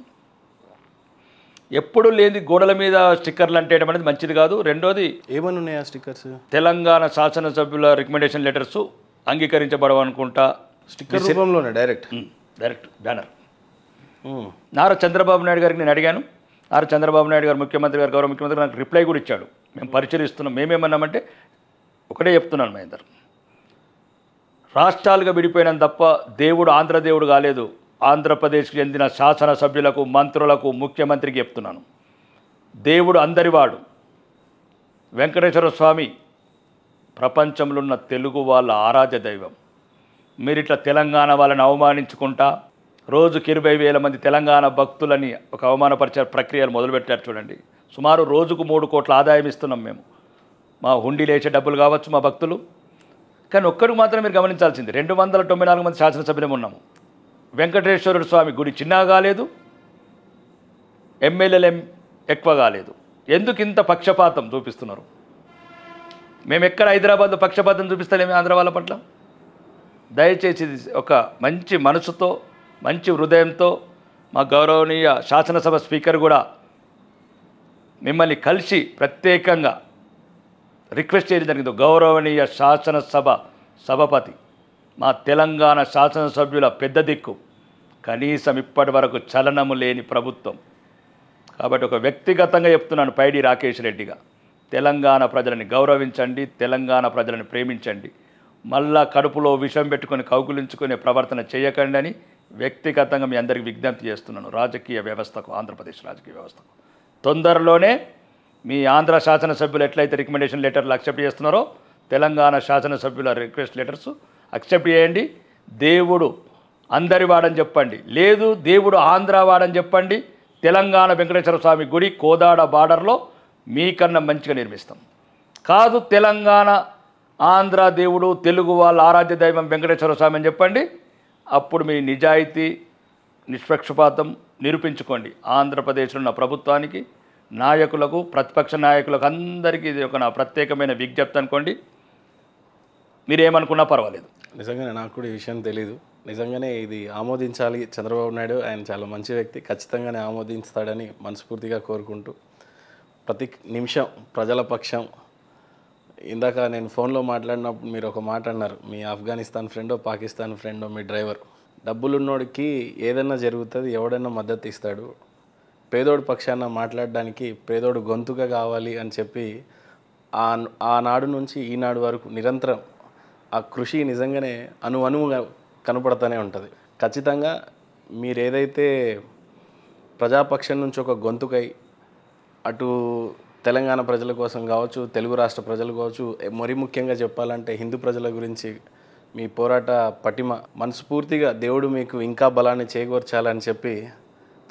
ఎప్పుడు లేని గోడల మీద స్టిక్కర్లు అంటేయడం అనేది మంచిది కాదు. రెండోది, ఏమని ఉన్నాయా స్టిక్కర్స్? తెలంగాణ శాసనసభ్యుల రికమెండేషన్ లెటర్స్ అంగీకరించబడవనుకుంటా. స్టిక్కర్ రూపంలోనే డైరెక్ట్ బ్యానర్. నారా చంద్రబాబు నాయుడు గారికి నేను అడిగాను. నారా చంద్రబాబు నాయుడు గారు ముఖ్యమంత్రి గారు, గౌరవ ముఖ్యమంత్రి నాకు రిప్లై కూడా ఇచ్చాడు. మేము పరిశీలిస్తున్నాం. మేమేమన్నామంటే ఒకటే చెప్తున్నాను మహేందర్, రాష్ట్రాలుగా విడిపోయినంత తప్ప దేవుడు ఆంధ్రదేవుడు కాలేదు. ఆంధ్రప్రదేశ్కి చెందిన శాసనసభ్యులకు, మంత్రులకు, ముఖ్యమంత్రికి చెప్తున్నాను, దేవుడు అందరివాడు. వెంకటేశ్వర స్వామి ప్రపంచంలో ఉన్న తెలుగు వాళ్ళ ఆరాధ్య దైవం. మీరు ఇట్లా తెలంగాణ వాళ్ళని అవమానించుకుంటా రోజుకి 20,000 మంది తెలంగాణ భక్తులని ఒక అవమానపరిచే ప్రక్రియలు మొదలుపెట్టారు చూడండి. సుమారు రోజుకు 3 కోట్ల ఆదాయం ఇస్తున్నాం మేము. మా హుండీ లేచే డబ్బులు కావచ్చు మా భక్తులు. కానీ ఒక్కడికి మాత్రం మీరు గమనించాల్సింది, 294 మంది శాసనసభ్యులం ఉన్నాము. వెంకటేశ్వరుడు స్వామి గుడి చిన్నగా కాలేదు, ఎమ్మెల్యేలు ఎక్కువ కాలేదు. ఎందుకు ఇంత పక్షపాతం చూపిస్తున్నారు? మేము ఎక్కడ హైదరాబాద్లో పక్షపాతం చూపిస్తలేమే ఆంధ్ర వాళ్ళ పట్ల? దయచేసి ఒక మంచి మనసుతో, మంచి హృదయంతో మా గౌరవనీయ శాసనసభ స్పీకర్ కూడా మిమ్మల్ని కలిసి ప్రత్యేకంగా రిక్వెస్ట్ చేయడం జరిగింది. గౌరవనీయ శాసనసభ సభాపతి, మా తెలంగాణ శాసనసభ్యుల పెద్ద దిక్కు, కనీసం ఇప్పటి వరకు చలనము లేని ప్రభుత్వం. కాబట్టి ఒక వ్యక్తిగతంగా చెప్తున్నాను పైడి రాకేష్ రెడ్డిగా, తెలంగాణ ప్రజలని గౌరవించండి, తెలంగాణ ప్రజలను ప్రేమించండి. మళ్ళా కడుపులో విషం పెట్టుకొని కౌగులించుకునే ప్రవర్తన చేయకండి అని వ్యక్తిగతంగా మీ అందరికీ విజ్ఞప్తి చేస్తున్నాను. రాజకీయ వ్యవస్థకు, ఆంధ్రప్రదేశ్ రాజకీయ వ్యవస్థకు తొందరలోనే మీ ఆంధ్ర శాసనసభ్యులు ఎట్లయితే రికమెండేషన్ లెటర్లు అక్సెప్ట్ చేస్తున్నారో, తెలంగాణ శాసనసభ్యుల రిక్వెస్ట్ లెటర్స్ అక్సెప్ట్ చేయండి. దేవుడు అందరి వాడని చెప్పండి, లేదు దేవుడు ఆంధ్ర వాడని చెప్పండి. తెలంగాణ వెంకటేశ్వర స్వామి గుడి కోదాడ బార్డర్లో మీకన్నా మంచిగా నిర్మిస్తాం. కాదు తెలంగాణ ఆంధ్ర దేవుడు, తెలుగు వాళ్ళ ఆరాధ్య దైవం వెంకటేశ్వర స్వామి అని చెప్పండి. అప్పుడు మీ నిజాయితీ, నిష్పక్షపాతం నిరూపించుకోండి. ఆంధ్రప్రదేశ్లో ఉన్న ప్రభుత్వానికి, నాయకులకు, ప్రతిపక్ష నాయకులకు అందరికీ ఇది ఒక నా ప్రత్యేకమైన విజ్ఞప్తి అనుకోండి. మీరేమనుకున్నా పర్వాలేదు. నిజంగానే నాకు కూడా ఈ విషయం తెలీదు. నిజంగానే ఇది ఆమోదించాలి చంద్రబాబు నాయుడు. ఆయన చాలా మంచి వ్యక్తి, ఖచ్చితంగానే ఆమోదించుతాడని మనస్ఫూర్తిగా కోరుకుంటూ, ప్రతి నిమిషం ప్రజల పక్షం. ఇందాక నేను ఫోన్లో మాట్లాడినప్పుడు మీరు ఒక మాట అన్నారు, మీ ఆఫ్ఘనిస్తాన్ ఫ్రెండో పాకిస్తాన్ ఫ్రెండో మీ డ్రైవర్. డబ్బులున్నోడికి ఏదైనా జరుగుతుంది, ఎవడైనా మద్దతు ఇస్తాడు. పేదోడి పక్షాన మాట్లాడడానికి పేదోడు గొంతుగా కావాలి అని చెప్పి ఆనాడు నుంచి ఈనాడు వరకు నిరంతరం ఆ కృషి నిజంగానే అనువుగా కనపడుతూనే ఉంటుంది. ఖచ్చితంగా మీరు ఏదైతే ప్రజాపక్షం నుంచి ఒక గొంతుకై అటు తెలంగాణ ప్రజల కోసం కావచ్చు, తెలుగు రాష్ట్ర ప్రజలు కావచ్చు, మరీ ముఖ్యంగా చెప్పాలంటే హిందూ ప్రజల గురించి మీ పోరాట పటిమ మనస్ఫూర్తిగా దేవుడు మీకు ఇంకా బలాన్ని చేకూర్చాలని చెప్పి,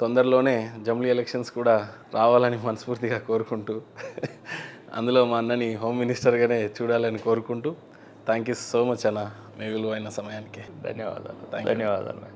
తొందరలోనే జమిలీ ఎలక్షన్స్ కూడా రావాలని మనస్ఫూర్తిగా కోరుకుంటూ, అందులో మా అన్నని హోమ్ మినిస్టర్గానే చూడాలని కోరుకుంటూ, థ్యాంక్ యూ సో మచ్ అన్న మీ విలువైన సమయానికి. ధన్యవాదాలు.